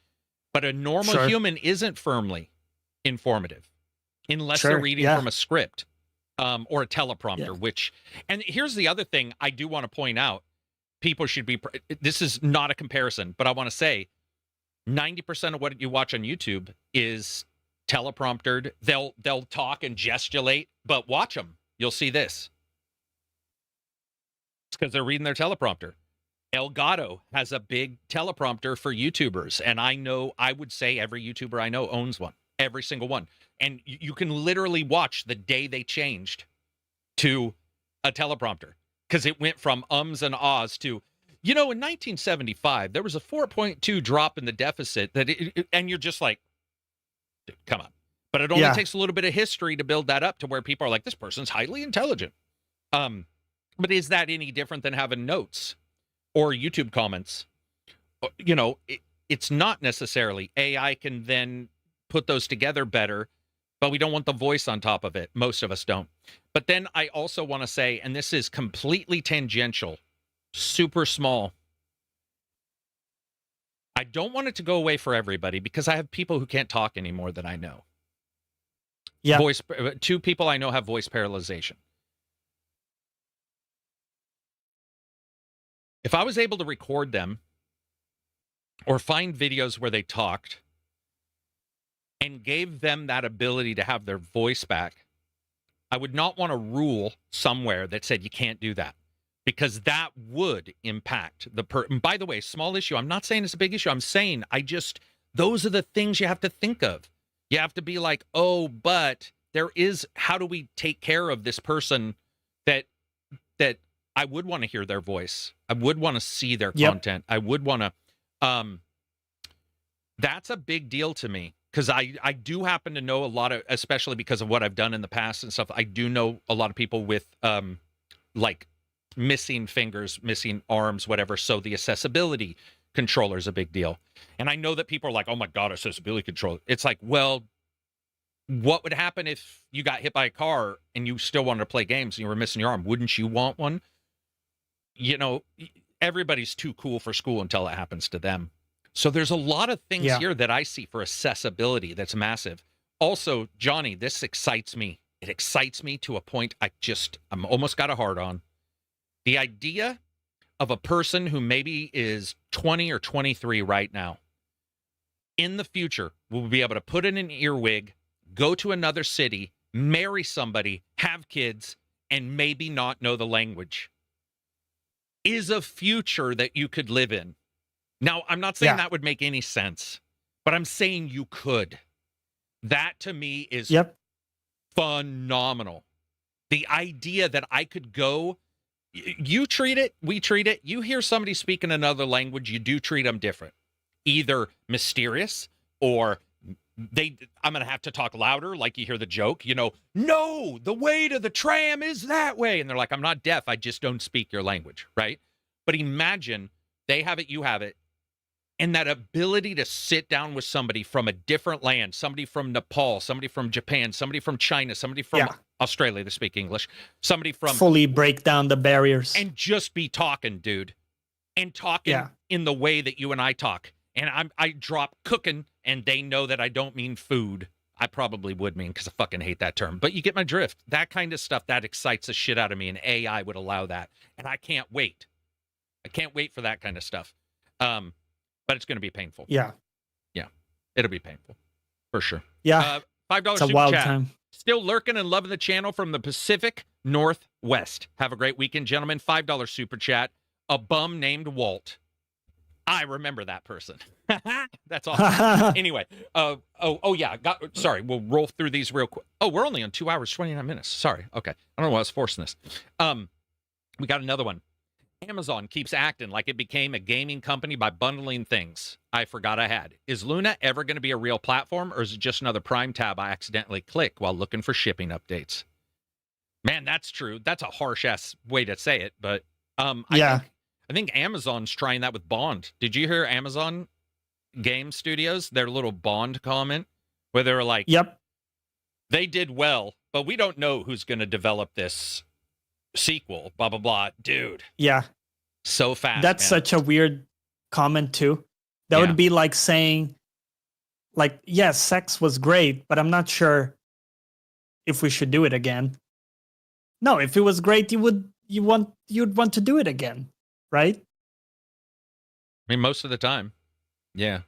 But a normal human isn't firmly informative unless they're reading from a script or a teleprompter, and here's the other thing I do want to point out. People should be, this is not a comparison, but I want to say 90% of what you watch on YouTube is telepromptered. They'll talk and gesticulate, but watch them. You'll see this. It's because they're reading their teleprompter. Elgato has a big teleprompter for YouTubers, and I would say every YouTuber I know owns one. Every single one. And you can literally watch the day they changed to a teleprompter, because it went from ums and ahs to, in 1975, there was a 4.2 drop in the deficit and you're just like, dude, come on. But it only takes a little bit of history to build that up to where people are like, this person's highly intelligent. But is that any different than having notes or YouTube comments? It's not necessarily. AI can then put those together better, but we don't want the voice on top of it. Most of us don't. But then I also want to say, and this is completely tangential, super small, I don't want it to go away for everybody, because I have people who can't talk anymore that I know. Yeah. 2 people I know have voice paralyzation. If I was able to record them or find videos where they talked and gave them that ability to have their voice back, I would not want a rule somewhere that said you can't do that, because that would impact the by the way, small issue. I'm not saying it's a big issue. I'm saying those are the things you have to think of. You have to be like, oh, but there is, how do we take care of this person that I would want to hear their voice. I would want to see their content. I would want to, that's a big deal to me. Because I do happen to know a lot of, especially because of what I've done in the past and stuff, I do know a lot of people with like missing fingers, missing arms, whatever. So the accessibility controller is a big deal. And I know that people are like, oh my God, accessibility controller. It's like, well, what would happen if you got hit by a car and you still wanted to play games and you were missing your arm? Wouldn't you want one? Everybody's too cool for school until it happens to them. So there's a lot of things here that I see for accessibility that's massive. Also, Johnny, this excites me. It excites me to a point I'm almost got a hard on. The idea of a person who maybe is 20 or 23 right now, in the future, will be able to put in an earwig, go to another city, marry somebody, have kids, and maybe not know the language, is a future that you could live in. Now, I'm not saying that would make any sense, but I'm saying you could. That to me is phenomenal. The idea that I could go, you treat it, we treat it. You hear somebody speaking another language, you do treat them different. Either mysterious or I'm going to have to talk louder, like you hear the joke, no, the way to the tram is that way. And they're like, I'm not deaf, I just don't speak your language, right? But imagine they have it, you have it. And that ability to sit down with somebody from a different land, somebody from Nepal, somebody from Japan, somebody from China, somebody from Australia that speak English, somebody from... Fully break down the barriers. And just be talking, dude. And talking in the way that you and I talk. And I drop cooking, and they know that I don't mean food. I probably would mean, because I fucking hate that term. But you get my drift. That kind of stuff, that excites the shit out of me, and AI would allow that. And I can't wait. I can't wait for that kind of stuff. But it's going to be painful. Yeah. It'll be painful. For sure. Yeah. $5 it's a super wild chat. Time. Still lurking and loving the channel from the Pacific Northwest. Have a great weekend, gentlemen. $5 super chat. A bum named Walt. I remember that person. That's awesome. Anyway, yeah. Sorry, we'll roll through these real quick. Oh, we're only on 2 hours 29 minutes. Sorry. Okay, I don't know why I was forcing this. We got another one. Amazon keeps acting like it became a gaming company by bundling things I forgot I had. Is Luna ever going to be a real platform, or is it just another Prime tab I accidentally click while looking for shipping updates? Man, that's true. That's a harsh ass way to say it, but I think Amazon's trying that with Bond. Did you hear Amazon Game Studios, their little Bond comment, where they were like, "Yep, they did well, but we don't know who's going to develop this sequel, blah, blah, blah." Dude. Yeah. So fast. That's man. such a weird comment too. That would be like saying, like, yes, sex was great, but I'm not sure if we should do it again. No, if it was great, you'd want to do it again, right? I mean, most of the time. Yeah.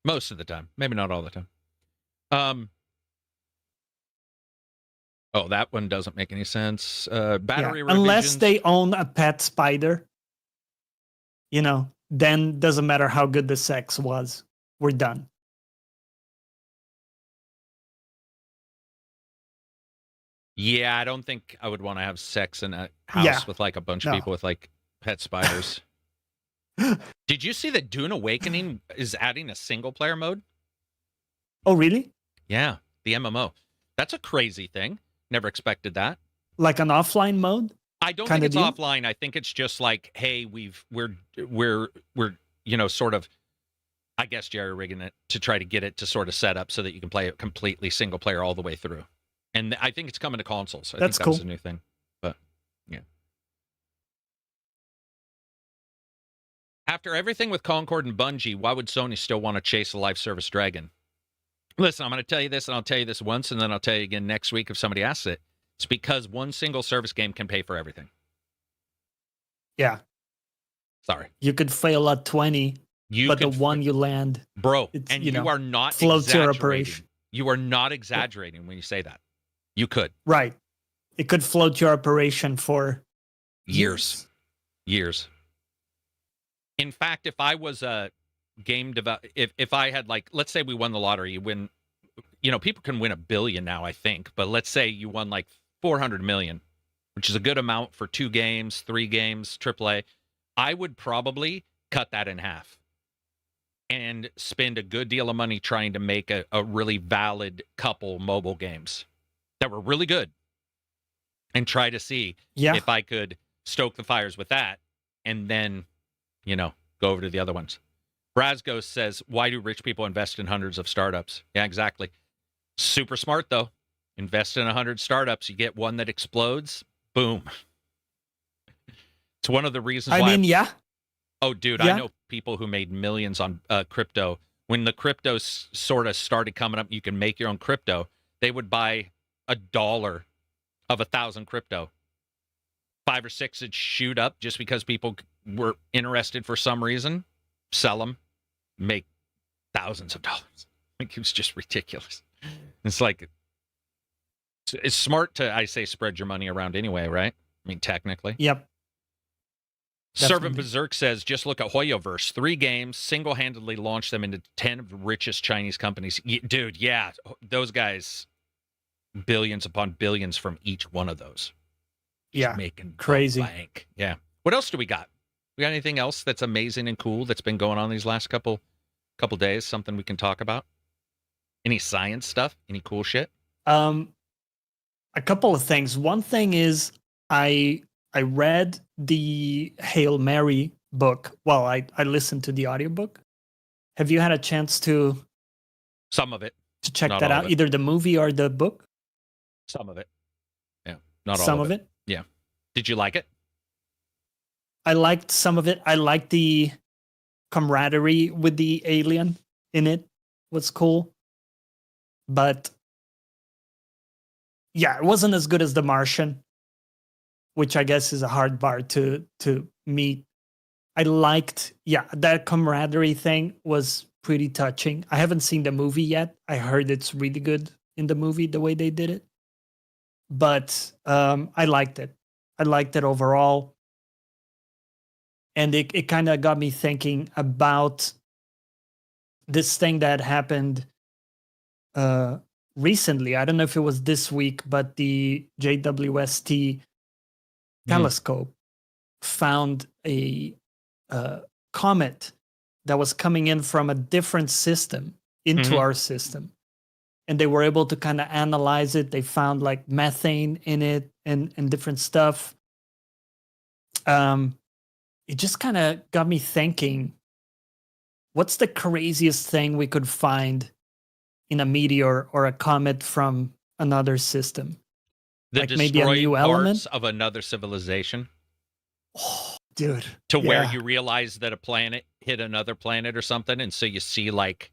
Most of the time. Maybe not all the time. Oh, that one doesn't make any sense. Battery revisions. Unless they own a pet spider, then doesn't matter how good the sex was. We're done. Yeah, I don't think I would want to have sex in a house with like a bunch of people with like pet spiders. Did you see that Dune Awakening is adding a single player mode? Oh, really? Yeah, the MMO. That's a crazy thing. Never expected that. Like an offline mode? I don't think it's offline. I think it's just like, hey, we're sort of, I guess, jerry rigging it to try to get it to sort of set up so that you can play it completely single player all the way through. And I think it's coming to consoles. I think that was a new thing. But yeah. After everything with Concord and Bungie, why would Sony still want to chase a live service dragon? Listen, I'm going to tell you this, and I'll tell you this once, and then I'll tell you again next week if somebody asks it. It's because one single service game can pay for everything. Yeah. Sorry. You could fail at 20, but the one you land... Bro, and you are not floats your operation. You are not exaggerating when you say that. You could. Right. It could float your operation for... Years. In fact, if I was a game developer, if I had like, let's say we won the lottery, you win, people can win $1 billion now, I think, but let's say you won like 400 million, which is a good amount for 2 games, 3 games, AAA. I would probably cut that in half and spend a good deal of money trying to make a really valid couple mobile games that were really good and try to see if I could stoke the fires with that and then, go over to the other ones. Brazgo says, why do rich people invest in hundreds of startups? Yeah, exactly. Super smart, though. Invest in 100 startups. You get one that explodes. Boom. It's one of the reasons why... Oh, dude, I know people who made millions on crypto. When the crypto sort of started coming up, you can make your own crypto. They would buy $1 of 1,000 crypto. 5 or 6 would shoot up just because people were interested for some reason. Sell them, make thousands of dollars. Like, it was just ridiculous. It's like, it's smart to, I say, spread your money around anyway, right? I mean, technically. Yep. Servant Berserk says, just look at Hoyoverse. 3 games, single-handedly launched them into 10 of the richest Chinese companies. Dude, yeah, those guys, billions upon billions from each one of those. Yeah, making crazy. Bank. Yeah. What else do we got? We got anything else that's amazing and cool that's been going on these last couple days? Something we can talk about? Any science stuff? Any cool shit? A couple of things. One thing is I read the Hail Mary book. Well, I listened to the audiobook. Have you had a chance to... Some of it. To check that out? Either the movie or the book? Some of it. Yeah. Not all Some of it? Yeah. Did you like it? I liked some of it. I liked the camaraderie with the alien in it. Was cool. But yeah, it wasn't as good as The Martian, which I guess is a hard bar to meet. I liked, that camaraderie thing was pretty touching. I haven't seen the movie yet. I heard it's really good in the movie, the way they did it. But I liked it. I liked it overall. And it kind of got me thinking about this thing that happened recently. I don't know if it was this week, but the JWST telescope found a comet that was coming in from a different system into our system. And they were able to kind of analyze it. They found like methane in it and different stuff. It just kind of got me thinking, what's the craziest thing we could find in a meteor or a comet from another system? The like maybe a new parts element of another civilization. Oh, dude. To where you realize that a planet hit another planet or something, and so you see like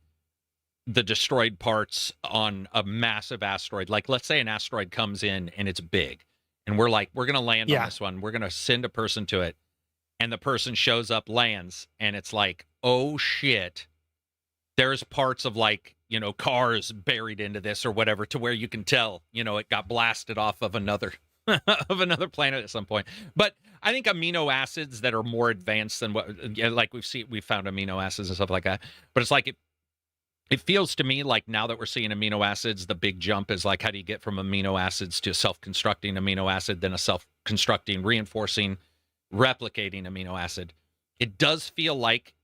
the destroyed parts on a massive asteroid. Like, let's say an asteroid comes in and it's big, and we're like, we're going to land on this one. We're going to send a person to it. And the person shows up, lands, and it's like, oh shit, there's parts of like, you know, cars buried into this or whatever, to where you can tell, you know, it got blasted off of another planet at some point. But I think amino acids that are more advanced than what, like we found amino acids and stuff like that. But it's like it feels to me like now that we're seeing amino acids, the big jump is like, how do you get from amino acids to a self-constructing amino acid, then a self-constructing, reinforcing, replicating amino acid? It does feel like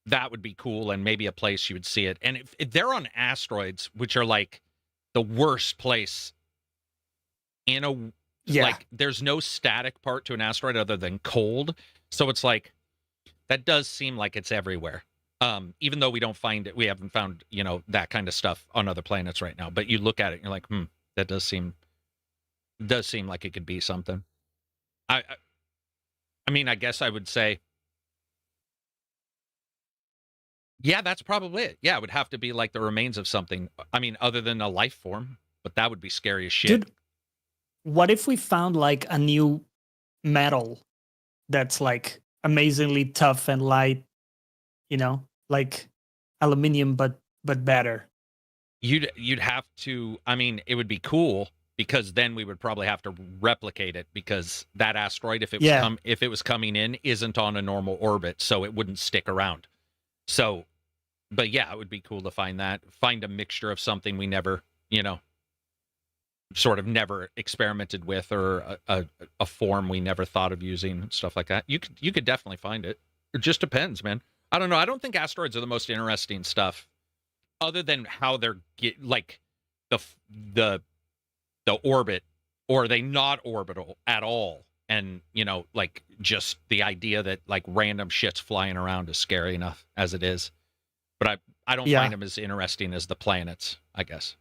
that would be cool, and maybe a place you would see it. And if they're on asteroids, which are like the worst place in a like, there's no static part to an asteroid other than cold. So it's like, that does seem like it's everywhere. Even though we haven't found, you know, that kind of stuff on other planets right now. But you look at it and you're like, that does seem like it could be something. I mean, I guess I would say, yeah, that's probably it. Yeah, it would have to be like the remains of something. I mean, other than a life form, but that would be scary as shit. Dude, what if we found like a new metal that's like amazingly tough and light, you know, like aluminum, but better? You'd have to, I mean, it would be cool, because then we would probably have to replicate it, because that asteroid, if it was coming in, isn't on a normal orbit, so it wouldn't stick around. So, but yeah, it would be cool to find a mixture of something we never, you know, sort of never experimented with, or a form we never thought of using, stuff like that. You could definitely find it. It just depends, man. I don't know. I don't think asteroids are the most interesting stuff, other than how they're like the orbit, or are they not orbital at all? And, you know, like, just the idea that like random shit's flying around is scary enough as it is. But I don't find them as interesting as the planets, I guess.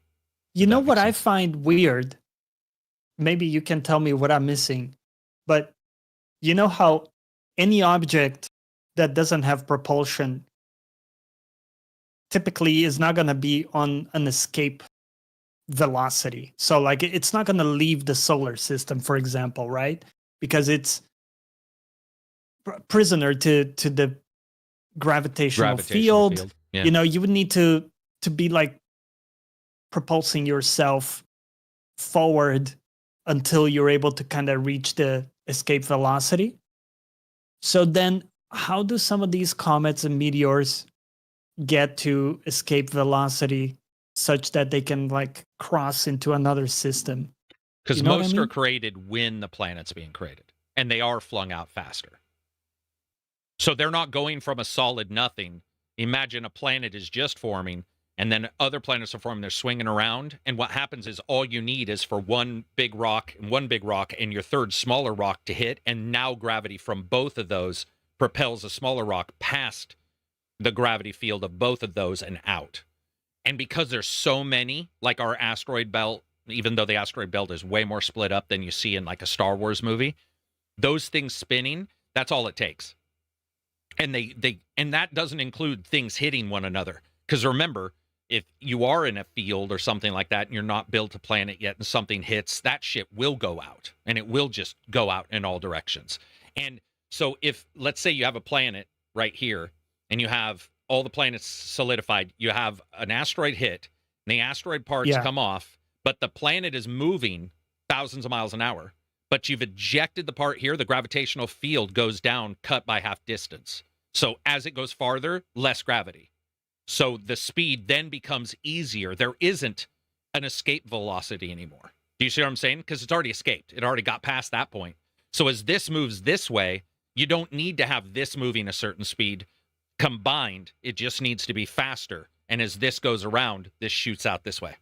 You know what I find weird? Maybe you can tell me what I'm missing. But you know how any object that doesn't have propulsion typically is not going to be on an escape velocity. So like, it's not going to leave the solar system, for example, right? Because it's prisoner to the gravitational field. Yeah. You know, you would need to be like propulsing yourself forward until you're able to kind of reach the escape velocity. So then how do some of these comets and meteors get to escape velocity such that they can like cross into another system? Because most are created when the planet's being created, and they are flung out faster. So they're not going from a solid nothing. Imagine a planet is just forming, and then other planets are forming. They're swinging around, and what happens is all you need is for one big rock and your third smaller rock to hit, and now gravity from both of those propels a smaller rock past the gravity field of both of those and out. And because there's so many, like our asteroid belt, even though the asteroid belt is way more split up than you see in like a Star Wars movie, those things spinning, that's all it takes. And and that doesn't include things hitting one another. Because remember, if you are in a field or something like that and you're not built a planet yet and something hits, that shit will go out, and it will just go out in all directions. And so if, let's say you have a planet right here and you have all the planets solidified, you have an asteroid hit, and the asteroid parts come off, but the planet is moving thousands of miles an hour. but you've ejected the part here. The gravitational field goes down, cut by half distance. So as it goes farther, less gravity. So the speed then becomes easier. There isn't an escape velocity anymore. Do you see what I'm saying? Because it's already escaped. It already got past that point. So as this moves this way, you don't need to have this moving a certain speed combined. It just needs to be faster. And as this goes around, this shoots out this way.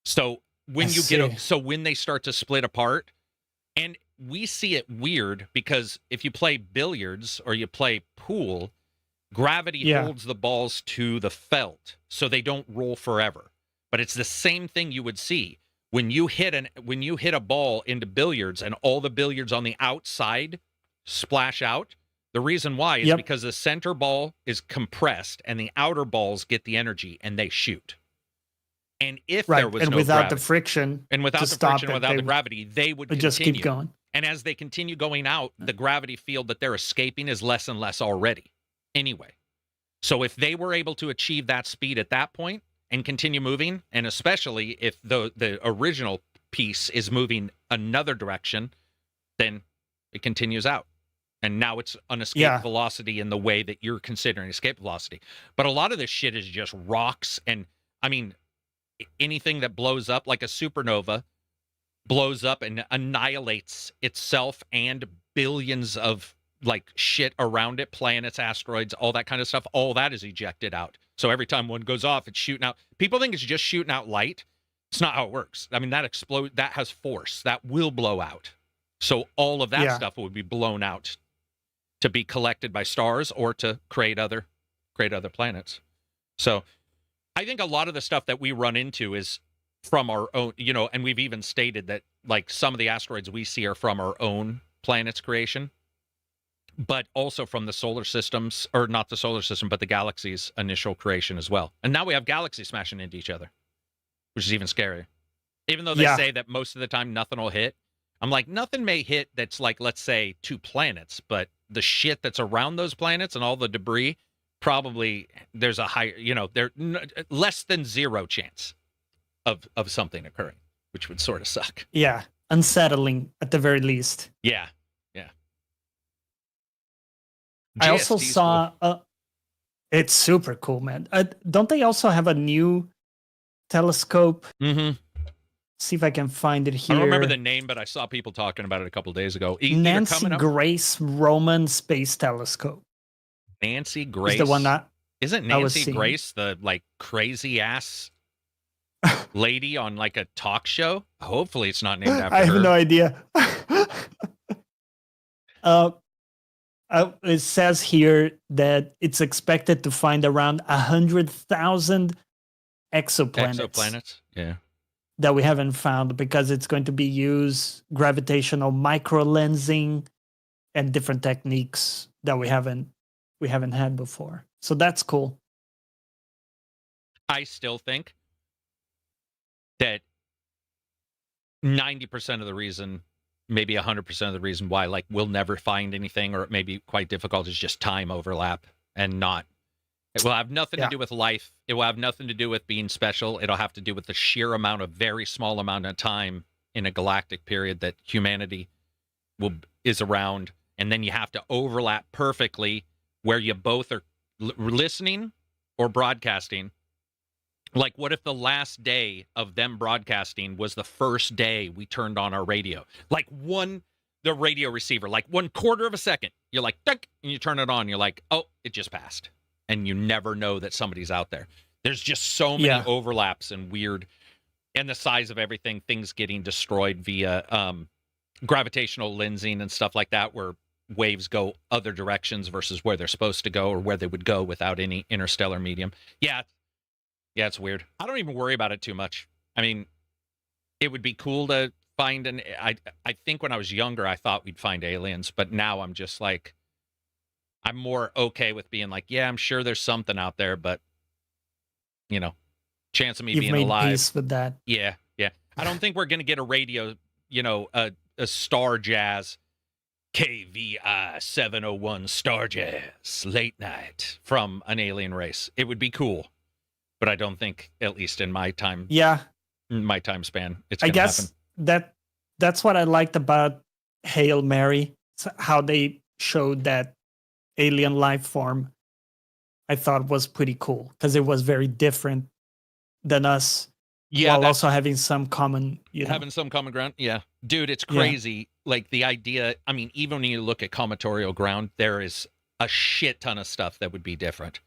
So when when they start to split apart, and we see it weird because if you play billiards or you play pool, gravity holds the balls to the felt so they don't roll forever. But it's the same thing you would see when you hit a ball into billiards and all the billiards on the outside splash out. The reason why is because the center ball is compressed and the outer balls get the energy and they shoot. And if there was no without gravity, the friction, without the gravity, they would just keep going. And as they continue going out, the gravity field that they're escaping is less and less already. Anyway, so if they were able to achieve that speed at that point and continue moving, and especially if the original piece is moving another direction, then it continues out. And now it's an escape velocity in the way that you're considering escape velocity. But a lot of this shit is just rocks. And I mean, anything that blows up, like a supernova, blows up and annihilates itself and billions of like shit around it, planets, asteroids, all that kind of stuff. All that is ejected out. So every time one goes off, it's shooting out. People think it's just shooting out light. It's not how it works. I mean, that has force. That will blow out. So all of that stuff would be blown out to be collected by stars or to create other planets. So I think a lot of the stuff that we run into is from our own, and we've even stated that like some of the asteroids we see are from our own planet's creation, but also from the solar systems, or not the solar system, but the galaxy's initial creation as well. And now we have galaxies smashing into each other, which is even scarier. Even though they say that most of the time nothing will hit, I'm like, nothing may hit that's like, let's say, 2 planets, but the shit that's around those planets and all the debris, probably there's a higher, less than 0 chance of something occurring, which would sort of suck. Yeah, unsettling at the very least. Yeah. I also saw, it's super cool, man. Don't they also have a new telescope? Mm-hmm. See if I can find it here. I don't remember the name, but I saw people talking about it a couple days ago. Nancy Grace Roman Space Telescope. Nancy Grace is the one that isn't Nancy Grace the like crazy ass lady on like a talk show? Hopefully, it's not named after her. I have no idea. It says here that it's expected to find around 100,000 exoplanets. Yeah. That we haven't found because it's going to be used gravitational microlensing and different techniques that we haven't had before. So that's cool. I still think that 90% of the reason, maybe 100% of the reason why like we'll never find anything, or it may be quite difficult, is just time overlap and not. It will have nothing to do with life. It will have nothing to do with being special. It'll have to do with the sheer amount of very small amount of time in a galactic period that humanity is around. And then you have to overlap perfectly where you both are listening or broadcasting. Like, what if the last day of them broadcasting was the first day we turned on our radio? Like the radio receiver, like 1/4 of a second. You're like, duck, and you turn it on. You're like, oh, it just passed. And you never know that somebody's out there. There's just so many overlaps and weird, and the size of everything, things getting destroyed via gravitational lensing and stuff like that, where waves go other directions versus where they're supposed to go or where they would go without any interstellar medium. Yeah, it's weird. I don't even worry about it too much. I mean, it would be cool to find I think when I was younger, I thought we'd find aliens, but now I'm just like, I'm more okay with being like, yeah, I'm sure there's something out there, but chance of me being alive. Peace with that. Yeah. I don't think we're gonna get a radio, a Star Jazz KVI 701 Star Jazz late night from an alien race. It would be cool, but I don't think, at least in my time, in my time span, it's gonna happen. that's what I liked about Hail Mary, how they showed that alien life form. I thought was pretty cool because it was very different than us, Yeah, while that's also having some common, having some common ground. Yeah, dude, it's Yeah. crazy. Like the idea. I mean, even when you look at combinatorial ground, there is a shit ton of stuff that would be different.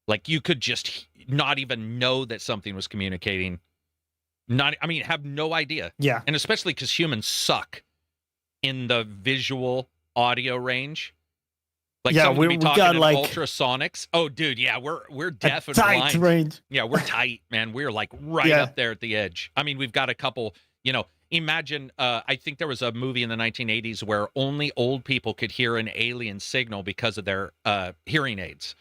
Like you could just not even know that something was communicating. Have no idea. Yeah. And especially because humans suck in the visual audio range. Like Yeah, someone could be we talking got in like ultrasonics. Oh, dude, yeah, we're a deaf and tight blind. range. Yeah, we're tight, man. We're like right Yeah. up there at the edge. I mean, we've got a couple, imagine, I think there was a movie in the 1980s where only old people could hear an alien signal because of their hearing aids.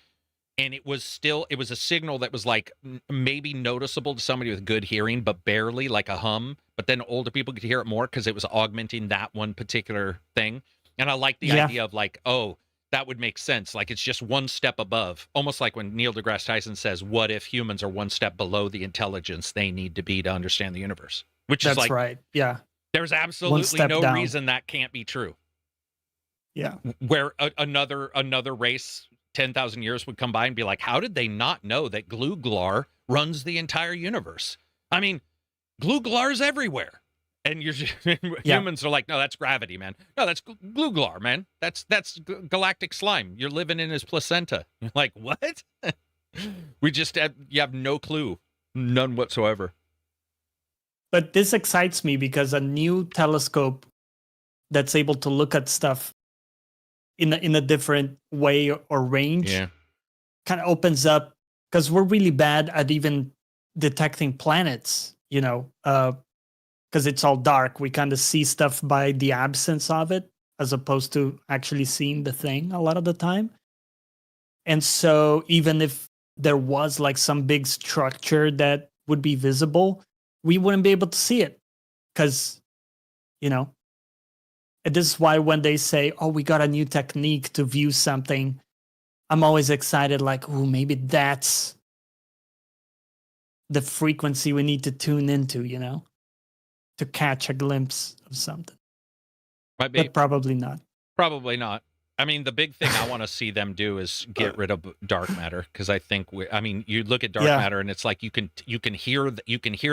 And it was a signal that was like maybe noticeable to somebody with good hearing, but barely, like a hum. But then older people could hear it more because it was augmenting that one particular thing. And I like the idea of like, oh, that would make sense. Like it's just one step above, almost like when Neil deGrasse Tyson says, what if humans are one step below the intelligence they need to be to understand the universe? Which is That's like, right. Yeah. there's absolutely step no down. reason that can't be true. Yeah. Where another race 10,000 years would come by and be like, how did they not know that glue-glar runs the entire universe? I mean, glue-glar's everywhere. And humans are like, no, that's gravity, man. No, that's glue-glar, man. That's galactic slime. You're living in his placenta. You're like, what? You have no clue. None whatsoever. But this excites me because a new telescope that's able to look at stuff in a different way or range kind of opens up, because we're really bad at even detecting planets, because it's all dark. We kind of see stuff by the absence of it as opposed to actually seeing the thing a lot of the time. And so even if there was like some big structure that would be visible, we wouldn't be able to see it because, and this is why when they say, oh, we got a new technique to view something, I'm always excited, like, oh, maybe that's the frequency we need to tune into, to catch a glimpse of something. Might be. But probably not. Probably not. I mean, the big thing I want to see them do is get rid of dark matter, because I think you look at dark matter and it's like you can hear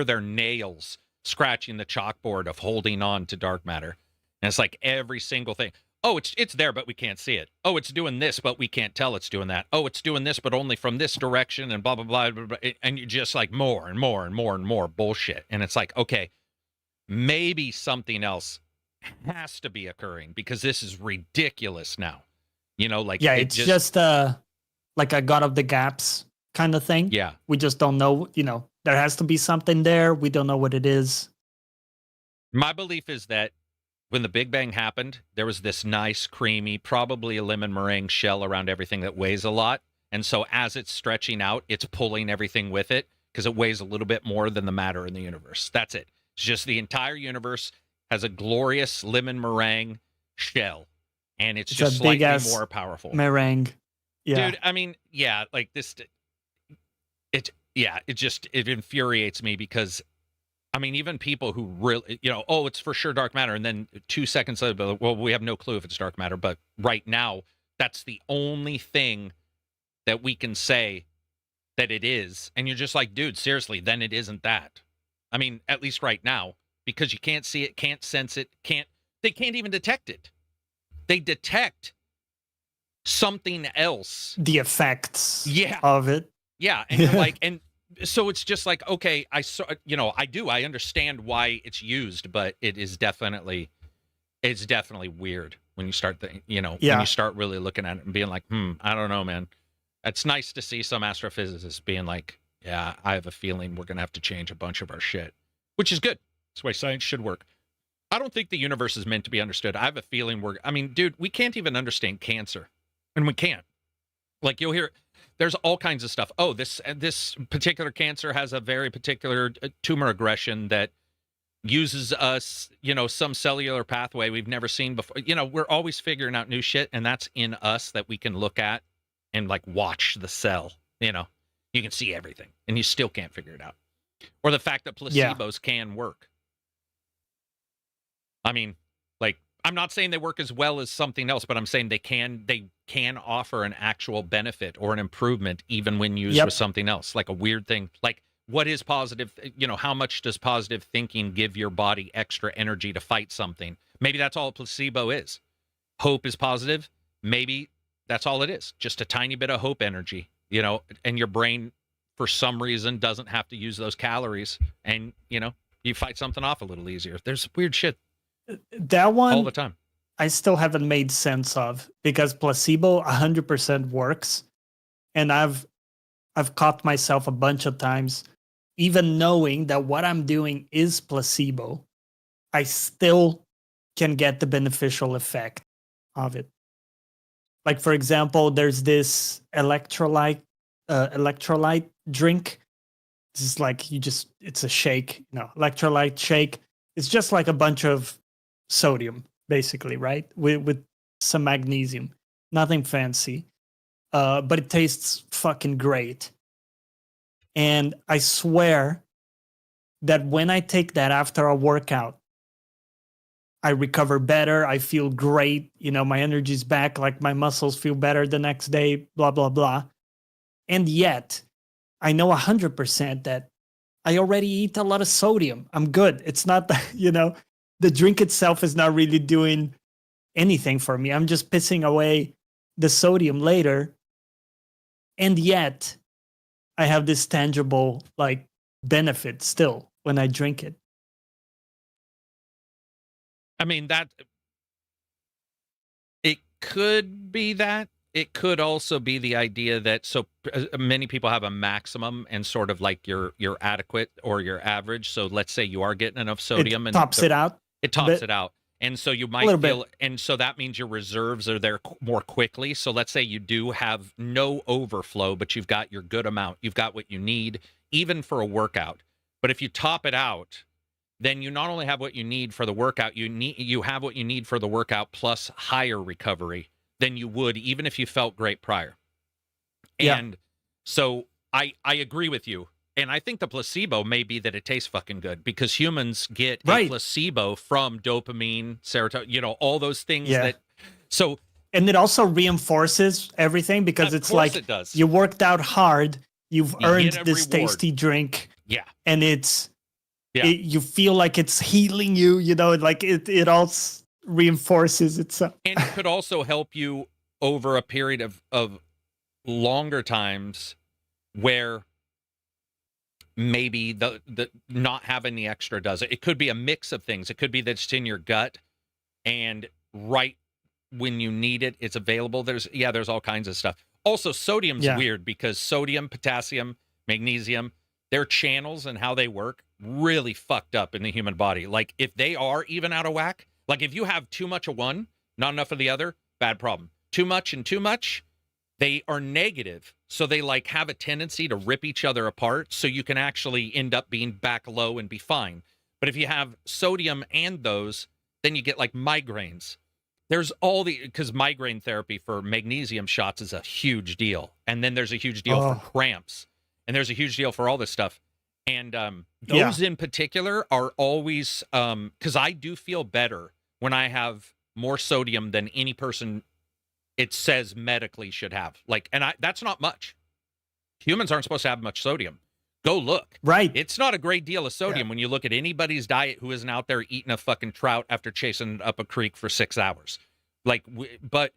their nails scratching the chalkboard of holding on to dark matter, and it's like every single thing. Oh, it's there, but we can't see it. Oh, it's doing this, but we can't tell it's doing that. Oh, it's doing this, but only from this direction, and blah blah blah blah, blah. And you're just like more and more and more and more bullshit, and it's like, okay, maybe something else has to be occurring, because this is ridiculous now. It's just like a God of the Gaps kind of thing. Yeah. We just don't know, there has to be something there. We don't know what it is. My belief is that when the Big Bang happened, there was this nice, creamy, probably a lemon meringue shell around everything that weighs a lot. And so as it's stretching out, it's pulling everything with it because it weighs a little bit more than the matter in the universe. That's it. It's just the entire universe has a glorious lemon meringue shell, and it's just slightly more powerful. Meringue. Yeah. Dude, I mean, yeah, like this, it infuriates me because, I mean, even people who really, oh, it's for sure dark matter, and then 2 seconds later, well, we have no clue if it's dark matter, but right now, that's the only thing that we can say that it is, and you're just like, dude, seriously, then it isn't that. I mean, at least right now, because you can't see it, can't sense it, they can't even detect it. They detect something else. The effects of it. Yeah, and you're like, and so it's just like, okay, I understand why it's used, but it's definitely weird when you start when you start really looking at it and being like, I don't know, man. It's nice to see some astrophysicists being like, yeah, I have a feeling we're gonna have to change a bunch of our shit, which is good. That's the way science should work. I don't think the universe is meant to be understood. I have a feeling dude, we can't even understand cancer, and we can't. Like, you'll hear, there's all kinds of stuff. Oh, this particular cancer has a very particular tumor aggression that uses some cellular pathway we've never seen before. We're always figuring out new shit, and that's in us that we can look at and like watch the cell. You can see everything, and you still can't figure it out. Or the fact that placebos can work. I mean, like, I'm not saying they work as well as something else, but I'm saying they can offer an actual benefit or an improvement even when used with something else, like a weird thing. Like, what is positive? How much does positive thinking give your body extra energy to fight something? Maybe that's all a placebo is. Hope is positive. Maybe that's all it is. Just a tiny bit of hope energy, and your brain, for some reason, doesn't have to use those calories, and, you fight something off a little easier. There's weird shit That one all the time. I still haven't made sense of, because placebo 100% works, and I've caught myself a bunch of times, even knowing that what I'm doing is placebo, I still can get the beneficial effect of it. Like, for example, there's this electrolyte drink. This is like, it's a shake, electrolyte shake. It's just like a bunch of sodium, basically, right? With some magnesium. Nothing fancy. But it tastes fucking great. And I swear that when I take that after a workout, I recover better. I feel great. My energy's back. Like, my muscles feel better the next day, blah, blah, blah. And yet, I know 100% that I already eat a lot of sodium. I'm good. It's not, the drink itself is not really doing anything for me. I'm just pissing away the sodium later. And yet, I have this tangible, like, benefit still when I drink it. I mean, it could be that. It could also be the idea that many people have a maximum and sort of like your adequate or your average. So let's say you are getting enough sodium, it tops it out. It tops it out. And so you might feel, and so that means your reserves are there more quickly. So let's say you do have no overflow, but you've got your good amount. You've got what you need, even for a workout. But if you top it out, then you not only have what you need for the workout, you have what you need for the workout plus higher recovery than you would even if you felt great prior. And so I agree with you. And I think the placebo may be that it tastes fucking good, because humans get a placebo from dopamine, serotonin, all those things and it also reinforces everything, because it's like, it does. You worked out hard, you've earned this reward. Tasty drink. Yeah. And you feel like it's healing you, like it all reinforces itself. And it could also help you over a period of longer times where maybe the not having the extra does it. It could be a mix of things. It could be that it's in your gut, and right when you need it, it's available. There's all kinds of stuff. Also, sodium's weird, because sodium, potassium, magnesium, their channels and how they work really fucked up in the human body. Like, if they are even out of whack, like if you have too much of one, not enough of the other, bad problem. Too much and too much, they are negative. So they like have a tendency to rip each other apart. So you can actually end up being back low and be fine. But if you have sodium and those, then you get like migraines. There's because migraine therapy for magnesium shots is a huge deal. And then there's a huge deal for cramps. And there's a huge deal for all this stuff. And those in particular are always, because I do feel better when I have more sodium than any person it says medically should have. Like, and that's not much. Humans aren't supposed to have much sodium. Go look. Right. It's not a great deal of sodium when you look at anybody's diet who isn't out there eating a fucking trout after chasing it up a creek for 6 hours. Like, but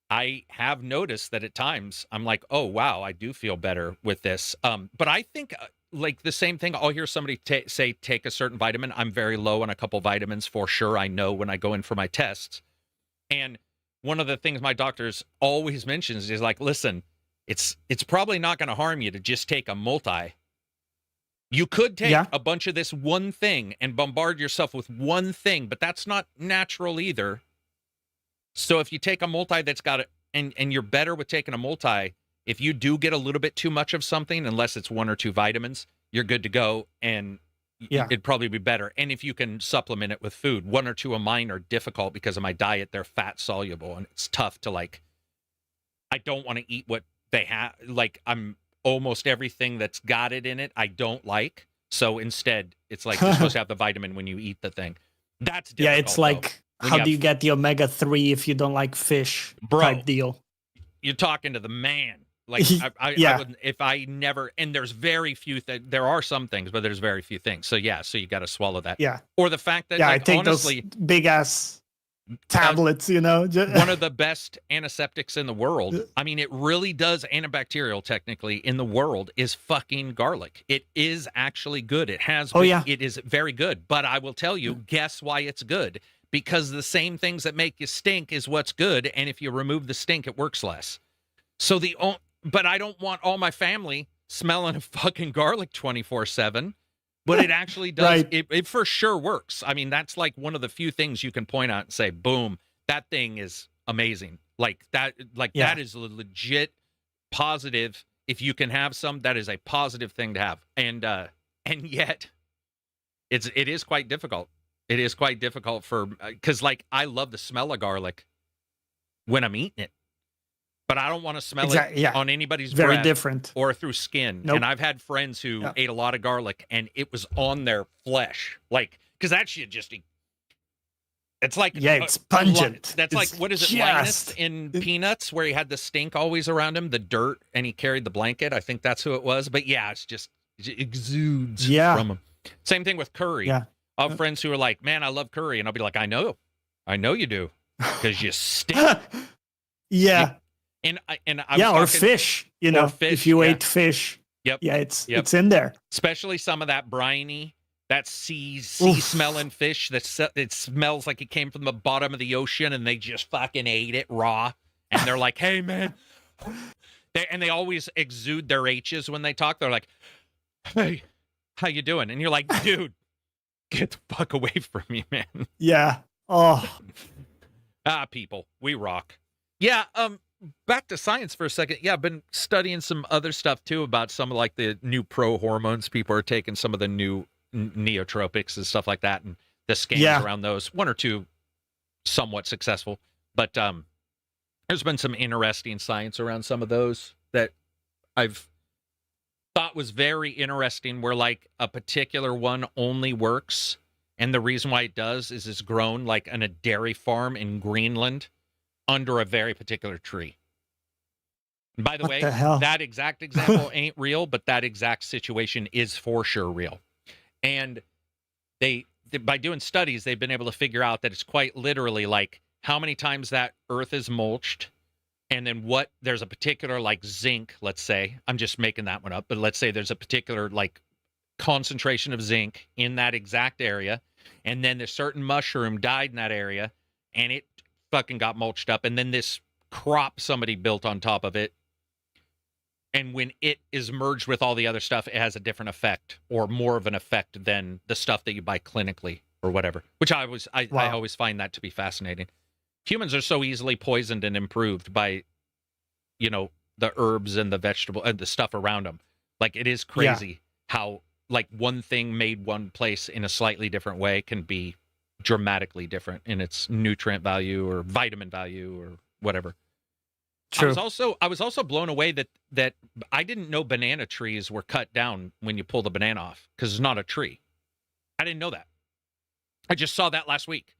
I have noticed that at times I'm like, oh, wow, I do feel better with this. But I think like the same thing. I'll hear somebody say, take a certain vitamin. I'm very low on a couple vitamins for sure. I know when I go in for my tests. And one of the things my doctors always mentions is like, listen, it's probably not going to harm you to just take a multi. You could take a bunch of this one thing and bombard yourself with one thing, but that's not natural either. So if you take a multi that's got it, and you're better with taking a multi, if you do get a little bit too much of something, unless it's 1 or 2 vitamins, you're good to go, and it'd probably be better. And if you can supplement it with food, 1 or 2 of mine are difficult because of my diet. They're fat soluble, and it's tough to like, I don't want to eat what they have. Like, I'm almost everything that's got it in it, I don't like. So instead, it's like you're supposed to have the vitamin when you eat the thing. That's Yeah, difficult. it's like, When how you do you have- get the omega-3 if you don't like fish type deal? You're talking to the man. Like I Yeah. wouldn't if I never. And there's very few. There are some things, but there's very few things. So yeah, so you got to swallow that. Yeah. Or the fact that Yeah, I like take honestly, those big ass tablets, you know. one of the best antiseptics in the world. I mean, it really does antibacterial technically in the world is fucking garlic. It is actually good. It has. Oh, yeah. It is very good. But I will tell you, guess why it's good? Because the same things that make you stink is what's good, and if you remove the stink, it works less. So but I don't want all my family smelling of fucking garlic 24/7. But it actually does. Right. It for sure works. I mean, that's like one of the few things you can point out and say, boom, that thing is amazing. Like that is a legit positive. If you can have some, that is a positive thing to have. And yet it is quite difficult. It is quite difficult because like I love the smell of garlic when I'm eating it. But I don't want to smell it on anybody's Very breath different. or through skin. Nope. And I've had friends who ate a lot of garlic and it was on their flesh. Like, because that shit just, it's like, it's pungent. That's like, what is it, Linus in Peanuts, where he had the stink always around him, the dirt, and he carried the blanket? I think that's who it was. But yeah, it exudes from him. Same thing with curry. Yeah. I have friends who are like, man, I love curry. And I'll be like, I know you do. Because you stink. Yeah. And I or fish, you know, if you ate fish. Yep. Yeah, it's in there. Especially some of that briny, that sea smelling fish it smells like it came from the bottom of the ocean and they just fucking ate it raw. And they're like, hey, man. They always exude their H's when they talk. They're like, hey, how you doing? And you're like, dude, get the fuck away from me, man. Yeah. Oh. People, we rock. Yeah, back to science for a second. Yeah, I've been studying some other stuff too about some of like the new pro hormones. People are taking some of the new neotropics and stuff like that, and the scams around those. One or two somewhat successful, but there's been some interesting science around some of those that I've thought was very interesting, where like a particular one only works, and the reason why it does is it's grown like on a dairy farm in Greenland under a very particular tree. And by the way, that exact example ain't real, but that exact situation is for sure real. And they by doing studies, they've been able to figure out that it's quite literally like how many times that earth is mulched, and then there's a particular like zinc, let's say, I'm just making that one up, but let's say there's a particular like concentration of zinc in that exact area, and then a certain mushroom died in that area, and it fucking got mulched up, and then this crop somebody built on top of it, and when it is merged with all the other stuff, it has a different effect, or more of an effect than the stuff that you buy clinically or whatever, which I always find that to be fascinating. Humans are so easily poisoned and improved by, you know, the herbs and the vegetable and the stuff around them. Like, it is crazy how like one thing made one place in a slightly different way can be dramatically different in its nutrient value or vitamin value or whatever. True. I was also blown away that I didn't know banana trees were cut down when you pull the banana off, because it's not a tree. I didn't know that. I just saw that last week.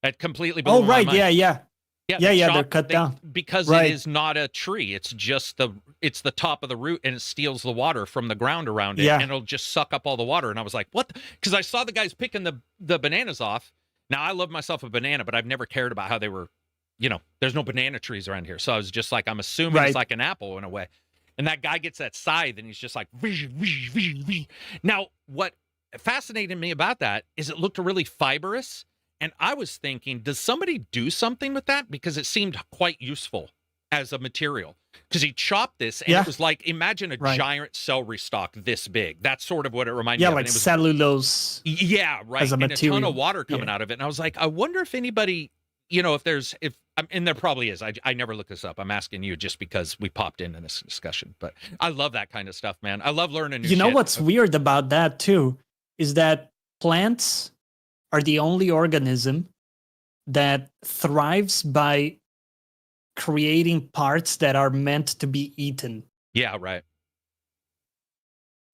That completely blew my mind. Yeah, they're cut down because it is not a tree. It's just the top of the root, and it steals the water from the ground around it, and it'll just suck up all the water. And I was like, what? Because I saw the guys picking the bananas off. Now, I love myself a banana, but I've never cared about how they were, you know, there's no banana trees around here. So I was just like, I'm assuming it's like an apple in a way. And that guy gets that scythe, and he's just like, vish, vish, vish, vish. Now, what fascinated me about that is it looked really fibrous. And I was thinking, does somebody do something with that? Because it seemed quite useful as a material. Because he chopped this, and it was like, imagine a giant celery stalk this big. That's sort of what it reminded me of. Yeah, like cellulose. Yeah, right. As a material. and a ton of water coming out of it. And I was like, I wonder if anybody, you know, and there probably is. I never looked this up. I'm asking you just because we popped in this discussion. But I love that kind of stuff, man. I love learning new shit. You know what's weird about that, too, is that plants are the only organism that thrives by creating parts that are meant to be eaten. Yeah, right.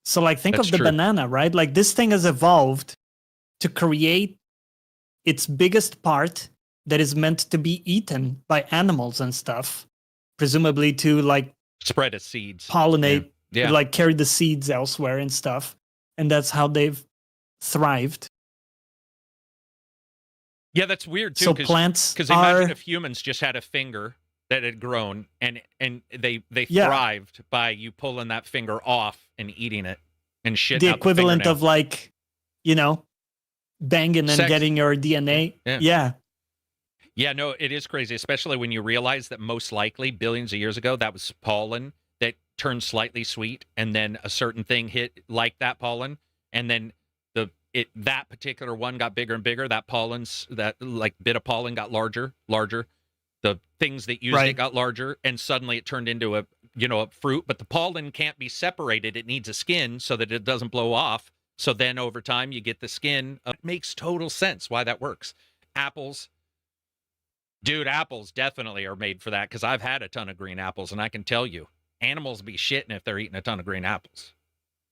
So, like, think of the banana, right? Like, this thing has evolved to create its biggest part that is meant to be eaten by animals and stuff, presumably to like Spread as seeds. pollinate, Yeah. like carry the seeds elsewhere and stuff. And that's how they've thrived. Yeah, that's weird too. So plants because are imagine if humans just had a finger that had grown and they thrived by you pulling that finger off and eating it and shit. the equivalent of like, banging and Sex. getting your DNA. Yeah. Yeah, no, it is crazy, especially when you realize that most likely billions of years ago that was pollen that turned slightly sweet, and then a certain thing hit like that pollen, and then that particular one got bigger and bigger. That that like bit of pollen got larger. The things that used it got larger, and suddenly it turned into a fruit. But the pollen can't be separated; it needs a skin so that it doesn't blow off. So then over time you get the skin. It makes total sense why that works. Apples. Dude, apples definitely are made for that, because I've had a ton of green apples, and I can tell you, animals be shitting if they're eating a ton of green apples.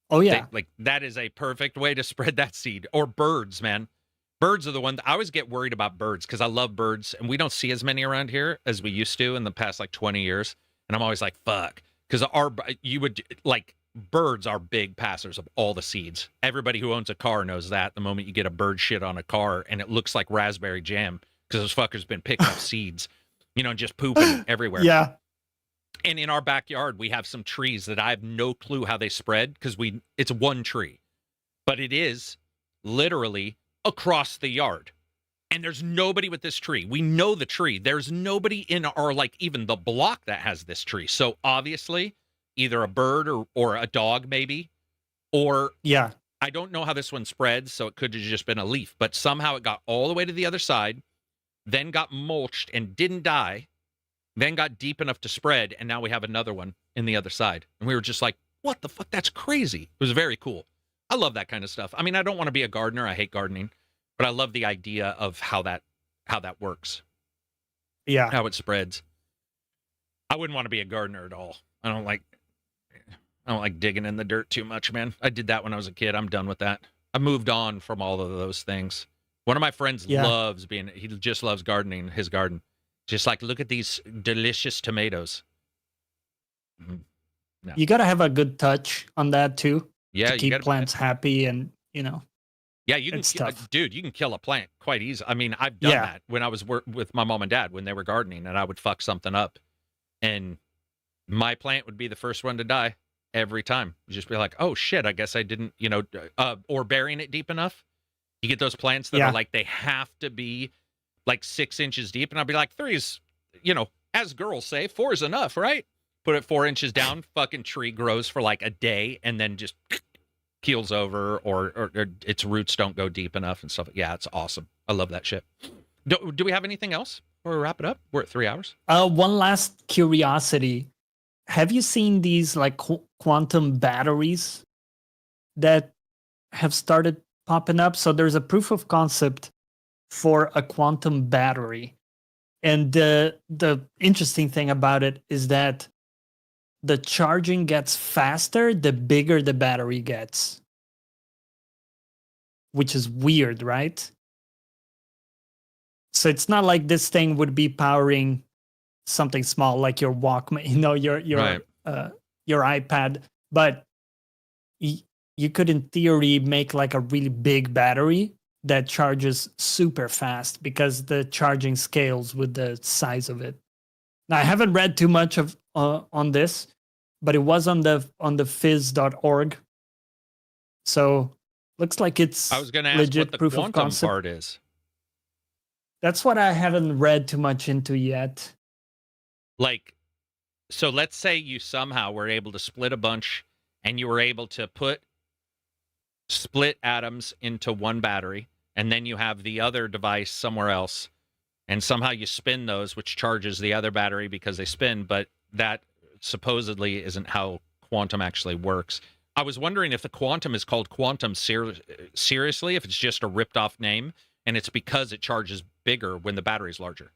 Oh, yeah. That is a perfect way to spread that seed. Or birds, man. Birds are the one. I always get worried about birds because I love birds, and we don't see as many around here as we used to in the past, 20 years. And I'm always like, fuck. Because birds are big passers of all the seeds. Everybody who owns a car knows that the moment you get a bird shit on a car and it looks like raspberry jam, because those fuckers been picking up seeds, just pooping everywhere. Yeah. And in our backyard, we have some trees that I have no clue how they spread, because it's one tree, but it is literally across the yard. And there's nobody with this tree. We know the tree. There's nobody in our, even the block that has this tree. So obviously either a bird or a dog maybe, or I don't know how this one spreads. So it could have just been a leaf, but somehow it got all the way to the other side, then got mulched and didn't die, then got deep enough to spread, and now we have another one in the other side. And we were just like, what the fuck? That's crazy. It was very cool. I love that kind of stuff. I mean, I don't want to be a gardener. I hate gardening, but I love the idea of how that works. Yeah. How it spreads. I wouldn't want to be a gardener at all. I don't like digging in the dirt too much, man. I did that when I was a kid. I'm done with that. I moved on from all of those things. One of my friends he just loves gardening, his garden. Just look at these delicious tomatoes. No. You got to have a good touch on that too. Yeah. To keep plants happy and, Yeah, you can, dude, you can kill a plant quite easily. I mean, I've done that when I was with my mom and dad when they were gardening, and I would fuck something up, and my plant would be the first one to die every time. You'd just be like, oh shit, I guess I didn't, or burying it deep enough. You get those plants that are they have to be 6 inches deep, and I'll be like, 3 is, as girls say, 4 is enough, right? Put it 4 inches down, fucking tree grows for a day, and then just keels over, or its roots don't go deep enough and stuff. Yeah, it's awesome. I love that shit. Do we have anything else before we wrap it up? We're at 3 hours. One last curiosity. Have you seen these quantum batteries that have started popping up? So there's a proof of concept for a quantum battery. And the interesting thing about it is that the charging gets faster the bigger the battery gets. Which is weird, right? So it's not like this thing would be powering something small like your Walkman, your iPad, but you could in theory make a really big battery that charges super fast because the charging scales with the size of it. Now, I haven't read too much of on this, but it was on the phys.org. So looks like it's I was going to ask legit what the proof of quantum concept. part is. That's what I haven't read too much into yet. So let's say you somehow were able to split a bunch, and you were able to split atoms into one battery, and then you have the other device somewhere else, and somehow you spin those, which charges the other battery because they spin, but that supposedly isn't how quantum actually works. I was wondering if the quantum is called quantum seriously, if it's just a ripped off name, and it's because it charges bigger when the battery's larger.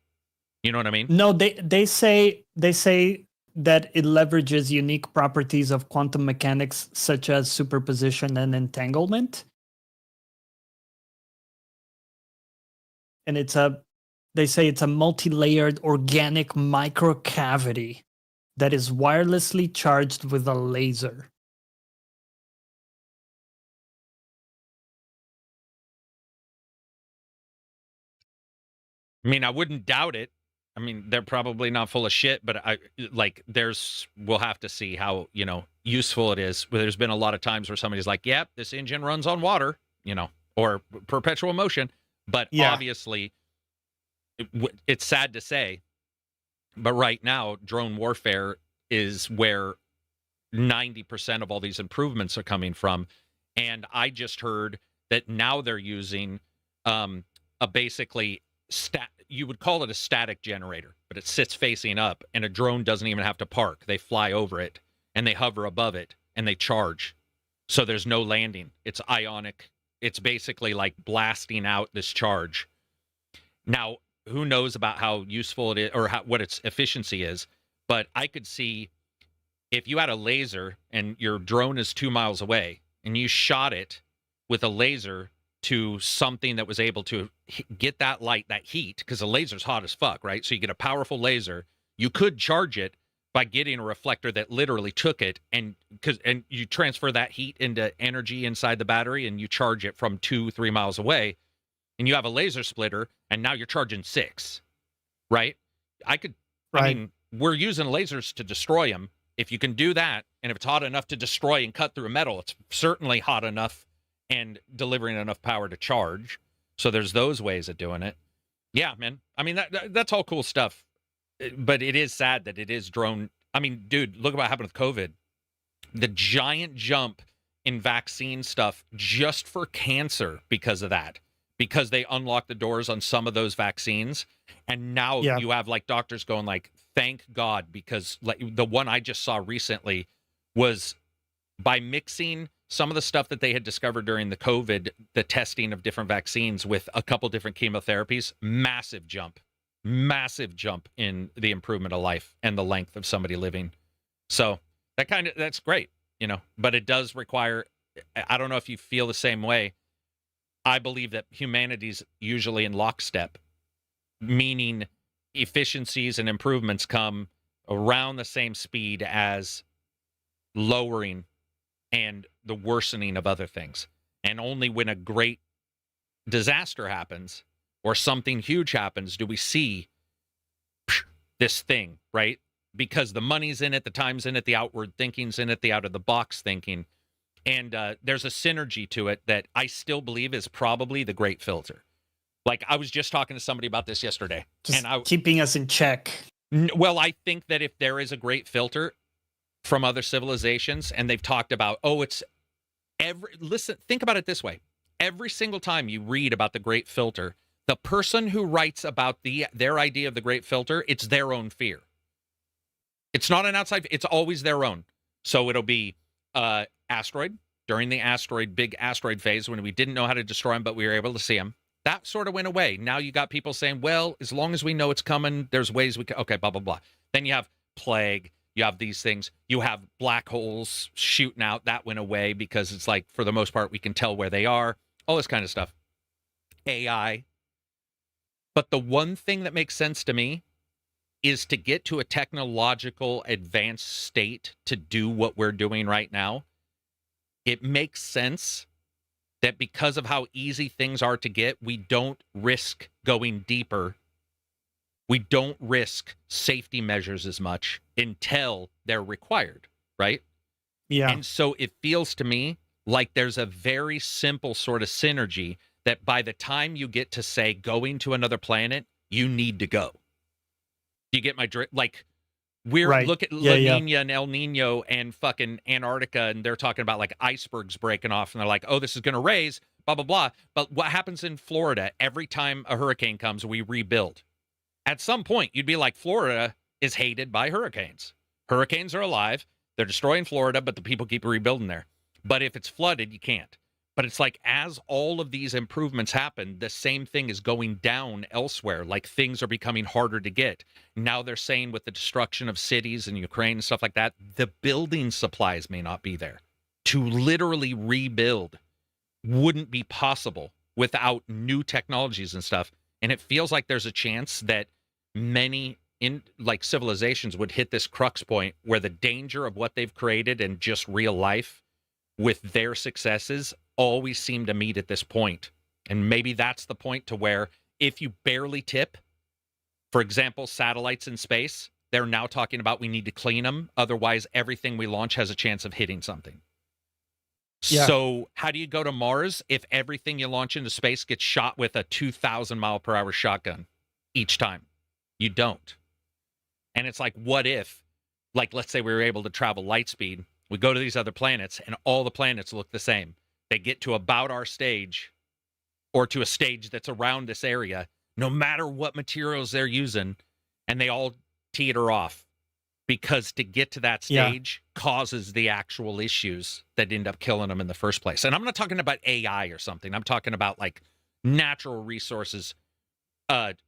You know what I mean? No, they say that it leverages unique properties of quantum mechanics such as superposition and entanglement. and they say it's a multi-layered organic microcavity that is wirelessly charged with a laser. I mean, I wouldn't doubt it. I mean, they're probably not full of shit, but we'll have to see how, useful it is. There's been a lot of times where somebody's like, yep, this engine runs on water, or perpetual motion. But obviously, it's sad to say, but right now, drone warfare is where 90% of all these improvements are coming from. And I just heard that now they're using a basically you would call it a static generator, but it sits facing up, and a drone doesn't even have to park. They fly over it, and they hover above it, and they charge. So there's no landing. It's ionic. It's basically like blasting out this charge. Now, who knows about how useful it is or what its efficiency is, but I could see if you had a laser and your drone is 2 miles away and you shot it with a laser to something that was able to get that light, that heat, because the laser's hot as fuck, right? So you get a powerful laser. You could charge it by getting a reflector that literally took it and you transfer that heat into energy inside the battery and you charge it from 2-3 miles away, and you have a laser splitter, and now you're charging 6, right? I mean, we're using lasers to destroy them. If you can do that, and if it's hot enough to destroy and cut through a metal, it's certainly hot enough and delivering enough power to charge. So there's those ways of doing it. Yeah, man. I mean, that's all cool stuff. But it is sad that it is drone. I mean, dude, look at what happened with COVID. The giant jump in vaccine stuff just for cancer because of that. Because they unlocked the doors on some of those vaccines. And now you have like doctors going like, thank God, because like the one I just saw recently was by mixing some of the stuff that they had discovered during the COVID, the testing of different vaccines with a couple different chemotherapies, massive jump in the improvement of life and the length of somebody living. So that's great, but it does require, I don't know if you feel the same way. I believe that humanity's usually in lockstep, meaning efficiencies and improvements come around the same speed as lowering and the worsening of other things. And only when a great disaster happens or something huge happens do we see this thing, right? Because the money's in it, the time's in it, the outward thinking's in it, the out-of-the-box thinking. And there's a synergy to it that I still believe is probably the great filter. Like, I was just talking to somebody about this yesterday. Just keeping us in check. Well, I think that if there is a great filter from other civilizations, and they've talked about, think about it this way. Every single time you read about the great filter, the person who writes about their idea of the great filter, it's their own fear. It's not an outside, it's always their own. So it'll be asteroid, during the big asteroid phase when we didn't know how to destroy them, but we were able to see them. That sort of went away. Now you got people saying, well, as long as we know it's coming, there's ways we can, okay, blah, blah, blah. Then you have plague. You have these things. You have black holes shooting out. That went away because it's like, for the most part, we can tell where they are. All this kind of stuff. AI. But the one thing that makes sense to me is to get to a technological advanced state to do what we're doing right now. It makes sense that because of how easy things are to get, we don't risk going deeper. We don't risk safety measures as much until they're required, right? Yeah. And so it feels to me like there's a very simple sort of synergy that by the time you get to, say, going to another planet, you need to go. Do you get my drift? Like, look at La Nina and El Nino and fucking Antarctica, and they're talking about like icebergs breaking off, and they're like, oh, this is going to raise, blah, blah, blah. But what happens in Florida, every time a hurricane comes, we rebuild. At some point, you'd be like, Florida is hated by hurricanes. Hurricanes are alive. They're destroying Florida, but the people keep rebuilding there. But if it's flooded, you can't. But it's like, as all of these improvements happen, the same thing is going down elsewhere. Like, things are becoming harder to get. Now they're saying with the destruction of cities in Ukraine and stuff like that, the building supplies may not be there. To literally rebuild wouldn't be possible without new technologies and stuff. And it feels like there's a chance that many civilizations would hit this crux point where the danger of what they've created and just real life with their successes always seem to meet at this point. And maybe that's the point to where if you barely tip, for example, satellites in space, they're now talking about we need to clean them. Otherwise, everything we launch has a chance of hitting something. Yeah. So how do you go to Mars if everything you launch into space gets shot with a 2,000 mile per hour shotgun each time? You don't. And it's like, what if, like, let's say we were able to travel light speed. We go to these other planets and all the planets look the same. They get to about our stage or to a stage that's around this area, no matter what materials they're using, and they all teeter off. Because to get to that stage causes the actual issues that end up killing them in the first place. And I'm not talking about AI or something. I'm talking about like natural resources,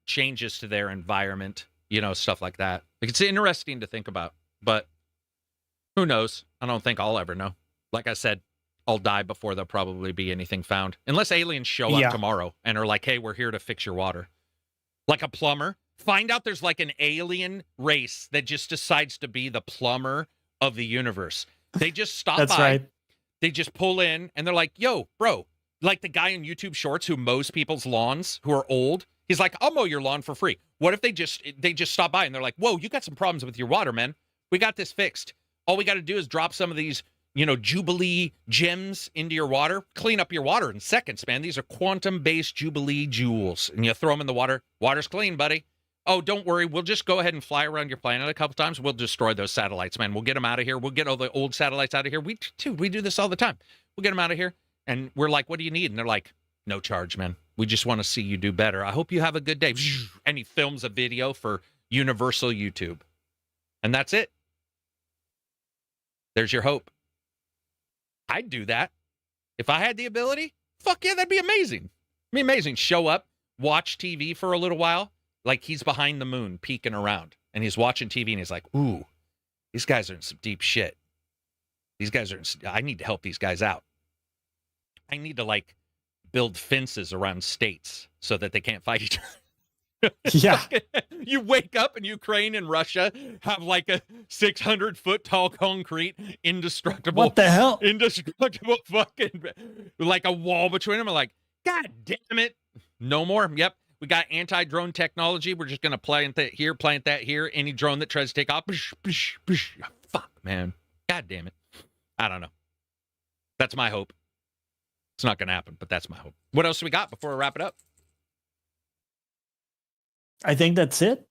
changes to their environment, stuff like that. Like, it's interesting to think about, but who knows? I don't think I'll ever know. Like I said, I'll die before there'll probably be anything found. Unless aliens show up tomorrow and are like, hey, we're here to fix your water. Like a plumber. Find out there's like an alien race that just decides to be the plumber of the universe. They just stop by. Right. They just pull in and they're like, yo, bro, like the guy in YouTube Shorts who mows people's lawns who are old. He's like, I'll mow your lawn for free. What if they just stop by and they're like, whoa, you got some problems with your water, man. We got this fixed. All we got to do is drop some of these, Jubilee gems into your water. Clean up your water in seconds, man. These are quantum-based Jubilee jewels. And you throw them in the water. Water's clean, buddy. Oh, don't worry. We'll just go ahead and fly around your planet a couple times. We'll destroy those satellites, man. We'll get them out of here. We'll get all the old satellites out of here. We do this all the time. We'll get them out of here. And we're like, what do you need? And they're like, no charge, man. We just want to see you do better. I hope you have a good day. And he films a video for Universal YouTube. And that's it. There's your hope. I'd do that. If I had the ability, fuck yeah, that'd be amazing. It'd be amazing. Show up, watch TV for a little while. Like he's behind the moon, peeking around. And he's watching TV and he's like, ooh, these guys are in some deep shit. I need to help these guys out. I need to, like, build fences around states so that they can't fight each other. Yeah. You wake up in Ukraine and Russia have like a 600-foot tall concrete indestructible. What the hell? Indestructible fucking, like a wall between them. I'm like, God damn it. No more. Yep. We got anti-drone technology. We're just going to plant that here. Any drone that tries to take off. Fuck, man. God damn it. I don't know. That's my hope. It's not going to happen, but that's my hope. What else do we got before we wrap it up? I think that's it.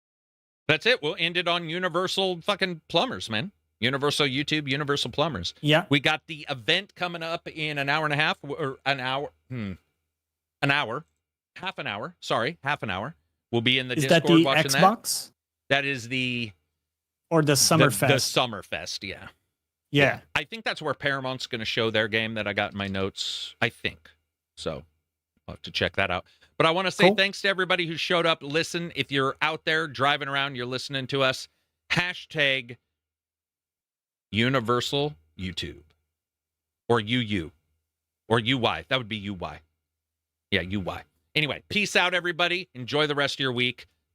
That's it. We'll end it on Universal fucking Plumbers, man. Universal YouTube, Universal Plumbers. Yeah. We got the event coming up in an hour and a half, or an hour. Half an hour. Sorry, half an hour. We'll be in the Discord watching that. Is that the Xbox? That is the... Or the Summerfest. The Summerfest, yeah. Yeah. I think that's where Paramount's going to show their game that I got in my notes, I think. So I'll have to check that out. But I want to say thanks to everybody who showed up. Listen, if you're out there driving around, you're listening to us, hashtag Universal YouTube. Or UU. Or UY. That would be UY. Yeah, UY. Anyway, peace out, everybody. Enjoy the rest of your week.